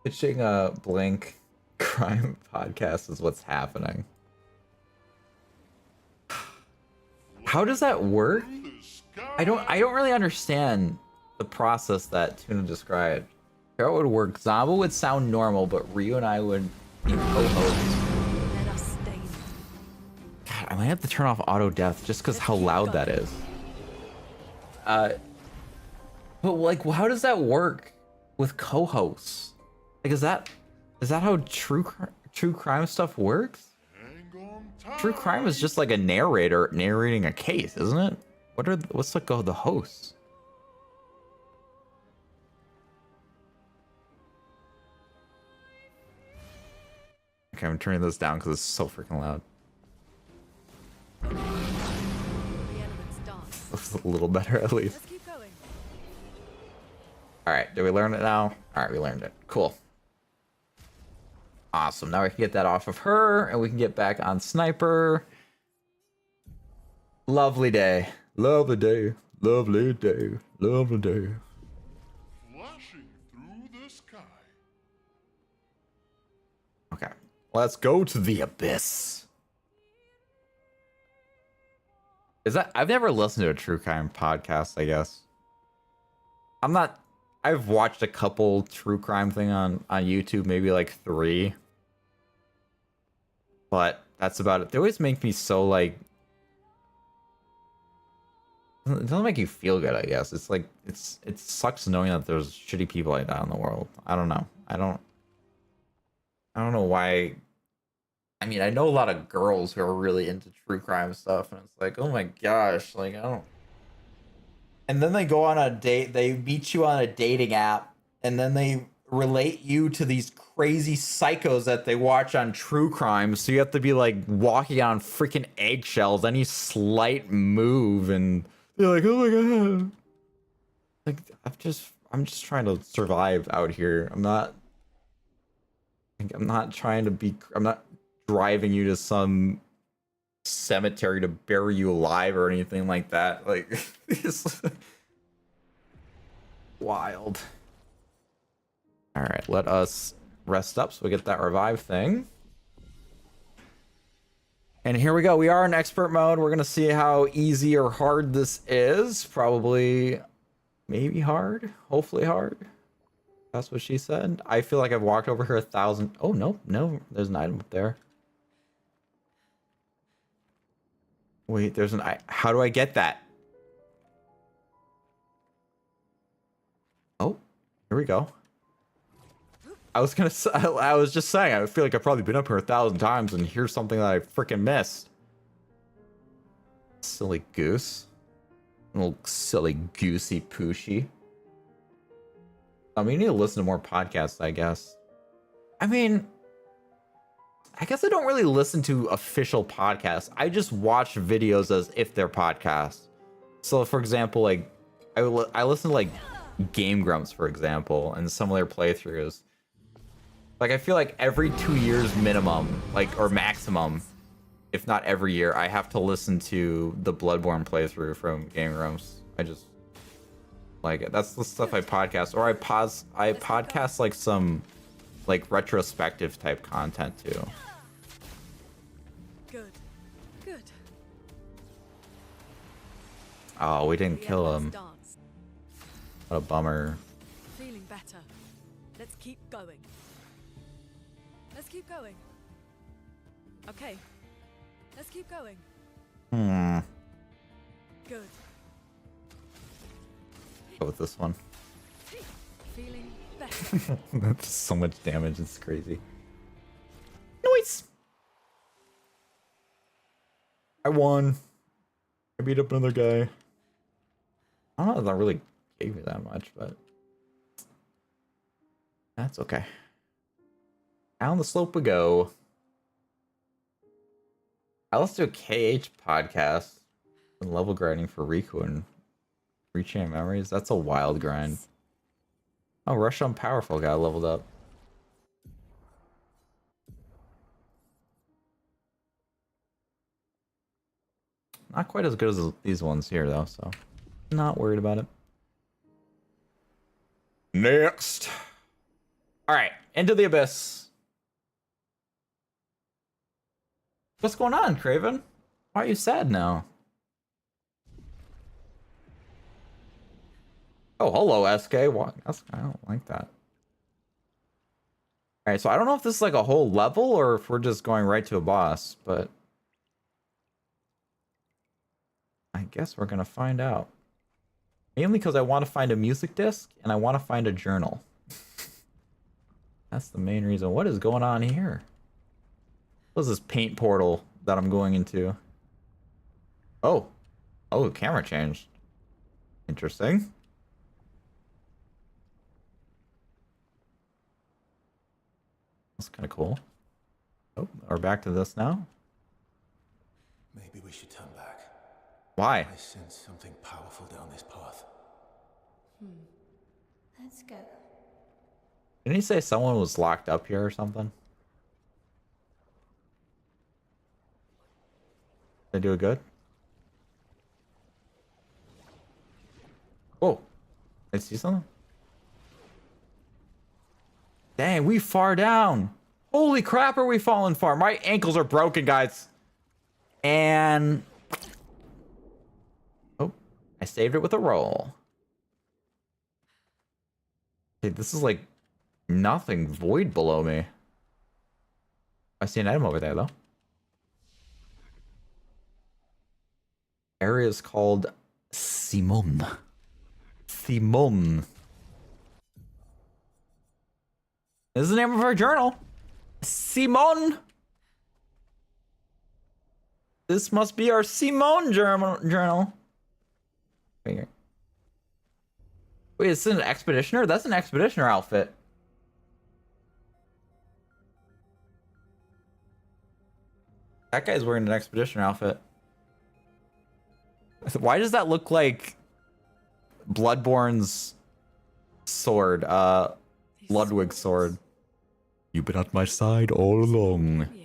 Pitching a Blink crime podcast is what's happening. How does that work? Through the sky. I don't really understand the process that Tuna described. How it would work. Zombo would sound normal, but Ryu and I would be co-hosts. Let us stay then. God, I might have to turn off auto death just because how loud that is. But like, how does that work with co-hosts? Like, is that how true crime stuff works? Hang on tight. True crime is just like a narrator narrating a case, isn't it? What's like the hosts? Okay, I'm turning this down because it's so freaking loud. The elements dance. This is a little better at least. Let's keep going. All right, did we learn it now? All right, we learned it. Cool. Awesome. Now we can get that off of her, and we can get back on Sniper. Lovely day. Lovely day. Lovely day. Lovely day. Flashing through the sky. Okay, let's go to the abyss. Is that... I've never listened to a true crime podcast, I guess. I've watched a couple true crime thing on YouTube, maybe like 3. But that's about it. They always make me so like... It doesn't make you feel good, I guess. It's like, it sucks knowing that there's shitty people like that in the world. I don't know. I don't know why. I mean, I know a lot of girls who are really into true crime stuff, and it's like, oh my gosh, like, I don't... And then they go on a date, they meet you on a dating app, and then they relate you to these crazy psychos that they watch on true crime, so you have to be like walking on freaking eggshells any slight move, and you're like, oh my god. Like I'm just trying to survive out here. I'm not trying to be, I'm not driving you to some cemetery to bury you alive or anything like that. Like, it's wild. All right, let us rest up so we get that revive thing. And here we go. We are in expert mode. We're gonna see how easy or hard this is. Probably, maybe hard. Hopefully hard. That's what she said. I feel like I've walked over here 1,000. Oh no, there's an item up there. Wait, there's an how do I get that? Oh, here we go. I was just saying, I feel like I've probably been up here 1,000 times, and here's something that I freaking missed. Silly goose. Little silly goosey pooshy. I mean, you need to listen to more podcasts, I guess. I mean, I guess I don't really listen to official podcasts. I just watch videos as if they're podcasts. So, for example, like, I listen to, like, Game Grumps, for example, and some of their playthroughs. Like, I feel like every 2 years minimum, like, or maximum, if not every year, I have to listen to the Bloodborne playthrough from Game Grumps. I just like it. That's the stuff I podcast, or I podcast like some like retrospective type content too. Good. Oh, we didn't kill him. Dance. What a bummer. Feeling better. Let's keep going. Okay. Let's keep going. Good. Go with this one. Feeling better. That's so much damage. It's crazy. Noise. I won. I beat up another guy. I don't know if that really gave me that much, but that's okay. Down the slope we go. I listened to a KH podcast and level grinding for Riku and Rechain Memories. That's a wild grind. Oh, Rush on Powerful got leveled up. Not quite as good as these ones here, though, so not worried about it. Next. All right, into the abyss. What's going on, Craven? Why are you sad now? Oh, hello, SK. What? I don't like that. All right, so I don't know if this is like a whole level or if we're just going right to a boss, but I guess we're gonna find out. Mainly because I want to find a music disc and I want to find a journal. That's the main reason. What is going on here? What is this paint portal that I'm going into? Oh, the camera changed. Interesting. That's kind of cool. Oh, we're back to this now. Maybe we should turn back. Why? I sense something powerful down this path. Let's go. Didn't he say someone was locked up here or something? Did I do it good? Whoa. Did I see something? Dang, we far down. Holy crap, are we falling far? My ankles are broken, guys. And oh, I saved it with a roll. Okay, this is like nothing void below me. I see an item over there, though. Area is called Simon. Simon. This is the name of our journal. Simon. This must be our Simon journal. Wait, is this an expeditioner? That's an expeditioner outfit. That guy's wearing an expedition outfit. Why does that look like Bloodborne's sword? Ludwig's sword. You've been at my side all along. Yeah.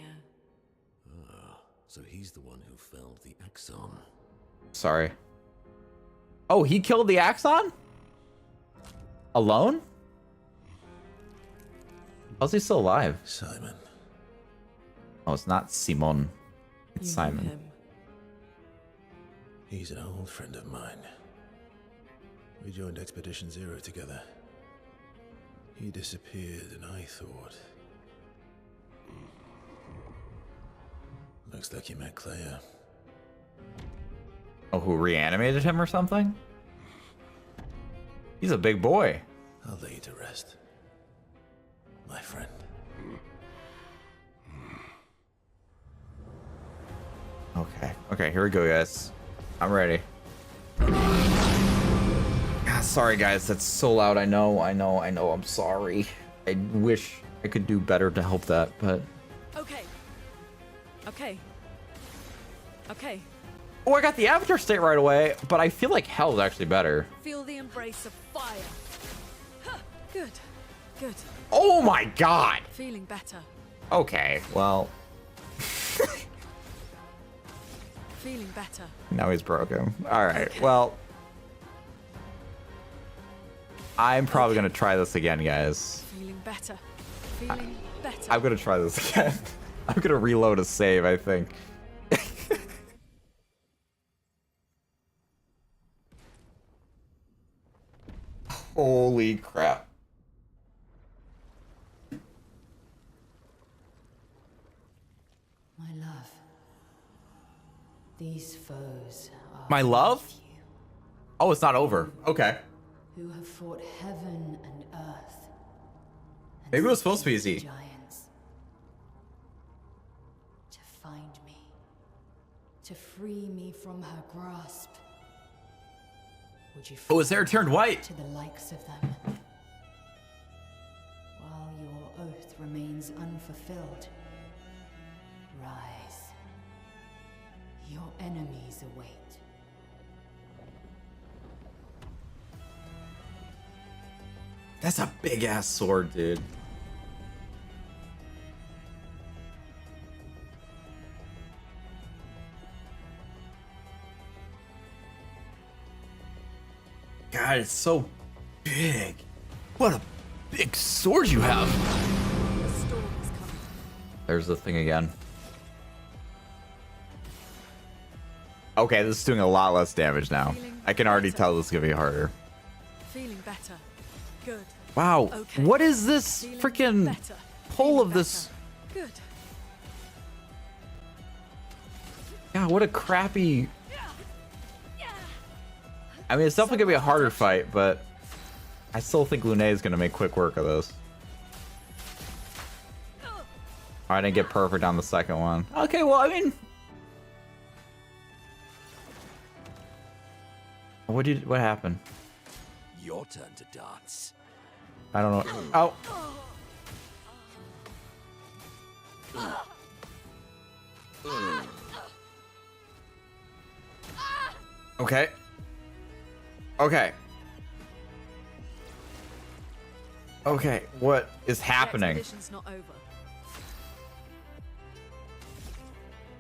So he's the one who felled the Axon. Sorry. Oh, he killed the Axon? Alone? How's he still alive? Simon. Oh, it's not Simon. It's You knew Simon. him. He's an old friend of mine. We joined Expedition Zero together. He disappeared and I thought... Looks like you met Clair. Oh, who reanimated him or something? He's a big boy. I'll lay you to rest. My friend. Okay. Okay, here we go, guys. I'm ready. Ah, sorry, guys. That's so loud. I know. I'm sorry. I wish I could do better to help that, but... Okay. Okay. Okay. Oh, I got the Avatar state right away, but I feel like hell is actually better. Feel the embrace of fire. Huh. Good. Good. Oh my god! Feeling better. Okay, well... Feeling better. Now he's broken. Alright, well... I'm probably gonna try this again, guys. Feeling better. Feeling better. I'm gonna try this again. I'm gonna reload a save, I think. Holy crap. My love, these foes are My love? Oh, it's not over. Okay. who have fought heaven and earth. And Maybe it was supposed to be slain easy. Giants. To find me. To free me from her grasp. Would you Oh, his hair turned white. to the likes of them? While your oath remains unfulfilled, rise. Your enemies await. That's a big ass sword, dude. God, it's so big. What a big sword you have. The storm is coming. There's the thing again. Okay, this is doing a lot less damage now. I can already tell this is gonna be harder. Feeling better. Good. Wow, Okay. what is this Feeling freaking better. pull Feeling of this? better. Good. God, what a crappy... I mean, it's definitely gonna be a harder fight, but I still think Lune is gonna make quick work of this. Oh, I didn't get perfect on the second one. Okay, well, I mean... What happened? Your turn to dance. I don't know. Oh. Okay. Okay. Okay, what is The happening? expedition's not over.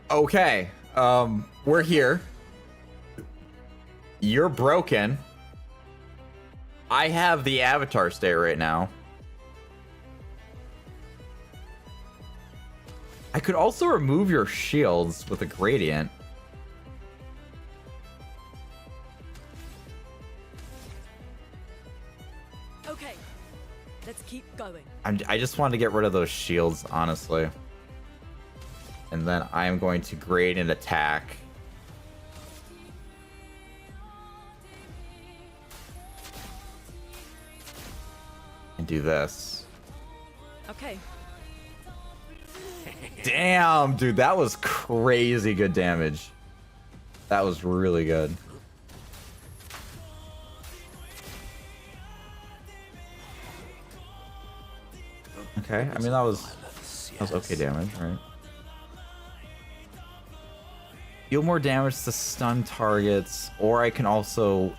Okay, we're here. You're broken. I have the Avatar state right now. I could also remove your shields with a gradient. Okay. Let's keep going. I just wanted to get rid of those shields, honestly. And then I'm going to grade an attack. And do this. Okay. Damn, dude, that was crazy good damage. That was really good. Okay, I mean that was okay damage, right? Deal more damage to stun targets, or I can also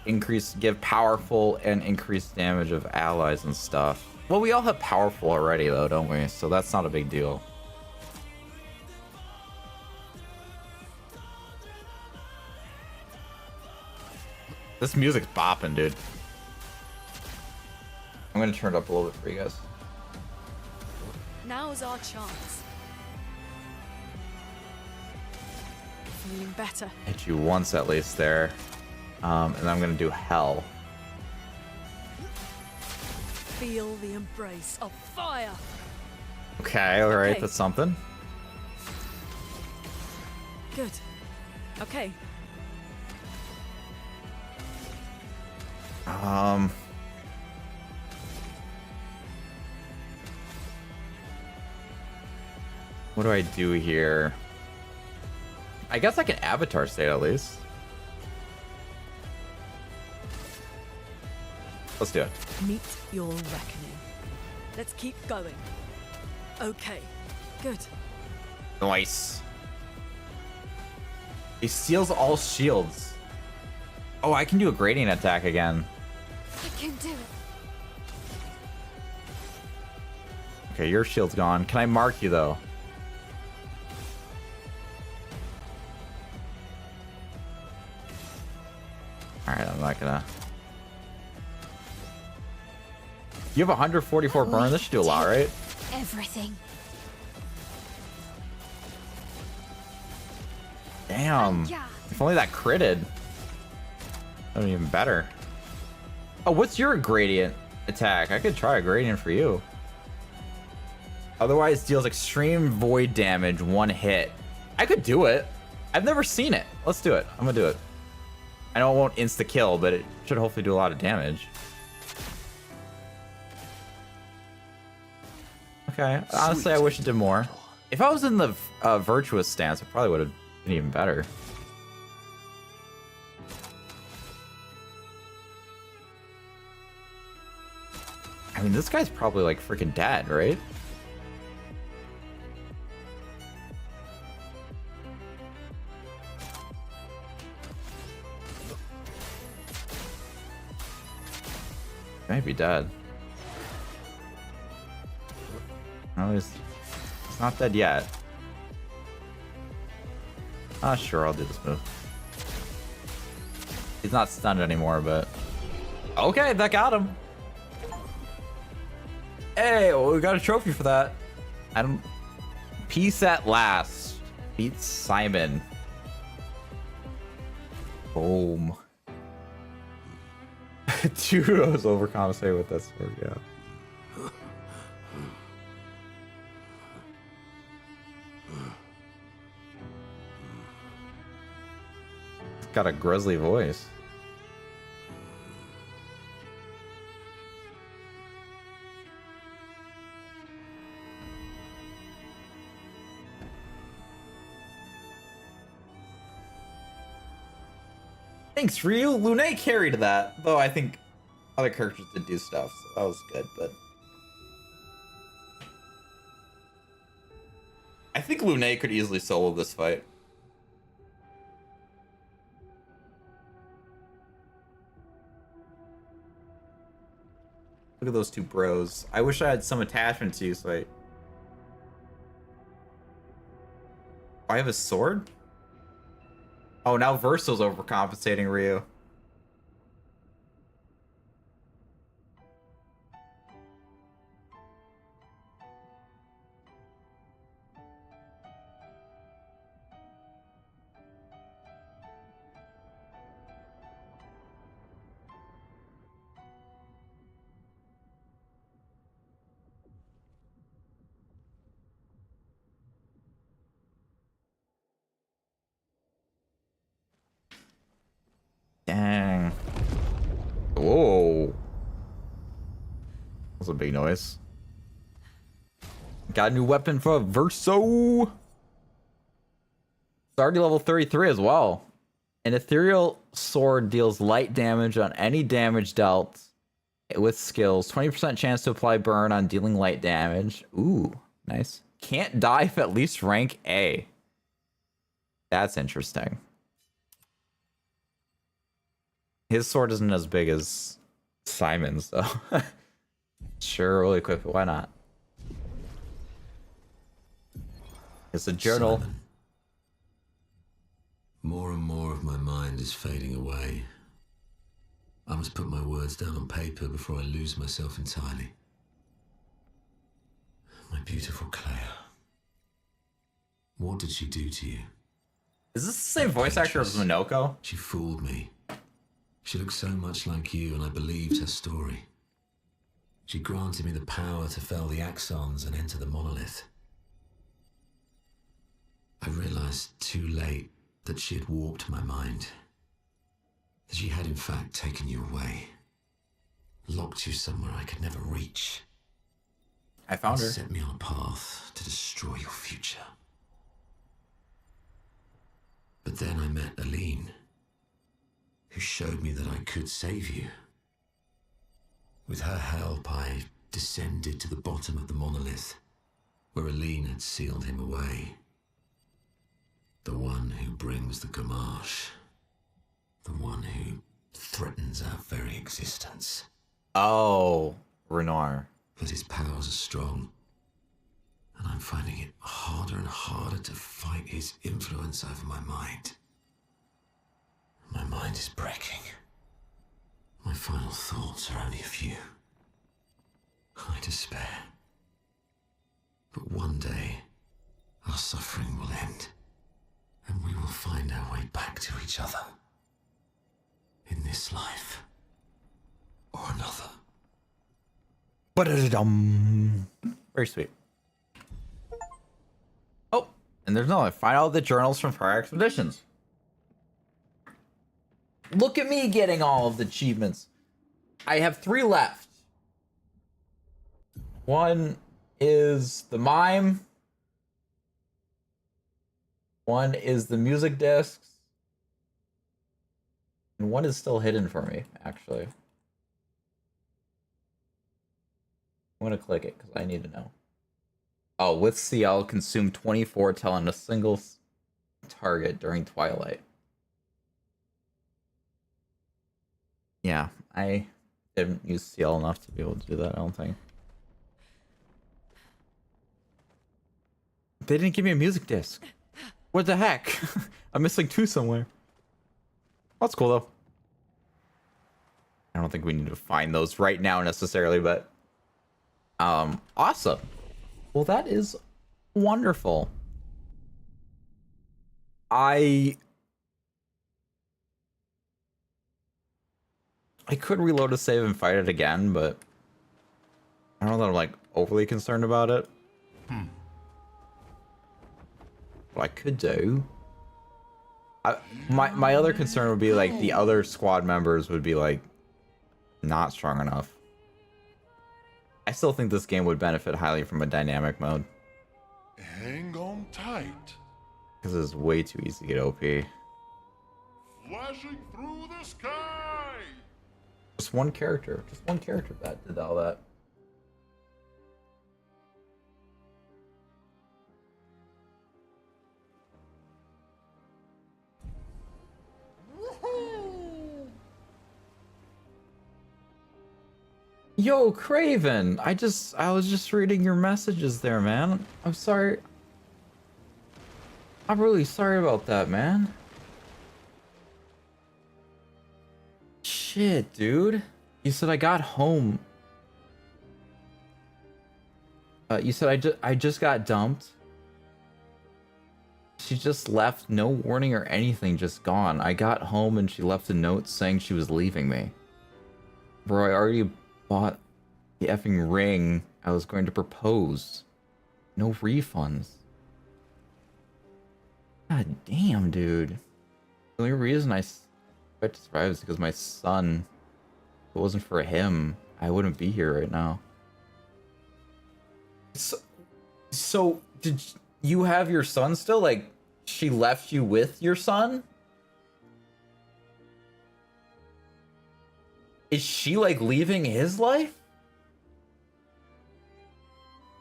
give powerful and increased damage of allies and stuff. Well, we all have powerful already though, don't we? So that's not a big deal. This music's bopping, dude. I'm gonna turn it up a little bit for you guys. Now's our chance. Feeling better. Hit you once at least there. And I'm gonna do hell. Feel the embrace of fire. Okay, alright, Okay. that's something. Good. Okay. What do I do here? I guess I can avatar state at least. Let's do it. Meet your reckoning. Let's keep going. Okay. Good. Nice. He steals all shields. Oh, I can do a gradient attack again. I can do it. Okay, your shield's gone. Can I mark you though? Alright, I'm not gonna. You have 144 burn. This should do a lot, right? Everything. Damn. Yeah. If only that critted. That'd be even better. Oh, what's your gradient attack? I could try a gradient for you. Otherwise, deals extreme void damage, one hit. I could do it. I've never seen it. Let's do it. I'm gonna do it. I know it won't insta kill, but it should hopefully do a lot of damage. Okay. Honestly, I wish it did more. If I was in the virtuous stance, it probably would have been even better. I mean, this guy's probably like freaking dead, right? He might be dead. No, he's not dead yet. Ah, sure, I'll do this move. He's not stunned anymore, but... Okay, that got him. Hey, well, we got a trophy for that. Peace at last. Beats Simon. Boom. Dude, I was overcompensating with that sword, yeah. It's got a grizzly voice. Thanks, Ryu. Lune carried that, though I think other characters did do stuff, so that was good, but... I think Lune could easily solo this fight. Look at those two bros. I wish I had some attachment to you, so I have a sword? Oh, now Verso's overcompensating Ryu. Dang. Whoa. That's a big noise. Got a new weapon for Verso. It's already level 33 as well. An ethereal sword deals light damage on any damage dealt with skills. 20% chance to apply burn on dealing light damage. Ooh, nice. Can't die if at least rank A. That's interesting. His sword isn't as big as Simon's, though. Sure, we'll equip it. Why not? It's a journal. Simon. More and more of my mind is fading away. I must put my words down on paper before I lose myself entirely. My beautiful Clair. What did she do to you? Is this the same voice actor as Minoko? She fooled me. She looked so much like you, and I believed her story. She granted me the power to fell the axons and enter the monolith. I realized too late that she had warped my mind. That she had in fact taken you away. Locked you somewhere I could never reach. I found her. Set me on a path to destroy your future. But then I met Aline, who showed me that I could save you. With her help, I descended to the bottom of the monolith, where Aline had sealed him away. The one who brings the Gamache. The one who threatens our very existence. Oh, Renoir. But his powers are strong, and I'm finding it harder and harder to fight his influence over my mind. My mind is breaking. My final thoughts are only a few. I despair. But one day, our suffering will end, and we will find our way back to each other. In this life, or another. Very sweet. Oh, and there's another. Find all the journals from prior expeditions. Look at me getting all of the achievements. I have 3 left. One is the mime. One is the music discs. And one is still hidden for me, actually. I'm gonna click it because I need to know. Oh, with CL, consume 24 telling a single target during twilight. Yeah, I didn't use CL enough to be able to do that, I don't think. They didn't give me a music disc. What the heck? I'm missing 2 somewhere. That's cool though. I don't think we need to find those right now necessarily, but awesome. Well, that is wonderful. I could reload a save and fight it again, but I don't know that I'm like overly concerned about it. What I could do, my other concern would be like the other squad members would be like not strong enough. I still think this game would benefit highly from a dynamic mode. Hang on tight. Because it's way too easy to get OP. Flashing through the sky. Just one character that did all that. Yo, Craven, I was just reading your messages there, man. I'm sorry. I'm really sorry about that, man. Shit, dude. You said I got home. You said I just got dumped. She just left, no warning or anything, just gone. I got home and she left a note saying she was leaving me. Bro, I already bought the effing ring I was going to propose. No refunds. God damn, dude. The only reason I expect to survive is because my son. If it wasn't for him, I wouldn't be here right now. So did you have your son still? Like, she left you with your son? Is she like leaving his life?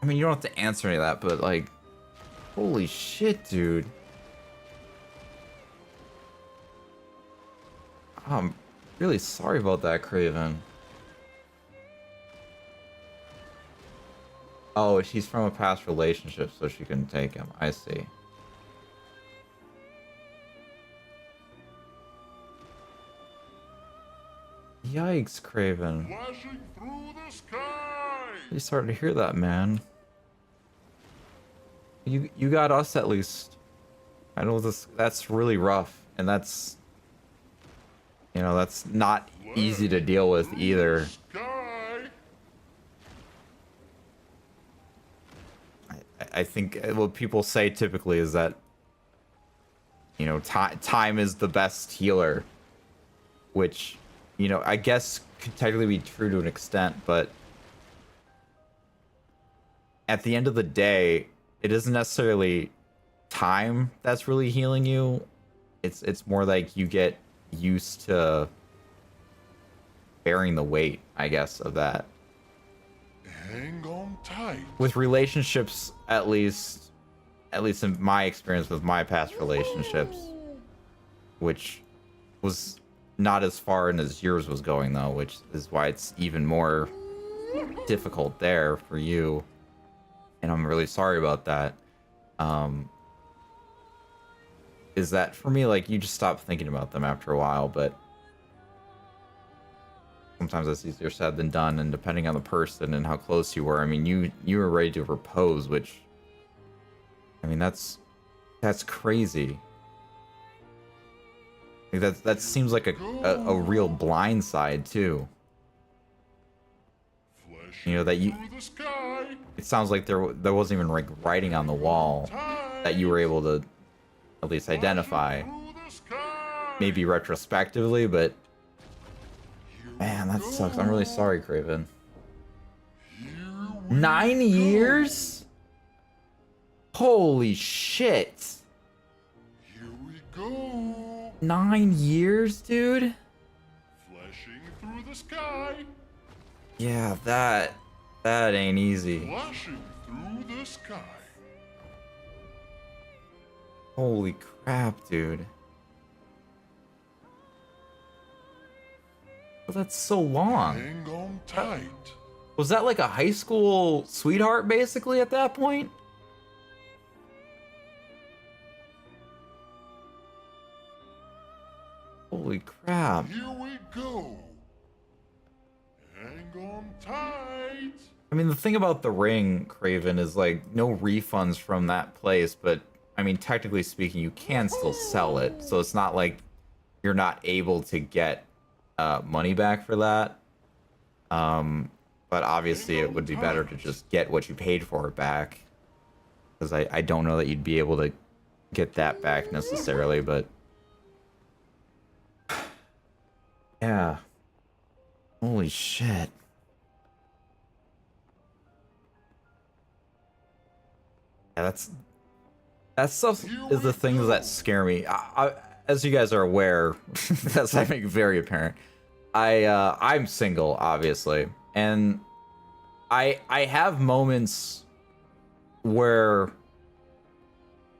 I mean, you don't have to answer any of that, but like, holy shit, dude. I'm really sorry about that, Craven. Oh, she's from a past relationship, so she couldn't take him. I see. Yikes, Craven. Flashing through the sky. You started to hear that, man. You got us at least. I know that's really rough, and that's, you know, that's not easy to deal with either. Sky. I think what people say typically is that, you know, time is the best healer, which, you know, I guess could technically be true to an extent, but at the end of the day, it isn't necessarily time that's really healing you. It's more like you get used to bearing the weight, I guess, of that. Hang on tight. With relationships, at least in my experience with my past relationships, which was not as far in as yours was going, though, which is why it's even more difficult there for you, and I'm really sorry about that. Is that for me, like, you just stop thinking about them after a while, but sometimes that's easier said than done, and depending on the person and how close you were, I mean, you were ready to propose, which, I mean, that's crazy. Like, that seems like a real blind side too. You know, that you, it sounds like there wasn't even like writing on the wall that you were able to at least identify, maybe retrospectively, but man, that sucks. I'm really sorry, Craven. 9 years? Holy shit. Here we go. 9 years, dude? Flashing through the sky. Yeah, that ain't easy. Flashing through the sky. Holy crap, dude. Well, that's so long. Hang on tight. Was that like a high school sweetheart, basically, at that point? Holy crap. Here we go. Hang on tight. I mean, the thing about the ring, Craven, is like no refunds from that place, but I mean, technically speaking, you can still sell it. So it's not like you're not able to get money back for that. But obviously it would be better to just get what you paid for it back. Because I don't know that you'd be able to get that back necessarily, but yeah. Holy shit. Yeah, that stuff is the things that scare me. As you guys are aware, that's I think very apparent. I'm single, obviously, and I have moments where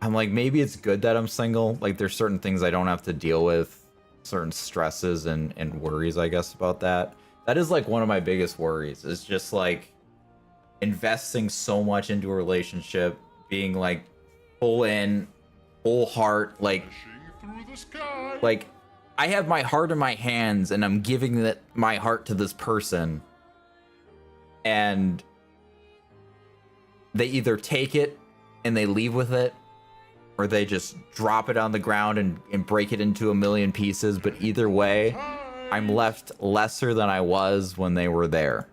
I'm like, maybe it's good that I'm single. Like, there's certain things I don't have to deal with, certain stresses and worries, I guess, about that. That is like one of my biggest worries, is just like investing so much into a relationship, being like full in, full heart, like I have my heart in my hands and I'm giving my heart to this person, and they either take it and they leave with it, or they just drop it on the ground and break it into a million pieces. But either way, I'm left lesser than I was when they were there.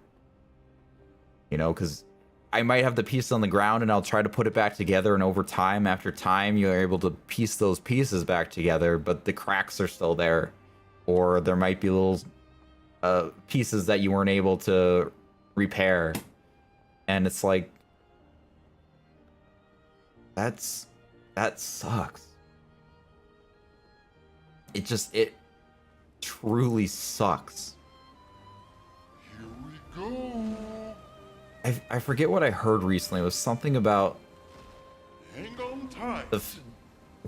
You know, because I might have the piece on the ground and I'll try to put it back together, and over time, after time, you're able to piece those pieces back together, but the cracks are still there. Or there might be little pieces that you weren't able to repair. And it's like, that sucks. It truly sucks. Here we go. I forget what I heard recently. It was something about Hang on tight.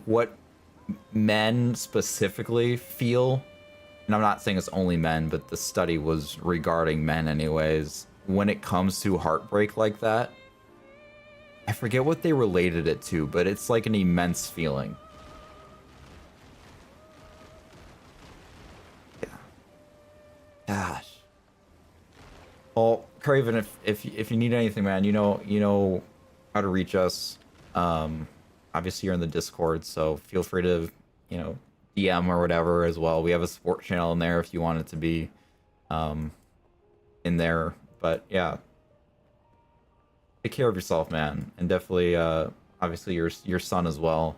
what men specifically feel and I'm not saying it's only men, but the study was regarding men anyways. When it comes to heartbreak like that, I forget what they related it to, but it's like an immense feeling. Yeah. Gosh. Well, Craven, if you need anything, man, you know how to reach us. Obviously you're in the Discord, so feel free to, DM or whatever as well. We have a support channel in there if you want it to be in there. But yeah, take care of yourself, man, and definitely obviously your son as well.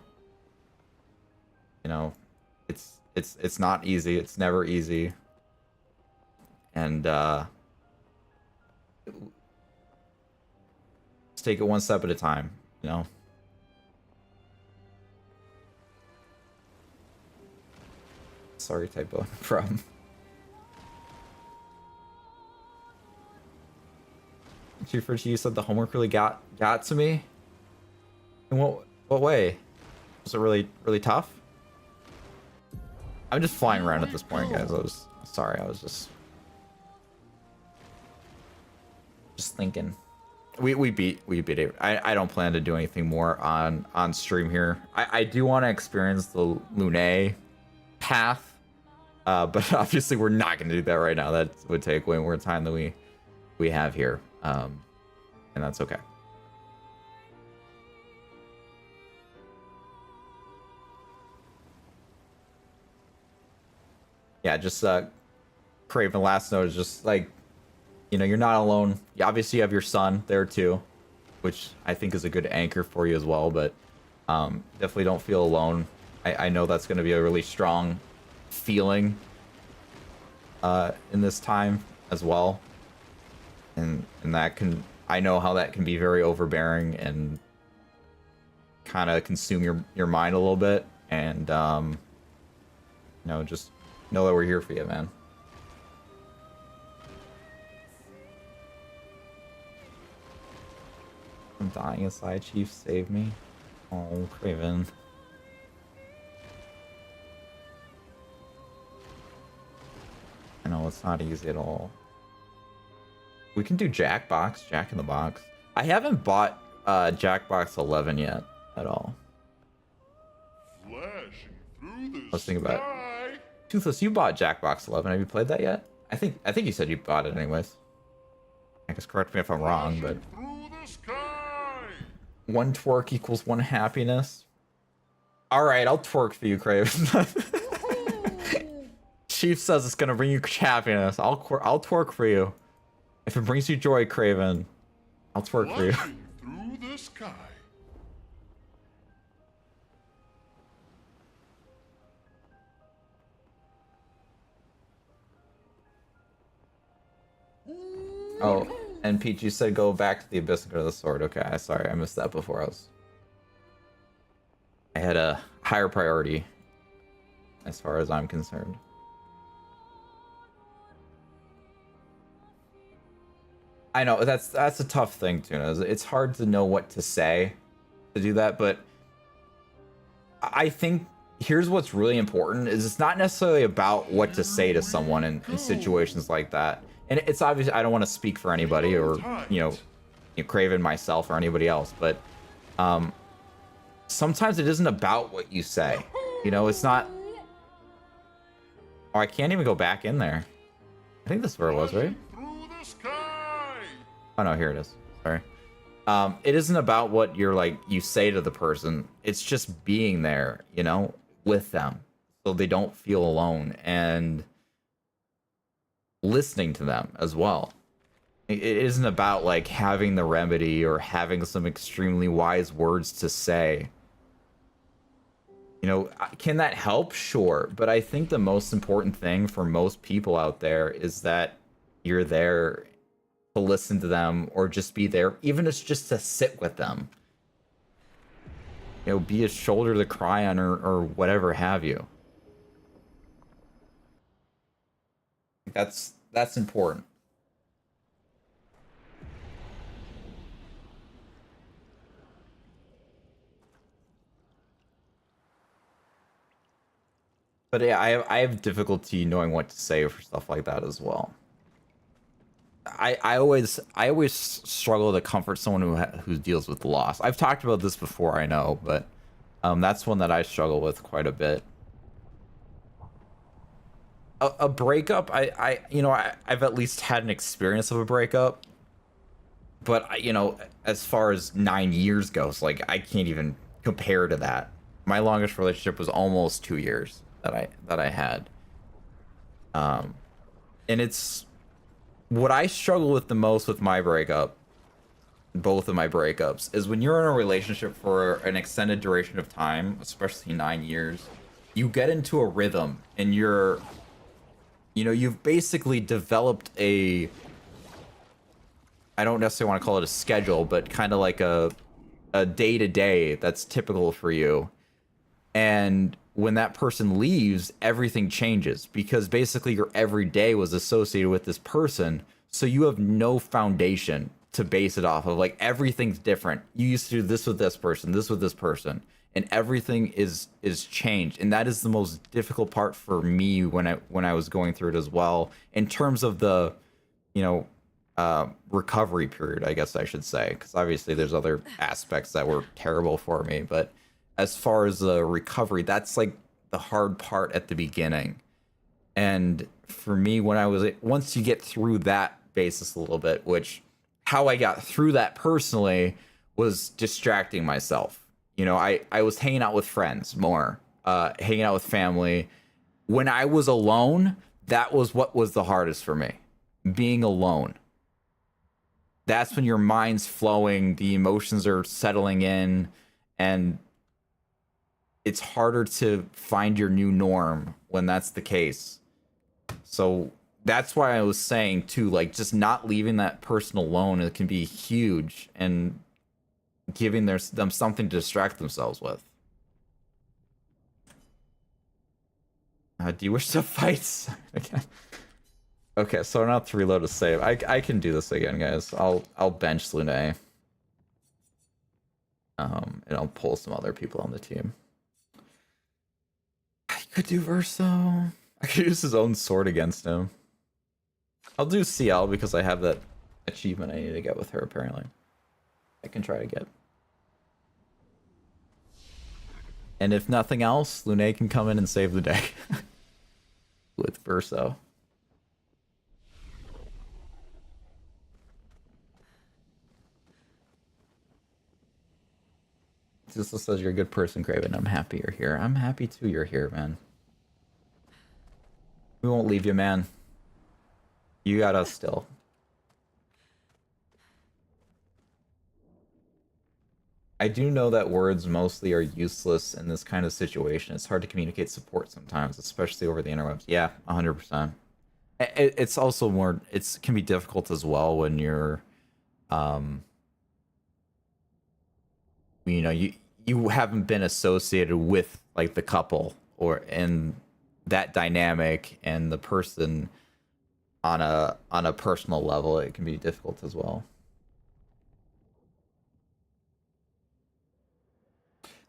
It's not easy. It's never easy, and just take it one step at a time. Sorry, typo from. Chief Richie, you said the homework really got to me. In what way? Was it really tough? I'm just flying around at this point, guys. I was just thinking. We beat it. I don't plan to do anything more on stream here. I do want to experience the Lune path. But obviously we're not going to do that right now. That would take way more time than we have here. And that's okay. Yeah, just Craven, last note is just like, you're not alone. You obviously have your son there too, which I think is a good anchor for you as well, but definitely don't feel alone. I know that's going to be a really strong feeling in this time as well, and that I know how that can be very overbearing and kind of consume your mind a little bit, and just know that we're here for you, man. I'm dying inside. Chief, save me. Oh, Craven. I know it's not easy at all. We can do Jackbox, Jack in the Box. I haven't bought Jackbox 11 yet at all. Let's think about it. Toothless, you bought Jackbox 11. Have you played that yet? I think you said you bought it anyways. I guess correct me if I'm wrong, but one twerk equals one happiness. All right, I'll twerk for you, Craven. Chief says it's gonna bring you happiness. I'll twerk for you. If it brings you joy, Craven, I'll twerk for you. Through the sky. Oh, and Peach, you said go back to the abyss and go to the sword. Okay, sorry, I missed that before. I had a higher priority as far as I'm concerned. I know that's a tough thing, Tuna. It's hard to know what to say to do that, but I think here's what's really important is it's not necessarily about what to say to someone in situations like that. And it's obvious I don't want to speak for anybody or Craven, myself, or anybody else, but sometimes it isn't about what you say. It's not. Oh, I can't even go back in there. I think this is where it was, right? Oh no, here it is. Sorry. It isn't about what you say to the person. It's just being there, with them, so they don't feel alone, and listening to them as well. It isn't about having the remedy or having some extremely wise words to say. Can that help? Sure, but I think the most important thing for most people out there is that you're there to listen to them, or just be there, even if it's just to sit with them. Be a shoulder to cry on, or whatever have you. That's important. But yeah, I have difficulty knowing what to say for stuff like that as well. I always struggle to comfort someone who deals with loss. I've talked about this before, I know, but that's one that I struggle with quite a bit. A breakup, I've at least had an experience of a breakup, but as far as 9 years goes, like I can't even compare to that. My longest relationship was almost 2 years that I had. And it's what I struggle with the most with my breakup, both of my breakups, is when you're in a relationship for an extended duration of time, especially 9 years, you get into a rhythm and you've basically developed I don't necessarily want to call it a schedule, but kind of like a day-to-day that's typical for you. And when that person leaves, everything changes because basically your everyday was associated with this person. So you have no foundation to base it off of. Like everything's different. You used to do this with this person, this with this person, and everything is changed. And that is the most difficult part for me when I was going through it as well, in terms of the, recovery period, I guess I should say, because obviously there's other aspects that were terrible for me, but as far as the recovery, that's like the hard part at the beginning. And for me, once you get through that basis a little bit, which how I got through that personally was distracting myself. I was hanging out with friends more, hanging out with family. When I was alone, that was what was the hardest for me, being alone. That's when your mind's flowing, the emotions are settling in, and it's harder to find your new norm when that's the case. So that's why I was saying too, like just not leaving that person alone, it can be huge, and giving them something to distract themselves with. Do you wish to fight again? Okay, so I don't have to reload a save. I can do this again, guys. I'll bench Lune. And I'll pull some other people on the team. I could do Verso. I could use his own sword against him. I'll do CL because I have that achievement I need to get with her, apparently. I can try to get. And if nothing else, Lune can come in and save the day. With Verso. Just says you're a good person, Craven. I'm happy you're here. I'm happy too you're here, man. We won't leave you, man. You got us still. I do know that words mostly are useless in this kind of situation. It's hard to communicate support sometimes, especially over the interwebs. Yeah, 100%. It's also more, it can be difficult as well when you're, you haven't been associated with like the couple or in that dynamic and the person on a personal level. It can be difficult as well.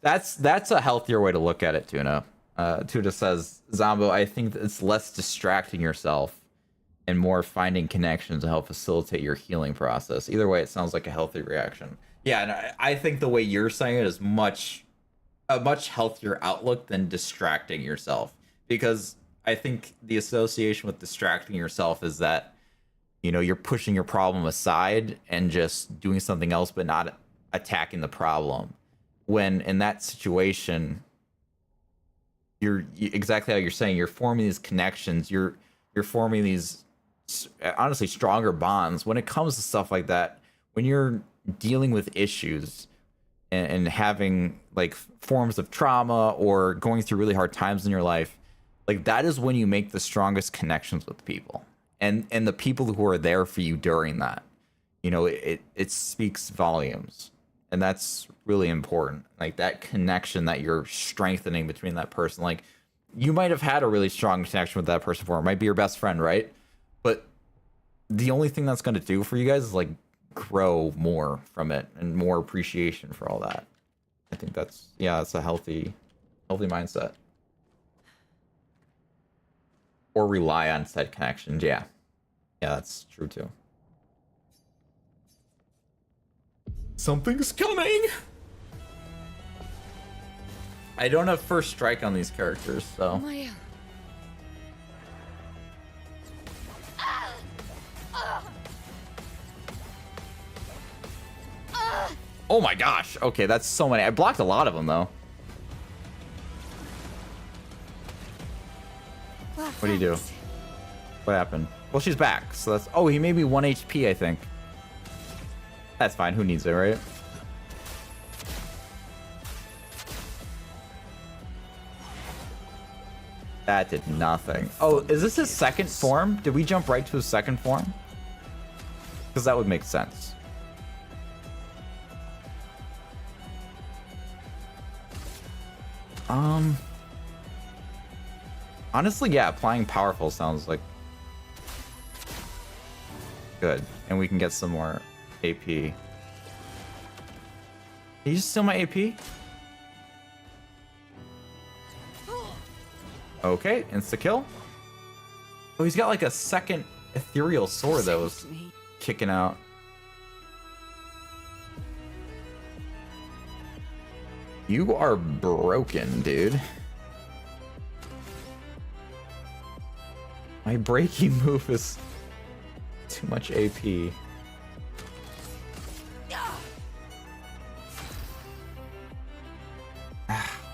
That's a healthier way to look at it, Tuna. Tuna says, Zombo, I think it's less distracting yourself and more finding connections to help facilitate your healing process. Either way, it sounds like a healthy reaction. Yeah, and I think the way you're saying it is a much healthier outlook than distracting yourself. Because I think the association with distracting yourself is that, you're pushing your problem aside and just doing something else, but not attacking the problem. When in that situation, you're exactly how you're saying, you're forming these connections, you're forming these honestly stronger bonds. When it comes to stuff like that, when you're dealing with issues and having like forms of trauma or going through really hard times in your life, like that is when you make the strongest connections with people and the people who are there for you during that. It speaks volumes. And that's really important. Like that connection that you're strengthening between that person. Like you might have had a really strong connection with that person before. It might be your best friend, right? But the only thing that's going to do for you guys is like grow more from it and more appreciation for all that. I think that's a healthy mindset. or rely on said connections. Yeah. Yeah, that's true too. Something's coming! I don't have first strike on these characters, so. My Oh my gosh. Okay, that's so many. I blocked a lot of them though. What do you do? What happened? Well, she's back, so that's... Oh, he made me 1 HP, I think. That's fine. Who needs it, right? That did nothing. Oh, is this his second form? Did we jump right to his second form? Because that would make sense. Honestly, yeah, applying powerful sounds like good. And we can get some more AP. Did you steal my AP? Okay, insta-kill. Oh, he's got like a second ethereal sword that was kicking out. You are broken, dude. My breaking move is too much AP.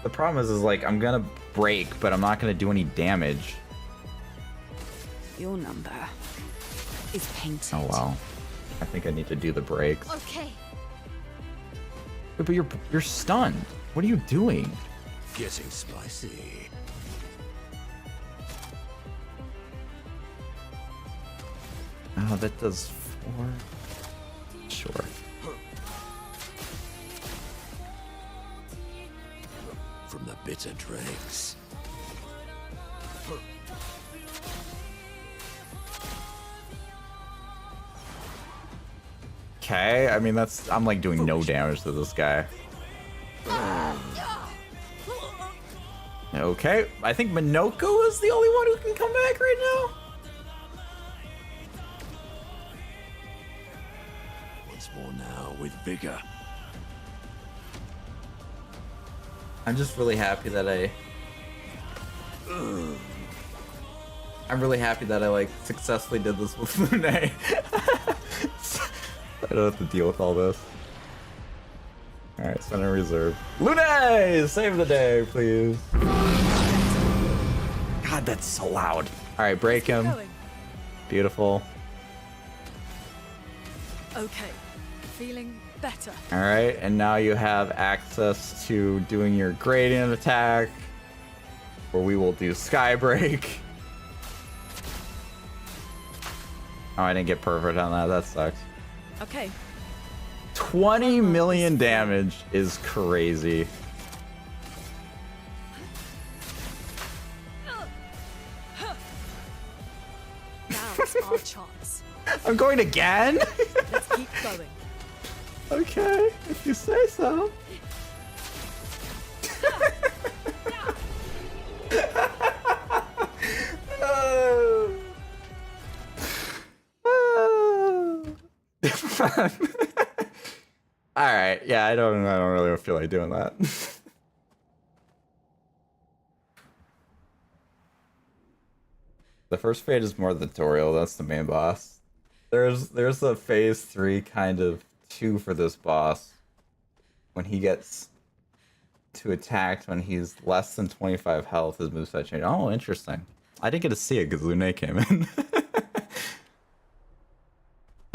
The problem is like, I'm gonna break, but I'm not gonna do any damage. Your number is painted. Oh, wow. I think I need to do the breaks. Okay. But you're stunned. What are you doing? Getting spicy. Oh, that does 4. Sure. From the bitter dregs. Okay, I mean I'm like doing no damage to this guy. Okay, I think Minoko is the only one who can come back right now. Once more now with vigor. I'm just really happy that I'm really happy that I like successfully did this with Lune. I don't have to deal with all this. Alright, center reserve. Lune! Save the day, please. God, that's so loud. Alright, break him. Beautiful. Okay, feeling better. Alright, and now you have access to doing your gradient attack, where we will do Skybreak. Oh, I didn't get perfect on that. That sucks. Okay. 20 million damage is crazy. Now's our chance. I'm going again? Let's keep going. Okay, if you say so. All right, yeah, I don't really feel like doing that. The first phase is more the tutorial. That's the main boss. There's a phase 3 kind of 2 for this boss. When he gets to attack when he's less than 25 health, his moveset change. Oh, interesting. I didn't get to see it because Lune came in.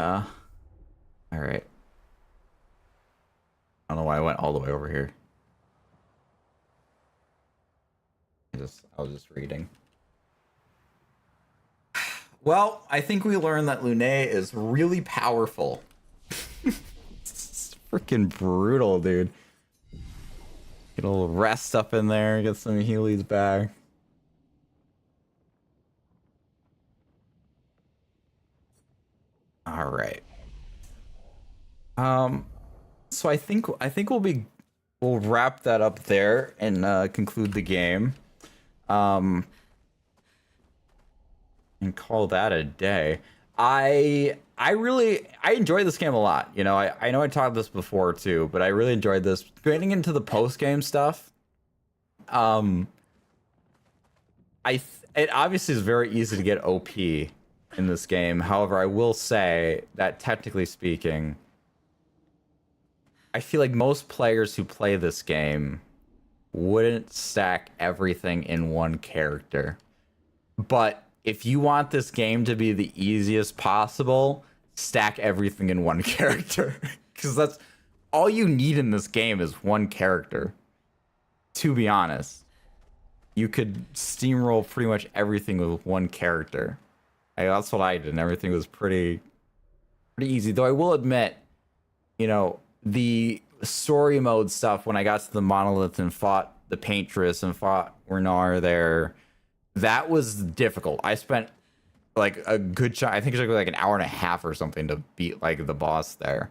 All right. I don't know why I went all the way over here. I was just reading. Well, I think we learned that Lune is really powerful. It's freaking brutal, dude. Get a little rest up in there, get some Healy's back. All right. So I think we'll wrap that up there and conclude the game. and call that a day. I enjoy this game a lot. You know, I know I talked this before too, but I really enjoyed this. Getting into the post game stuff, it obviously is very easy to get OP in this game. However, I will say that technically speaking, I feel like most players who play this game wouldn't stack everything in one character. But if you want this game to be the easiest possible, stack everything in one character. Because that's all you need in this game is one character. To be honest, you could steamroll pretty much everything with one character. That's what I did, and everything was pretty easy. Though I will admit, you know, the story mode stuff, when I got to the monolith and fought the paintress and fought Renar there, that was difficult. I spent like a good chunk, I think it took like an hour and a half or something to beat like the boss there.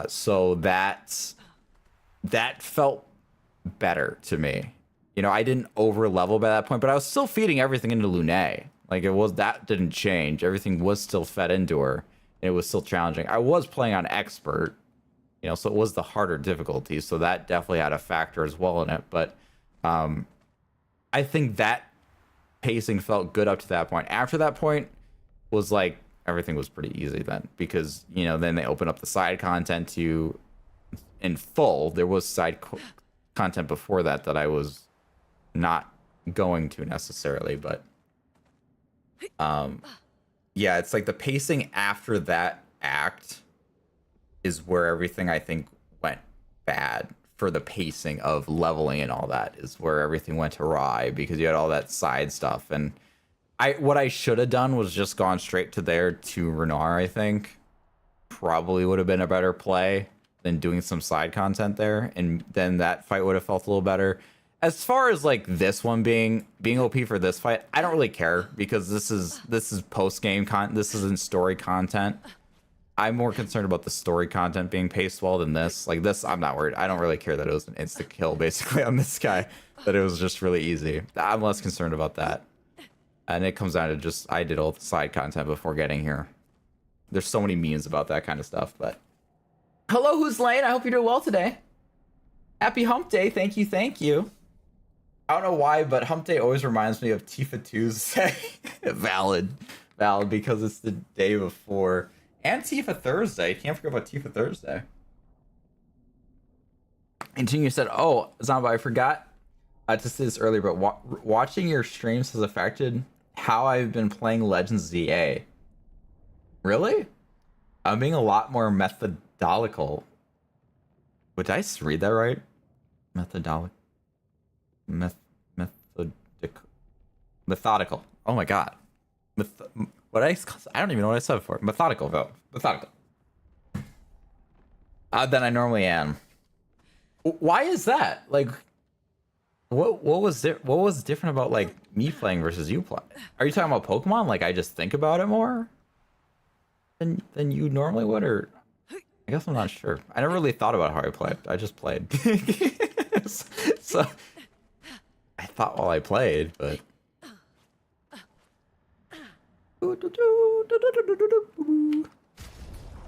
So that felt better to me. You know, I didn't over level by that point, but I was still feeding everything into Lune. Like that didn't change. Everything was still fed into her, and it was still challenging. I was playing on expert, you know, so it was the harder difficulty. So that definitely had a factor as well in it. But I think that pacing felt good up to that point. After that point was like everything was pretty easy then, because, you know, then they open up the side content to in full. There was side content before that I was not going to necessarily, but yeah, it's like the pacing after that act is where everything I think went bad. For the pacing of leveling and all that is where everything went awry, because you had all that side stuff. And what I should have done was just gone straight to there to Renar. I think probably would have been a better play than doing some side content there, and then that fight would have felt a little better. As far as like this one being OP for this fight, I don't really care, because this is post game content. This isn't story content. I'm more concerned about the story content being paced well than this. Like this, I'm not worried. I don't really care that it was an instant kill basically on this guy, that it was just really easy. I'm less concerned about that. And it comes down to just, I did all the side content before getting here. There's so many memes about that kind of stuff, but. Hello, who's Lane? I hope you're doing well today. Happy hump day. Thank you. Thank you. I don't know why, but hump day always reminds me of Tifa Tuesday. Valid, because it's the day before. And Tifa Thursday. Can't forget about Tifa Thursday. And Tina said, oh, Zamba, I forgot to say this earlier, but watching your streams has affected how I've been playing Legends ZA. Really? I'm being a lot more methodical. Did I read that right? Methodical. Oh my god. I don't even know what I said before. Methodical. Than I normally am. Why is that? Like, what was different about like me playing versus you playing? Are you talking about Pokemon? Like I just think about it more than you normally would, or I guess I'm not sure. I never really thought about how I played. I just played. So I thought while I played, but.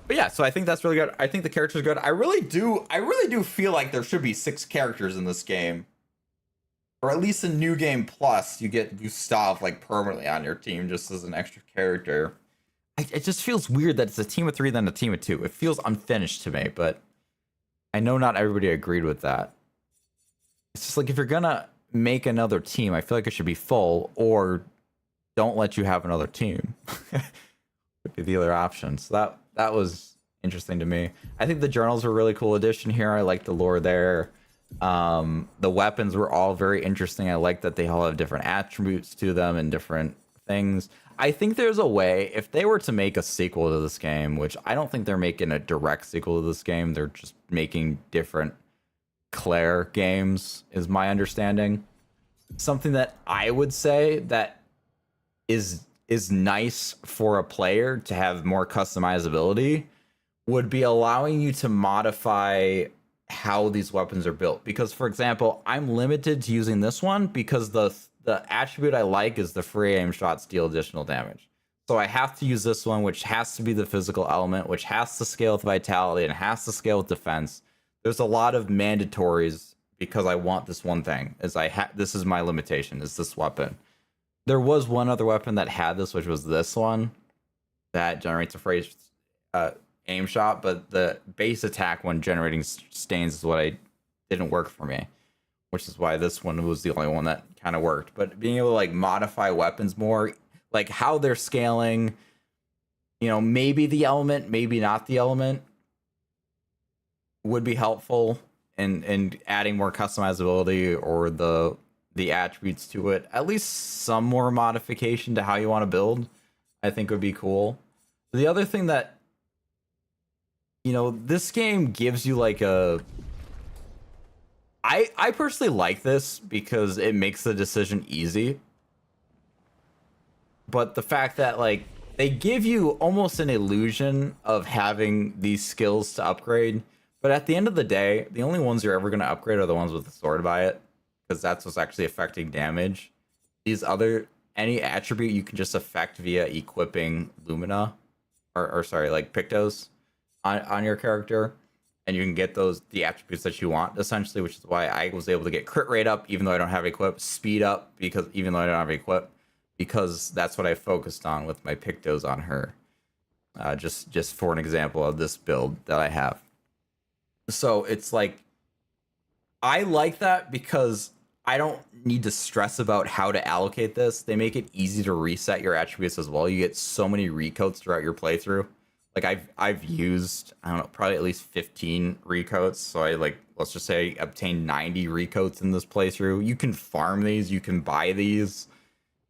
But yeah, so I think that's really good. I think the character's good. I really do feel like there should be 6 characters in this game. Or at least in New Game Plus, you get Gustav like permanently on your team just as an extra character. It just feels weird that it's a team of 3 then a team of 2. It feels unfinished to me, but I know not everybody agreed with that. It's just like, if you're gonna make another team, I feel like it should be full, or don't let you have another team. Would be the other option. So that was interesting to me. I think the journals were a really cool addition here. I like the lore there. The weapons were all very interesting. I like that they all have different attributes to them and different things. I think there's a way, if they were to make a sequel to this game, which I don't think they're making a direct sequel to this game, they're just making different Clair games, is my understanding. Something that I would say that is nice for a player to have more customizability would be allowing you to modify how these weapons are built. Because, for example, I'm limited to using this one because the the attribute I like is the free aim shots deal additional damage. So I have to use this one, which has to be the physical element, which has to scale with vitality and has to scale with defense. There's a lot of mandatories because I want this one thing. This is my limitation, is this weapon. There was one other weapon that had this, which was this one that generates a free aim shot, but the base attack one generating stains is what didn't work for me, which is why this one was the only one that kind of worked. But being able to like modify weapons more, like how they're scaling, you know, maybe the element, maybe not the element, would be helpful in adding more customizability or the attributes to it. At least some more modification to how you want to build, I think would be cool. The other thing that, you know, this game gives you like I personally like this because it makes the decision easy. But the fact that like they give you almost an illusion of having these skills to upgrade, but at the end of the day, the only ones you're ever going to upgrade are the ones with the sword by it, because that's what's actually affecting damage. Any attribute you can just affect via equipping Lumina, or sorry, like Pictos on your character, and you can get the attributes that you want essentially, which is why I was able to get crit rate up even though I don't have equip, speed up because even though I don't have equip, because that's what I focused on with my Pictos on her. Just for an example of this build that I have. So it's like, I like that because I don't need to stress about how to allocate this. They make it easy to reset your attributes as well. You get so many recoats throughout your playthrough. Like I've used, I don't know, probably at least 15 recoats. So I let's just say I obtained 90 recoats in this playthrough. You can farm these, you can buy these,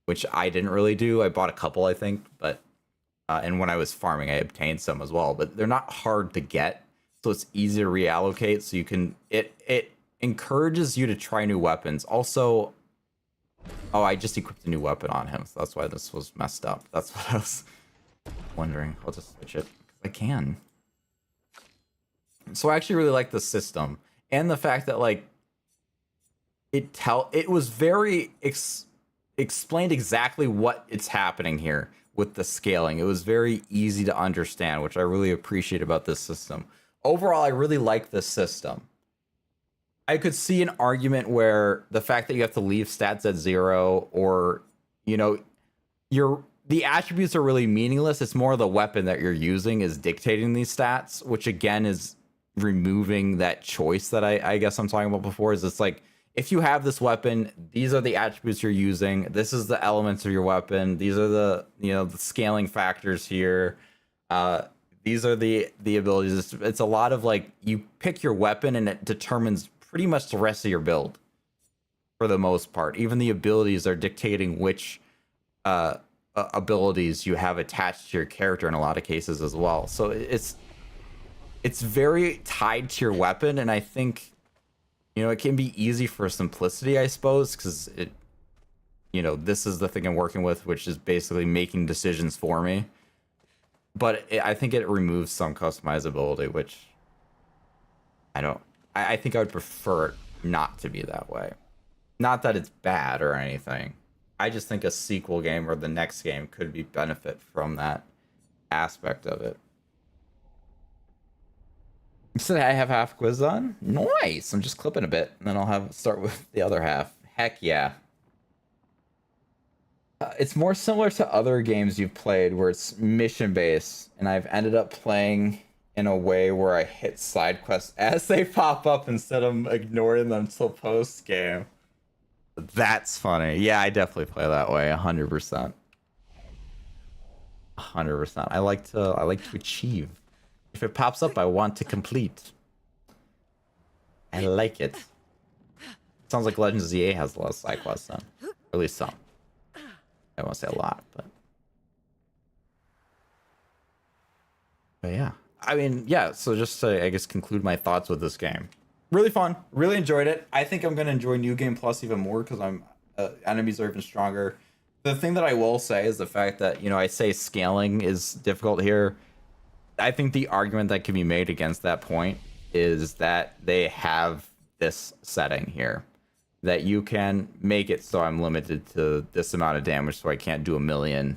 which I didn't really do. I bought a couple, I think, but and when I was farming, I obtained some as well, but they're not hard to get. So it's easy to reallocate. So you can, it encourages you to try new weapons. Also, I just equipped a new weapon on him, so that's why this was messed up. That's what I was wondering. I'll just switch it because I can. So I actually really like the system and the fact that like it was very explained exactly what it's happening here with the scaling. It was very easy to understand, which I really appreciate about this system. Overall, I really like this system. I could see an argument where the fact that you have to leave stats at 0, or, you know, the attributes are really meaningless. It's more the weapon that you're using is dictating these stats, which again is removing that choice that I guess I'm talking about before. Is it's like, if you have this weapon, these are the attributes you're using. This is the elements of your weapon. These are the scaling factors here. These are the abilities. It's a lot of like, you pick your weapon and it determines pretty much the rest of your build for the most part. Even the abilities are dictating which abilities you have attached to your character in a lot of cases as well. So it's very tied to your weapon, and I think, you know, it can be easy for simplicity, I suppose, because this is the thing I'm working with, which is basically making decisions for me. But I think it removes some customizability, which I think I would prefer it not to be that way. Not that it's bad or anything. I just think a sequel game or the next game could benefit from that aspect of it. So I have half quiz done. Nice. I'm just clipping a bit, and then I'll start with the other half. Heck yeah. It's more similar to other games you've played where it's mission based, and I've ended up playing in a way where I hit side quests as they pop up instead of ignoring them till post game. That's funny. Yeah, I definitely play that way. 100%. 100%. I like to achieve. If it pops up, I want to complete. I like it. Sounds like Legends of ZA has a lot of side quests then. Or at least some. I won't say a lot, but yeah. I mean, yeah, so just to, I guess, conclude my thoughts with this game. Really fun. Really enjoyed it. I think I'm going to enjoy New Game Plus even more because enemies are even stronger. The thing that I will say is the fact that, I say scaling is difficult here. I think the argument that can be made against that point is that they have this setting here. that you can make it so I'm limited to this amount of damage, so I can't do 1,000,000.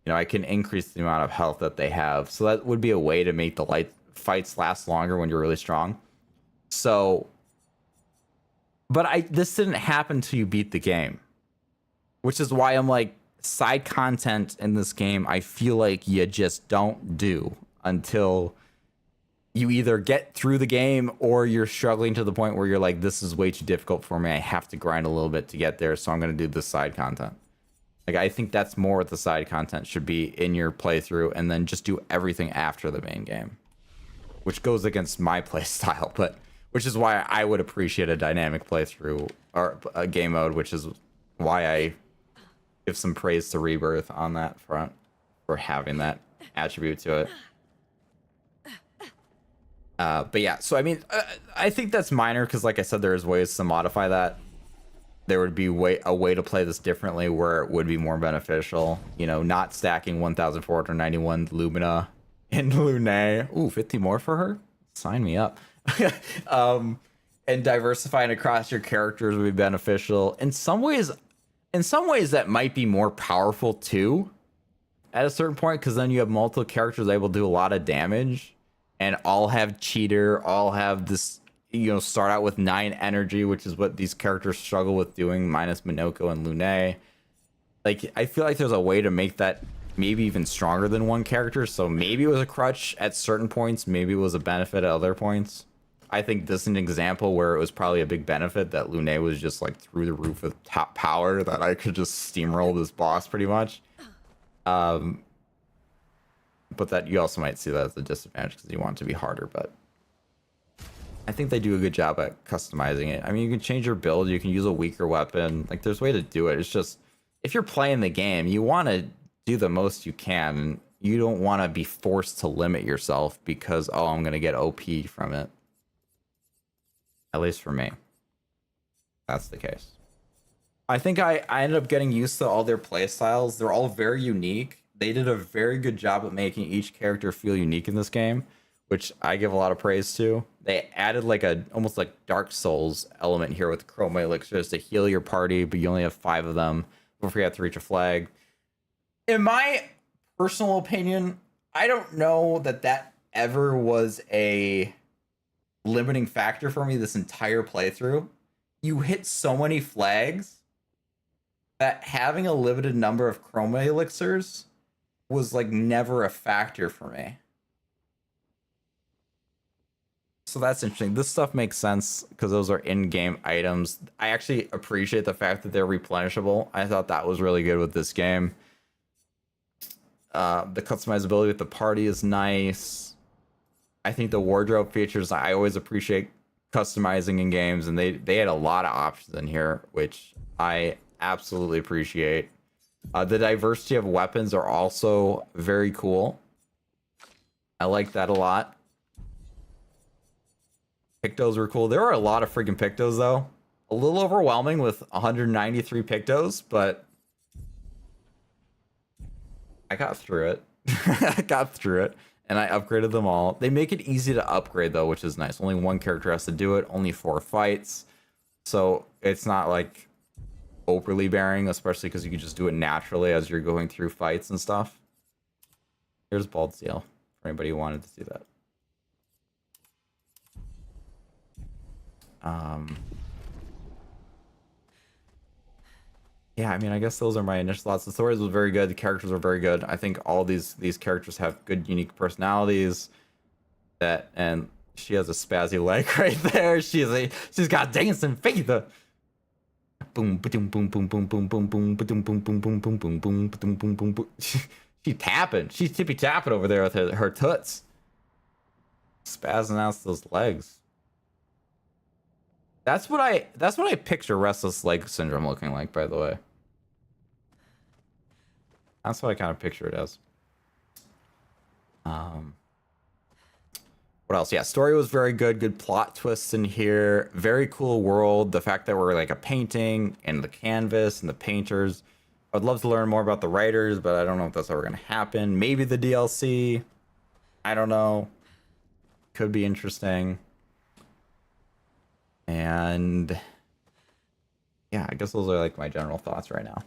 You know, I can increase the amount of health that they have. So that would be a way to make the light fights last longer when you're really strong. So, but this didn't happen till you beat the game, which is why I'm like, side content in this game, I feel like you just don't do until you either get through the game or you're struggling to the point where you're like, this is way too difficult for me. I have to grind a little bit to get there. So I'm going to do the side content. Like, I think that's more what the side content should be in your playthrough, and then just do everything after the main game, which goes against my play style, but which is why I would appreciate a dynamic playthrough or a game mode, which is why I give some praise to Rebirth on that front for having that attribute to it. But yeah, so I mean, I think that's minor because, like I said, there's ways to modify that. There would be a way to play this differently where it would be more beneficial. You know, not stacking 1,491 Lumina in Lunae. Ooh, 50 more for her? Sign me up. And diversifying across your characters would be beneficial. In some ways that might be more powerful too at a certain point, because then you have multiple characters able to do a lot of damage and all have cheater, all have this, you know, start out with 9 energy, which is what these characters struggle with doing, minus Minoko and Lunae. Like, I feel like there's a way to make that maybe even stronger than one character, so maybe it was a crutch at certain points, maybe it was a benefit at other points. I think this is an example where it was probably a big benefit that Lunae was just like through the roof with top power, that I could just steamroll this boss pretty much. But that you also might see that as a disadvantage because you want it to be harder, but I think they do a good job at customizing it. I mean, you can change your build, you can use a weaker weapon, like there's a way to do it. It's just, if you're playing the game, you want to do the most you can, and you don't want to be forced to limit yourself because, oh, I'm going to get OP from it. At least for me. That's the case. I think I ended up getting used to all their play styles. They're all very unique. They did a very good job at making each character feel unique in this game, which I give a lot of praise to. They added like a almost like Dark Souls element here with Chroma Elixirs to heal your party, but you only have 5 of them before you have to reach a flag. In my personal opinion, I don't know that ever was a limiting factor for me this entire playthrough. You hit so many flags that having a limited number of Chroma Elixirs was like never a factor for me. So that's interesting. This stuff makes sense because those are in-game items. I actually appreciate the fact that they're replenishable. I thought that was really good with this game. The customizability with the party is nice. I think the wardrobe features, I always appreciate customizing in games, and they had a lot of options in here, which I absolutely appreciate. The diversity of weapons are also very cool. I like that a lot. Pictos were cool. There were a lot of freaking Pictos, though. A little overwhelming with 193 Pictos, but I got through it. I got through it, and I upgraded them all. They make it easy to upgrade, though, which is nice. Only one character has to do it. Only 4 fights. So it's not, like, overly bearing, especially because you can just do it naturally as you're going through fights and stuff. Here's Bald Seal, for anybody who wanted to see that. Yeah, I mean, I guess those are my initial thoughts. The stories was very good. The characters were very good. I think all these characters have good, unique personalities. And she has a spazzy leg right there. She's got dancing feet. Boom, boom, boom, boom, boom, boom, boom, boom, boom, boom, boom, boom, boom, boom, boom, boom, boom, boom, boom, boom. She tapping. She's tippy tapping over there with her toots, spazzing out those legs. That's what I picture restless leg syndrome looking like, by the way. That's what I kind of picture it as. What else? Yeah, story was very good. Good plot twists in here. Very cool world. The fact that we're like a painting and the canvas and the painters. I'd love to learn more about the writers, but I don't know if that's ever going to happen. Maybe the DLC. I don't know. Could be interesting. And yeah, I guess those are like my general thoughts right now.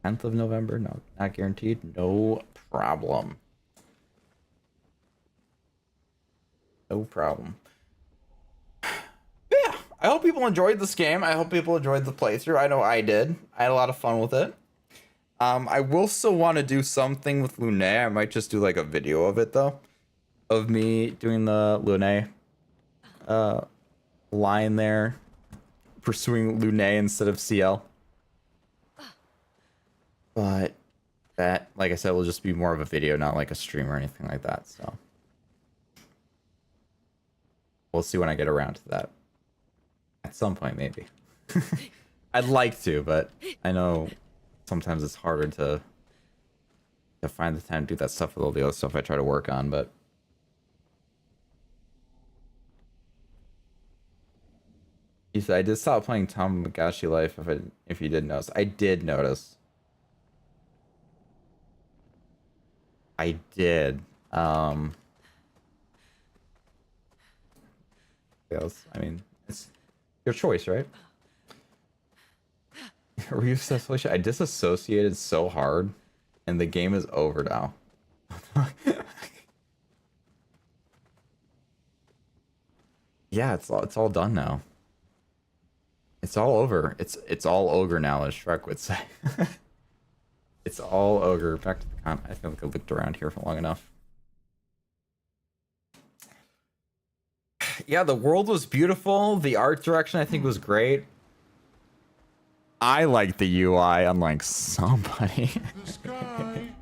10th of November? No, not guaranteed. No problem. No problem. But yeah, I hope people enjoyed this game. I hope people enjoyed the playthrough. I know I did. I had a lot of fun with it. I will still want to do something with Lune. I might just do like a video of it though. Of me doing the Lune line there. Pursuing Lune instead of CL. But that, like I said, will just be more of a video, not like a stream or anything like that. So we'll see when I get around to that. At some point, maybe. I'd like to, but I know sometimes it's harder to find the time to do that stuff with all the other stuff I try to work on, but you said I did stop playing Tamagotchi Life if you did notice. I did notice. I did. Yes, I mean, it's your choice, right? I disassociated so hard, and the game is over now. Yeah, it's all done now. It's all over. It's all ogre now, as Shrek would say. It's all ogre. Back to the con. I feel like I looked around here for long enough. Yeah, the world was beautiful. The art direction I think was great. I like the UI, unlike somebody. This guy.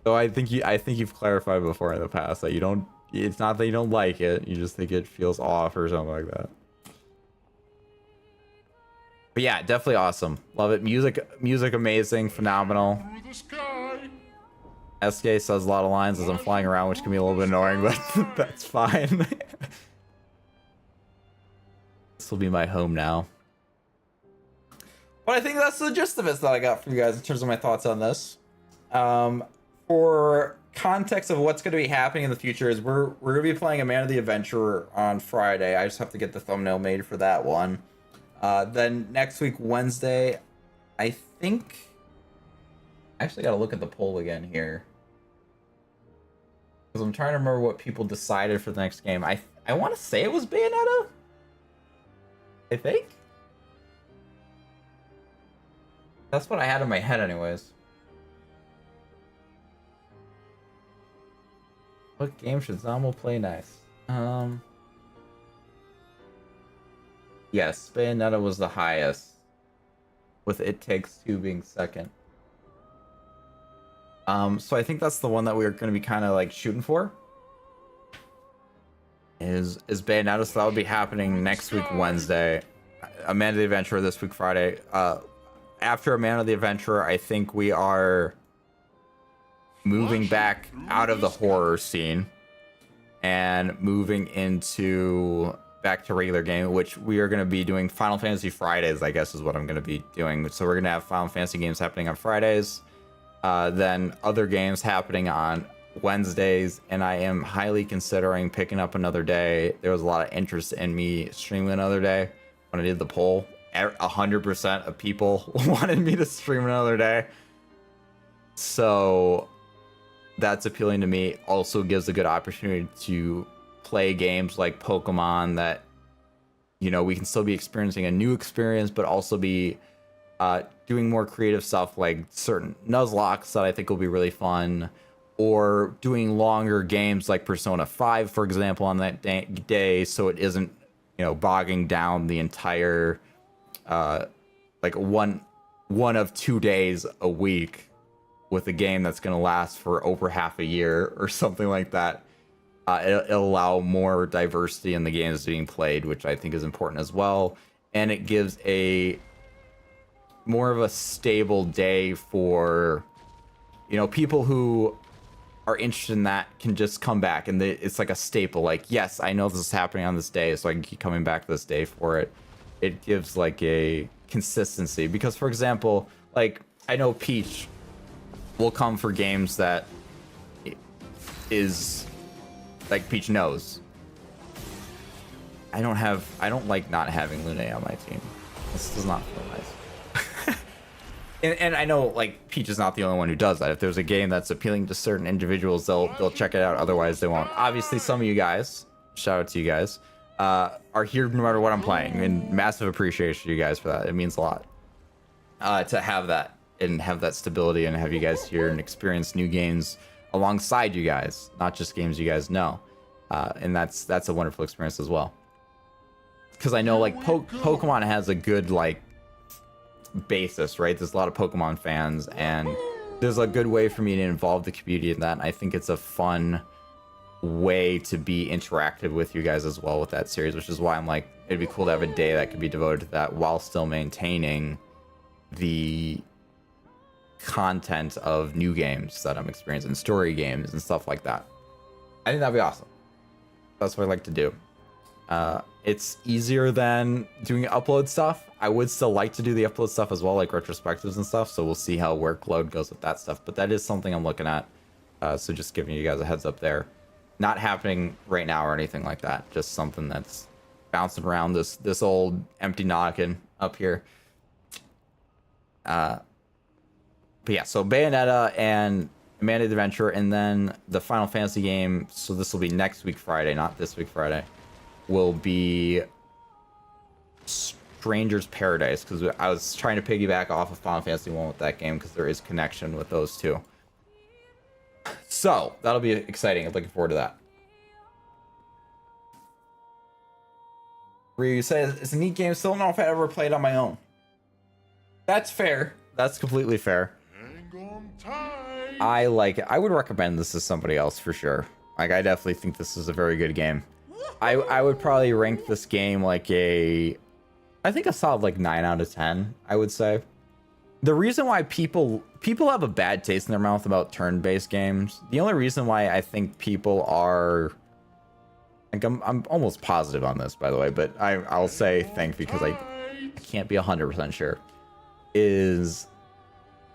So I think you've clarified before in the past that you don't. It's not that you don't like it. You just think it feels off or something like that. But yeah, definitely awesome. Love it. Music amazing, phenomenal. Through the sky. SK says a lot of lines as I'm flying around, which can be a little bit annoying, but that's fine. This will be my home now. But I think that's the gist of it that I got for you guys in terms of my thoughts on this. For context of what's going to be happening in the future is we're going to be playing A Man of the Adventurer on Friday. I just have to get the thumbnail made for that one. Then next week, Wednesday, I think... I actually got to look at the poll again here. Because I'm trying to remember what people decided for the next game. I want to say it was Bayonetta? I think? That's what I had in my head anyways. What game should Zombie play nice? Yes, Bayonetta was the highest, with It Takes Two being second. So I think that's the one that we're going to be kind of like shooting for. Is Bayonetta, so that will be happening next week Wednesday. A Man of the Adventurer this week Friday. After A Man of the Adventurer, I think we are moving back out of the horror scene and moving into back to regular game, which we are going to be doing Final Fantasy Fridays, I guess is what I'm going to be doing. So we're going to have Final Fantasy games happening on Fridays, then other games happening on Wednesdays, and I am highly considering picking up another day. There was a lot of interest in me streaming another day when I did the poll. 100% of people wanted me to stream another day, so that's appealing to me. Also gives a good opportunity to play games like Pokemon that, you know, we can still be experiencing a new experience, but also be doing more creative stuff like certain Nuzlocke that I think will be really fun, or doing longer games like Persona 5, for example, on that day, so it isn't, you know, bogging down the entire like one of 2 days a week with a game that's going to last for over half a year or something like that. It'll allow more diversity in the games being played, which I think is important as well. And it gives a more of a stable day for, you know, people who are interested in that can just come back, and it's like a staple. Like, yes, I know this is happening on this day, so I can keep coming back this day for it. It gives like a consistency, because for example, like I know Peach will come for games that is like Peach knows. I don't like not having Lune on my team. This does not feel nice. and I know like Peach is not the only one who does that. If there's a game that's appealing to certain individuals, they'll check it out. Otherwise, they won't. Obviously, some of you guys, shout out to you guys, are here no matter what I'm playing, and massive appreciation to you guys for that. It means a lot to have that and have that stability and have you guys here and experience new games alongside you guys, not just games you guys know. And that's a wonderful experience as well. Because I know like Pokemon has a good like basis, right? There's a lot of Pokemon fans, and there's a good way for me to involve the community in that. And I think it's a fun way to be interactive with you guys as well with that series, which is why I'm like, it'd be cool to have a day that could be devoted to that while still maintaining the content of new games that I'm experiencing, story games and stuff like that. I think that'd be awesome. That's what I like to do. It's easier than doing upload stuff. I would still like to do the upload stuff as well, like retrospectives and stuff. So we'll see how workload goes with that stuff. But that is something I'm looking at. So just giving you guys a heads up there. Not happening right now or anything like that. Just something that's bouncing around this old empty noggin up here. But yeah, so Bayonetta and Amanda the Adventure, and then the Final Fantasy game. So this will be next week Friday, not this week Friday. Will be Stranger's Paradise, because I was trying to piggyback off of Final Fantasy 1 with that game because there is connection with those two. So that'll be exciting. I'm looking forward to that. Ryu says it's a neat game. Still don't know if I ever played on my own. That's fair. That's completely fair. I like it. I would recommend this to somebody else for sure. Like, I definitely think this is a very good game. I would probably rank this game like I think a solid like 9 out of 10, I would say. The reason why people have a bad taste in their mouth about turn-based games, the only reason why I think people are, like, I'm almost positive on this, by the way, but I'll say think because I can't be 100% sure, is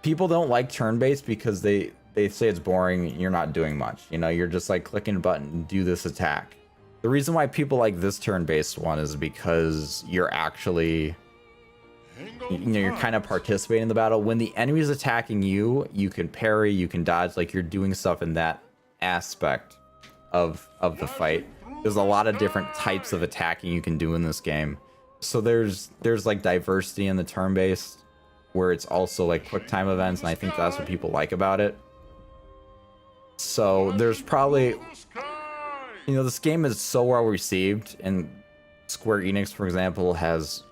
people don't like turn-based because they say it's boring, you're not doing much. You know, you're just like clicking a button, do this attack. The reason why people like this turn-based one is because you're actually, you know, you're kind of participating in the battle. When the enemy is attacking you, you can parry, you can dodge, like you're doing stuff in that aspect of the fight. There's a lot of different types of attacking you can do in this game. So there's like diversity in the turn-based, where it's also like quick time events, and I think that's what people like about it. So there's probably, you know, this game is so well received, and Square Enix, for example, has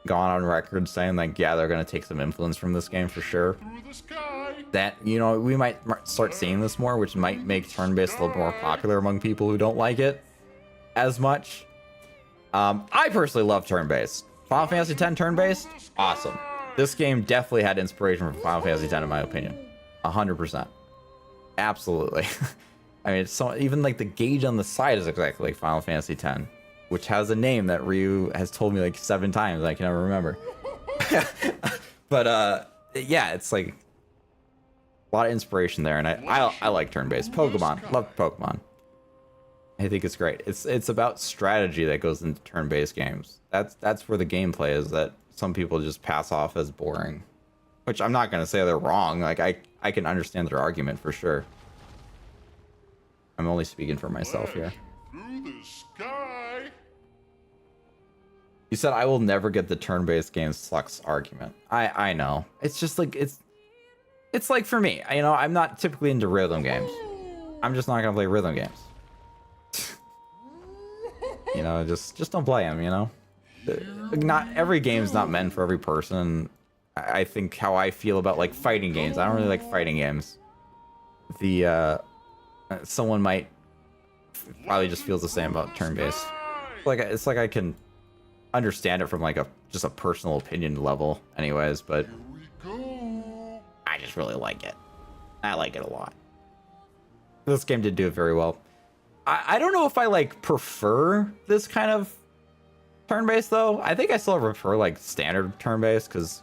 gone on record saying like, yeah, they're going to take some influence from this game for sure. That, you know, we might start seeing this more, which might make turn-based a little more popular among people who don't like it as much. I personally love turn-based. Final Fantasy X turn-based, awesome. This game definitely had inspiration from Final Fantasy X, in my opinion. 100%. Absolutely. I mean, it's so, even like the gauge on the side is exactly like Final Fantasy X, which has a name that Ryu has told me like 7 times. I can never remember. But yeah, it's like a lot of inspiration there, and I like turn-based. Pokemon, love Pokemon. I think it's great. It's about strategy that goes into turn-based games. That's where the gameplay is that some people just pass off as boring, which I'm not gonna say they're wrong. Like I can understand their argument for sure. I'm only speaking for myself here. Through the sky. You said I will never get the turn-based game sucks argument. I know. It's just like it's like for me, you know, I'm not typically into rhythm games. I'm just not gonna play rhythm games. You know, just don't play them, you know? Not every game's not meant for every person. I think how I feel about like fighting games. I don't really like fighting games. Someone might probably just feels the same about turn-based. Like it's like I can understand it from like just a personal opinion level anyways, but I just really like it. I like it a lot. This game did do it very well. I don't know if I like prefer this kind of turn-based though. I think I still prefer like standard turn-based, because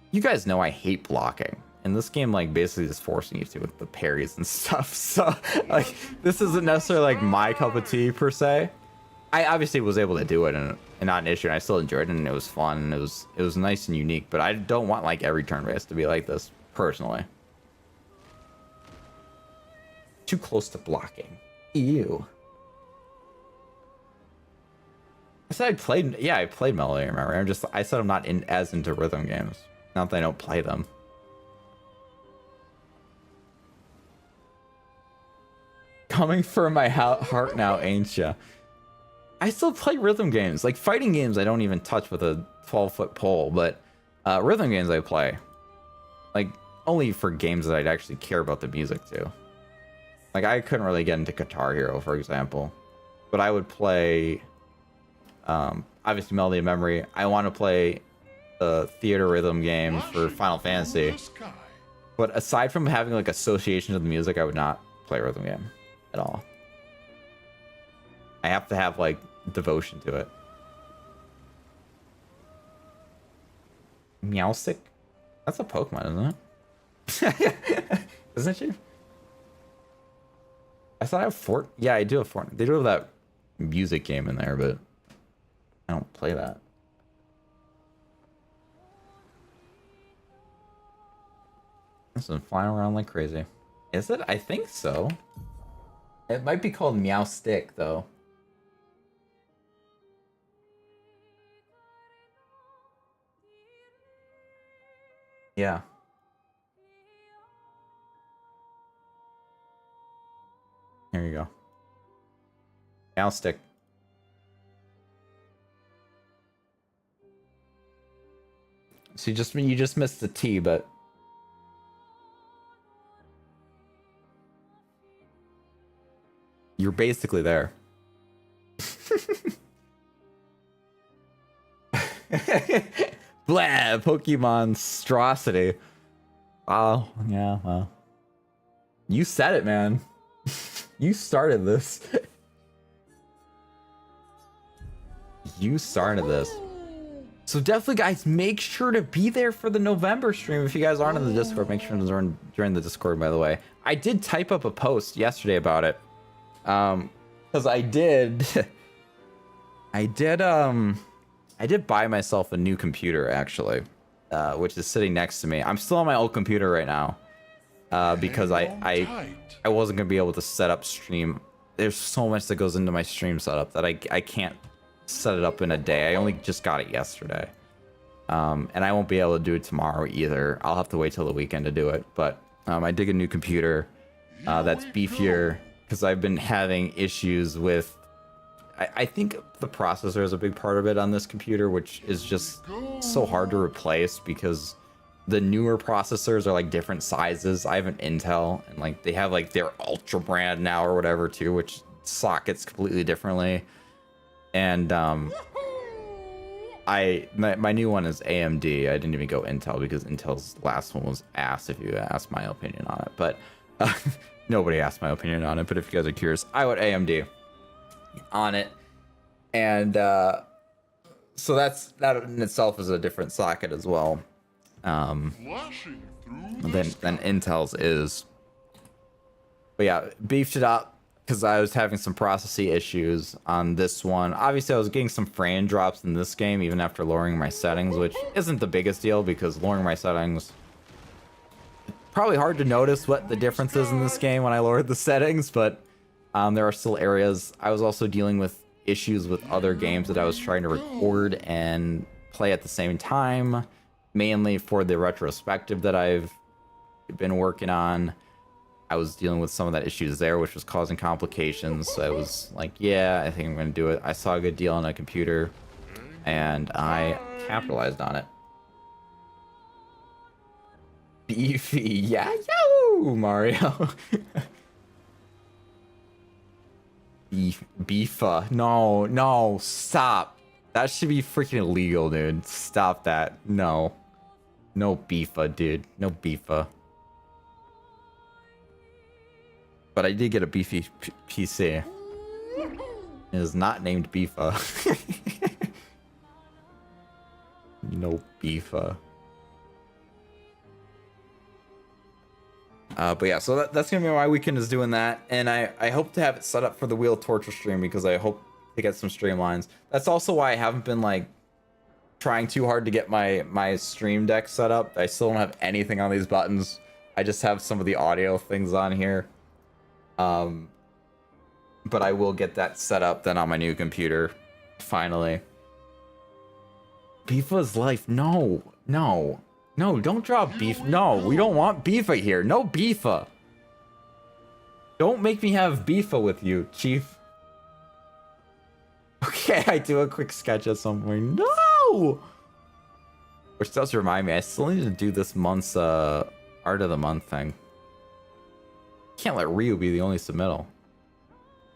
you guys know I hate blocking, and this game like basically is forcing you to with the parries and stuff. So like this isn't necessarily like my cup of tea per se. I obviously was able to do it and not an issue, and I still enjoyed it, and it was fun, and it was nice and unique. But I don't want like every turn-based to be like this personally. Too close to blocking. Ew. I said I played. Yeah, I played Melody. Remember? I said I'm not as into rhythm games. Not that I don't play them. Coming for my heart now, ain't ya? I still play rhythm games. Like fighting games, I don't even touch with a 12-foot pole. But rhythm games, I play. Like only for games that I'd actually care about the music to. Like I couldn't really get into Guitar Hero, for example, but I would play. Obviously, Melody of Memory. I want to play the theater rhythm game for Final Fantasy. But aside from having like association to the music, I would not play a rhythm game at all. I have to have like devotion to it. Meowstic? That's a Pokemon, isn't it? Isn't she? I thought I have Fort. Yeah, I do have Fort. They do have that music game in there, but I don't play that. This is flying around like crazy. Is it? I think so. It might be called Meow Stick, though. Yeah. Here you go. Meow Stick. So you just missed the T, but you're basically there. Blah, Pokemon monstrosity. Oh, yeah, well. You said it, man. You started this. You started this. So definitely, guys, make sure to be there for the November stream. If you guys aren't in the Discord, make sure to join the Discord, by the way. I did type up a post yesterday about it. Because I did buy myself a new computer, actually, which is sitting next to me. I'm still on my old computer right now, because I wasn't gonna be able to set up stream. There's so much that goes into my stream setup that I can't set it up in a day. I only just got it yesterday, and I won't be able to do it tomorrow either. I'll have to wait till the weekend to do it. But I did get a new computer that's beefier, because I've been having issues with. I think the processor is a big part of it on this computer, which is just so hard to replace because the newer processors are like different sizes. I have an Intel, and like they have like their Ultra brand now or whatever too, which sockets completely differently. And my new one is AMD. I didn't even go Intel because Intel's last one was ass, if you ask my opinion on it. But nobody asked my opinion on it. But if you guys are curious, I went AMD on it. And so that in itself is a different socket as well. Than Intel's is. But yeah, beefed it up because I was having some processing issues on this one. Obviously, I was getting some frame drops in this game even after lowering my settings, which isn't the biggest deal because lowering my settings, probably hard to notice what the difference is in this game when I lowered the settings, but there are still areas. I was also dealing with issues with other games that I was trying to record and play at the same time, mainly for the retrospective that I've been working on. I was dealing with some of that issues there, which was causing complications. So I was like, yeah, I think I'm going to do it. I saw a good deal on a computer, and I capitalized on it. Beefy, yeah, yo, Mario. Beefa. No, stop. That should be freaking illegal, dude. Stop that. No Beefa, dude. No Beefa. But I did get a beefy PC. It is not named Beefa. No Beefa. But yeah, so that's gonna be my weekend is doing that, and I hope to have it set up for the Wheel of Torture stream because I hope to to get some streamlines. That's also why I haven't been like trying too hard to get my stream deck set up. I still don't have anything on these buttons. I just have some of the audio things on here. But I will get that set up then on my new computer finally. Bifa's life. No, don't draw beef. No, we don't want Bifa here. No Bifa. Don't make me have Bifa with you, Chief. Okay, I do a quick sketch at some point. No! Which does remind me, I still need to do this month's Art of the Month thing. Can't let Ryu be the only submittal.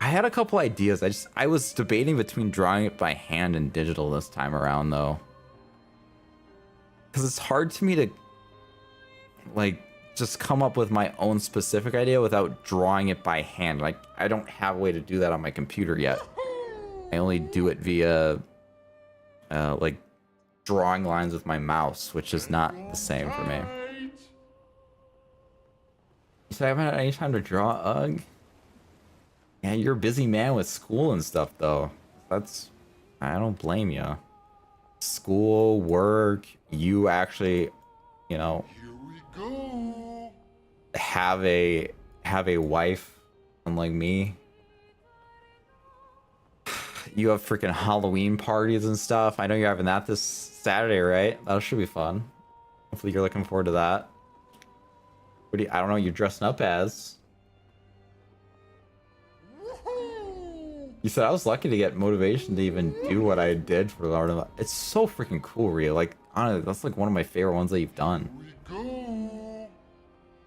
I had a couple ideas. I was debating between drawing it by hand and digital this time around, though. Because it's hard to me to, like, just come up with my own specific idea without drawing it by hand. Like, I don't have a way to do that on my computer yet. I only do it via, like, drawing lines with my mouse, which is not the same for me. You said I haven't had any time to draw, Ugh? Yeah, you're a busy man with school and stuff, though. I don't blame you. School, work, you actually, you know, have a wife, unlike me. You have freaking Halloween parties and stuff. I know you're having that this Saturday, right? That should be fun. Hopefully you're looking forward to that. What do you, I don't know what you're dressing up as. You said I was lucky to get motivation to even do what I did for the Art of the... It's so freaking cool, Rhea. Like, honestly, that's like one of my favorite ones that you've done.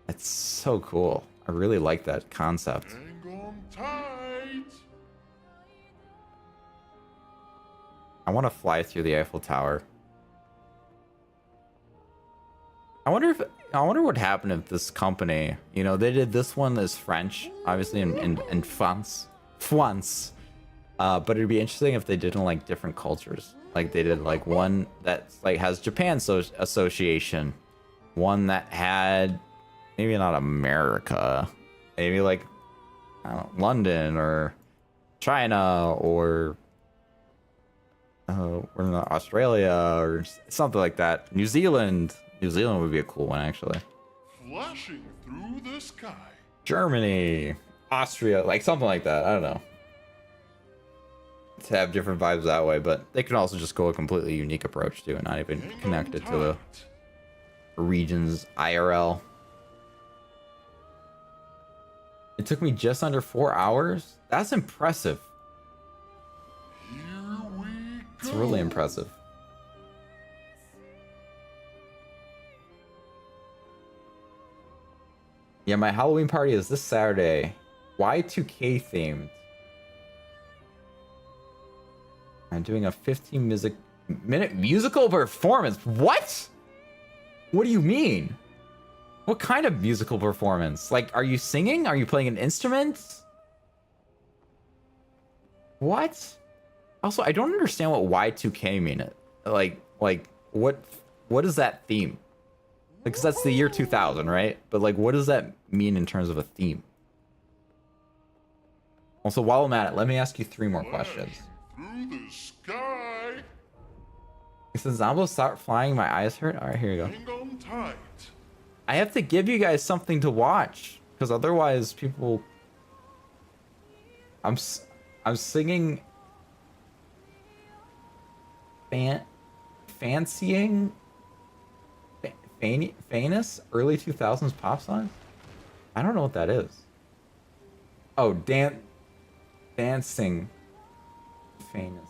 It's so cool. I really like that concept. Hang on tight. I want to fly through the Eiffel Tower. I wonder what happened if this company, you know, they did this one as French, obviously in France. But it'd be interesting if they did in like different cultures. Like they did like one that's like has Japan association, one that had maybe not America, maybe like I don't know, London or China or Australia or something like that. New Zealand would be a cool one actually. Flashing through the sky. Germany, Austria, like something like that. I don't know. To have different vibes that way, but they can also just go a completely unique approach to it, not even connected to the region's IRL. It took me just under 4 hours. That's impressive. Here we go. It's really impressive. Yeah, my Halloween party is this Saturday. Y2K themed. I'm doing a 15-minute musical performance. What? What do you mean? What kind of musical performance? Like, are you singing? Are you playing an instrument? What? Also, I don't understand what Y2K mean. Like what is that theme? Like, 'cause that's the year 2000, right? But like, what does that mean in terms of a theme? Also, while I'm at it, let me ask you 3 more questions. Through the sky. He says, Zombo, start flying, my eyes hurt. All right, here you go. Hang on tight. I have to give you guys something to watch, because otherwise people... I'm singing... Fancying? Famous? Early 2000s pop songs? I don't know what that is. Oh, dancing. Famous.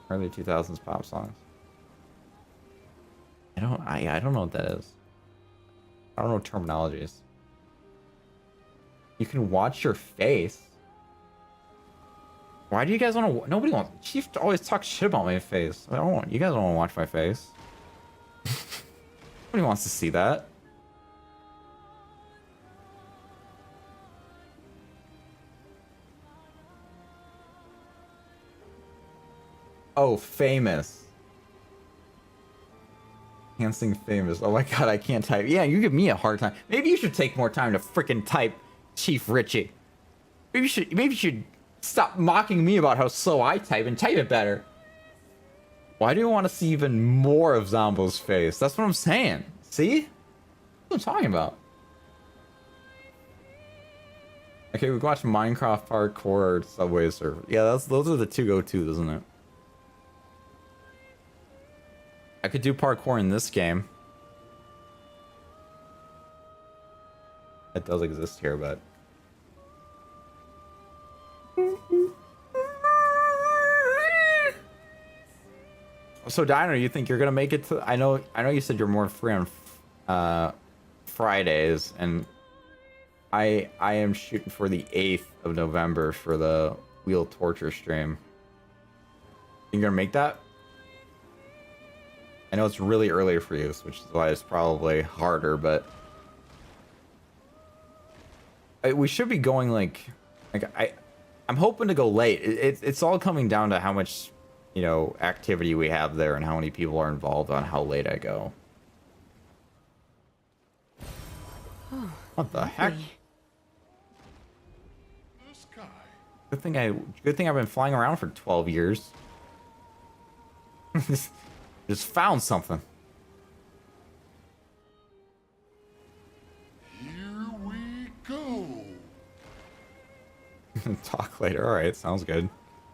Early 2000s pop songs. I don't know what that is. I don't know terminologies. You can watch your face. Why do you guys want to? Nobody wants. Chief always talks shit about my face. I don't want. You guys don't want to watch my face. Nobody wants to see that. Oh, famous. Dancing famous. Oh my god, I can't type. Yeah, you give me a hard time. Maybe you should take more time to freaking type, Chief Richie. Maybe you should Stop mocking me about how slow I type and type it better. Why do you want to see even more of Zombo's face? That's what I'm saying. See? That's what I'm talking about. Okay, we've watched Minecraft parkour, Subway Surfer. Yeah, those are the two go-tos, isn't it? I could do parkour in this game. It does exist here, but... So Diner, you think you're gonna make it to... I know you said you're more free on Fridays, and I am shooting for the 8th of November for the Wheel Torture stream. You gonna make that? I know it's really early for you, which is why it's probably harder, but we should be going like I'm hoping to go late. It's all coming down to how much, you know, activity we have there and how many people are involved on how late I go. Oh, What the heck? This guy. Good thing I've been flying around for 12 years. Just found something. Here we go. Talk later. All right, sounds good.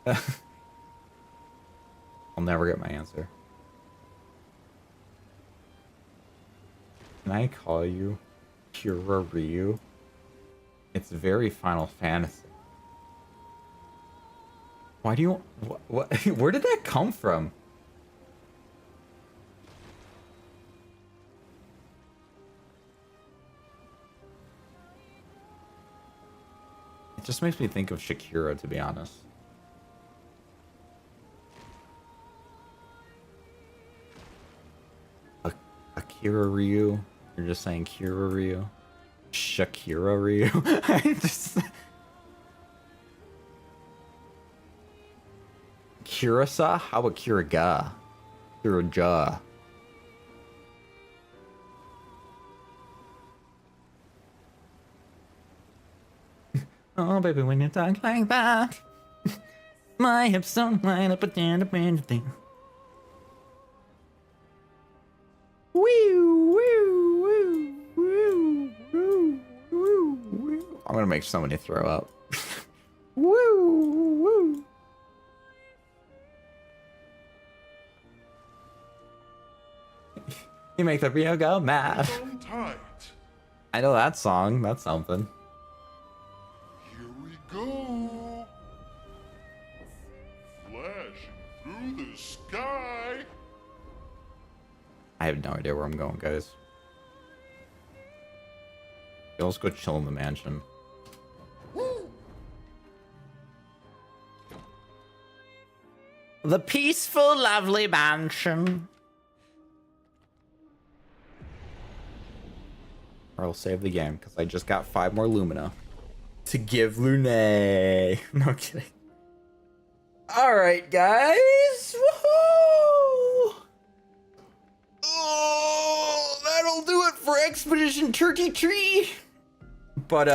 I'll never get my answer. Can I call you Kira Ryu? It's very Final Fantasy. Why do you... What? Where did that come from? It just makes me think of Shakira, to be honest. Akira Ryu? You're just saying Kira Ryu? Shakira Ryu? I just... Kirasa? How about Kiraga? Kiraja. Oh, baby, when you talk like that, my hips don't line up a thing. I'm gonna make somebody throw up. Woo. You make the Rio go mad. On tight. I know that song. That's something. Here we go. Flashing through the sky. I have no idea where I'm going, guys. Yeah, let's go chill in the mansion. The peaceful, lovely mansion. Or I'll save the game, because I just got 5 more Lumina to give Lune. No kidding. Alright, guys. Woohoo! Oh, that'll do it for Expedition Turkey Tree. But,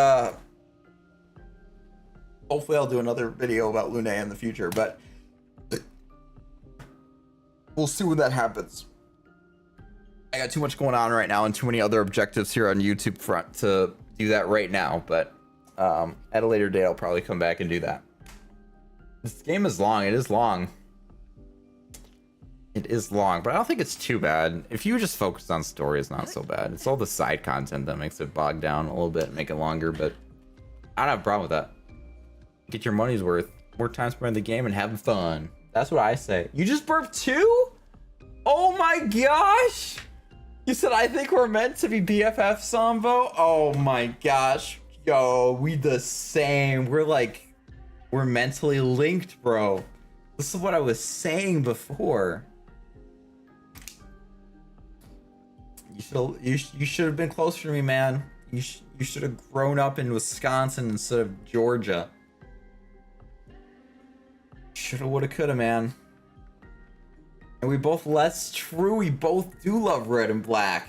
hopefully I'll do another video about Lune in the future, but we'll see when that happens. I got too much going on right now and too many other objectives here on YouTube front to do that right now, but at a later date I'll probably come back and do that. This game is long. It is long. It is long, but I don't think it's too bad. If you just focus on story, it's not so bad. It's all the side content that makes it bog down a little bit and make it longer, but I don't have a problem with that. Get your money's worth. More time spent in the game and having fun. That's what I say. You just burped too? Oh my gosh! You said I think we're meant to be BFF, Sambo? Oh my gosh. Yo, we the same. We're mentally linked, bro. This is what I was saying before. You should have been closer to me, man. You should have grown up in Wisconsin instead of Georgia. Shoulda, woulda, coulda, man. And we both, that's true, we both do love red and black.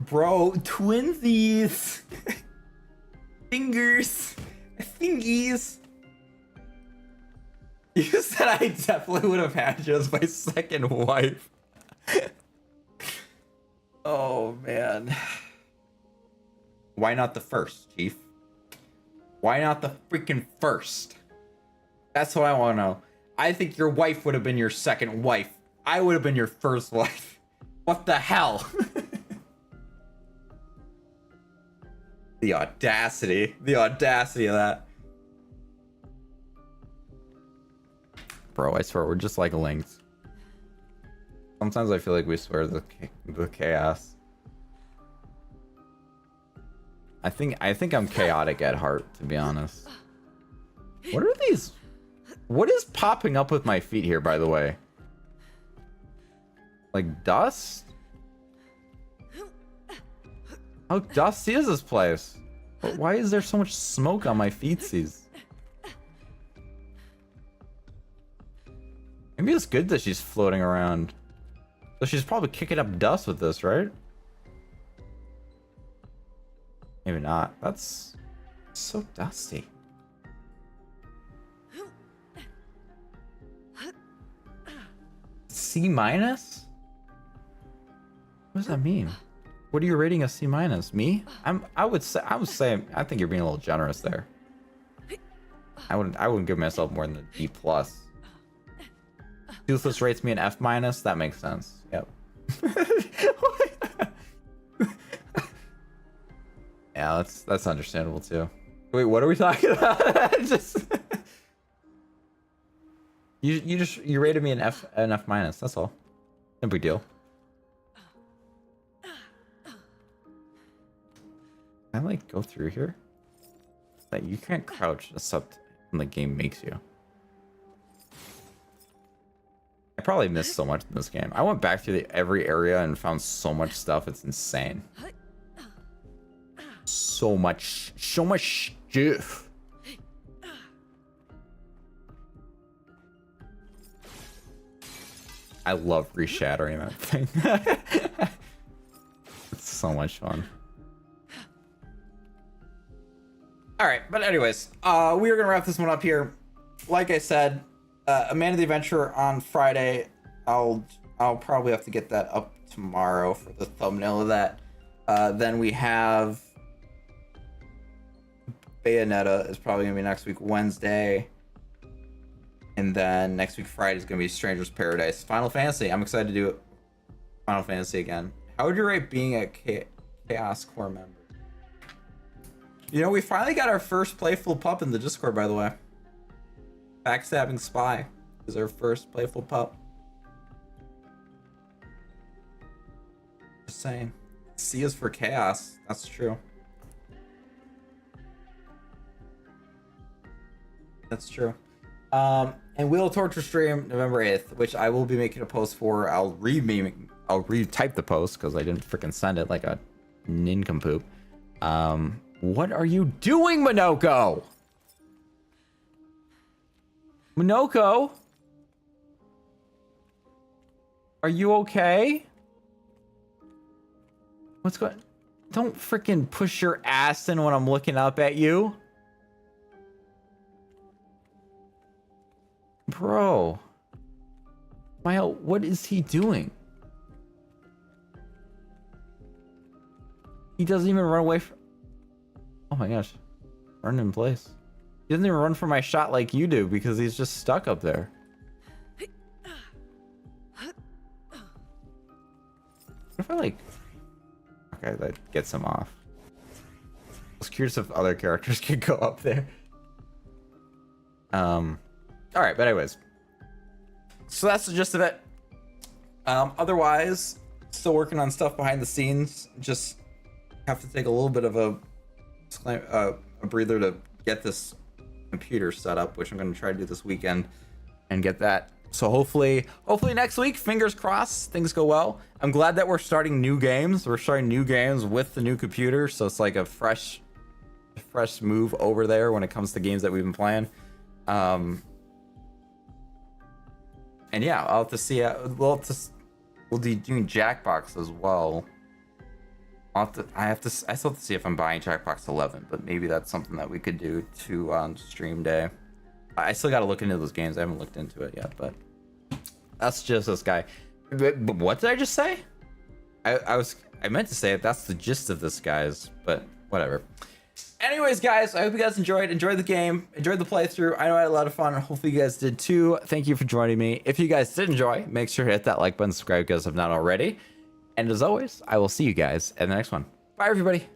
Bro, twinsies. Fingers. thingies. You said I definitely would have had you as my second wife. Oh, man. Why not the first, Chief? Why not the freaking first? That's what I want to know. I think your wife would have been your second wife. I would have been your first wife. What the hell? The audacity. The audacity of that. Bro, I swear, we're just like links. Sometimes I feel like we swear the chaos. I think I'm chaotic at heart, to be honest. What are these? What is popping up with my feet here, by the way? Like dust? How dusty is this place? Why is there so much smoke on my feetsies? Maybe it's good that she's floating around. So she's probably kicking up dust with this, right? Maybe not. That's so dusty. C minus? What does that mean? What are you rating a C minus? Me? I would say I think you're being a little generous there. I wouldn't give myself more than a D plus. Toothless rates me an F minus. That makes sense. Yep. Yeah, that's understandable too. Wait, what are we talking about? You rated me an F minus. That's all. No big deal. Can I like go through here? Like you can't crouch except when the game makes you. I probably missed so much in this game. I went back through every area and found so much stuff. It's insane. So much stuff. I love reshattering that thing. It's so much fun. All right, but anyways, we are gonna wrap this one up here. Like I said, a Man of the Adventure on Friday. I'll probably have to get that up tomorrow for the thumbnail of that. Then we have Bayonetta is probably gonna be next week Wednesday, and then next week Friday is gonna be Stranger's Paradise. Final Fantasy. I'm excited to do Final Fantasy again. How would you rate being a Chaos Core member? You know, we finally got our first playful pup in the Discord, by the way. Backstabbing Spy is our first playful pup. Just saying. C is for chaos. That's true. That's true. And Wheel of Torture stream November 8th, which I will be making a post for. I'll retype the post because I didn't freaking send it like a nincompoop. What are you doing, Minoko? Minoko? Are you okay? What's going? Don't freaking push your ass in when I'm looking up at you. Bro. Mile, what is he doing? He doesn't even run away from... Oh my gosh. Run in place. He doesn't even run for my shot like you do because he's just stuck up there. What if I like... Okay, that gets him off. I was curious if other characters could go up there. Alright, but anyways. So that's the gist of it. Otherwise, still working on stuff behind the scenes. Just have to take a little bit of a breather to get this computer set up, which I'm going to try to do this weekend and get that. So hopefully next week, fingers crossed, things go well. I'm glad that we're starting new games. We're starting new games with the new computer, so it's like a fresh move over there when it comes to games that we've been playing. And yeah, I'll have to see. We'll be doing Jackbox as well. I still have to see if I'm buying Jackbox 11, but maybe that's something that we could do to on stream day. I still got to look into those games. I haven't looked into it yet, but that's just this guy. But what did I just say? I meant to say that's the gist of this, guys, but whatever. Anyways, guys, I hope you guys enjoyed the game, enjoyed the playthrough. I know I had a lot of fun, and hopefully you guys did too. Thank you for joining me. If you guys did enjoy, make sure to hit that like button, subscribe, guys, if not already. And as always, I will see you guys in the next one. Bye, everybody.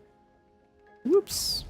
Whoops.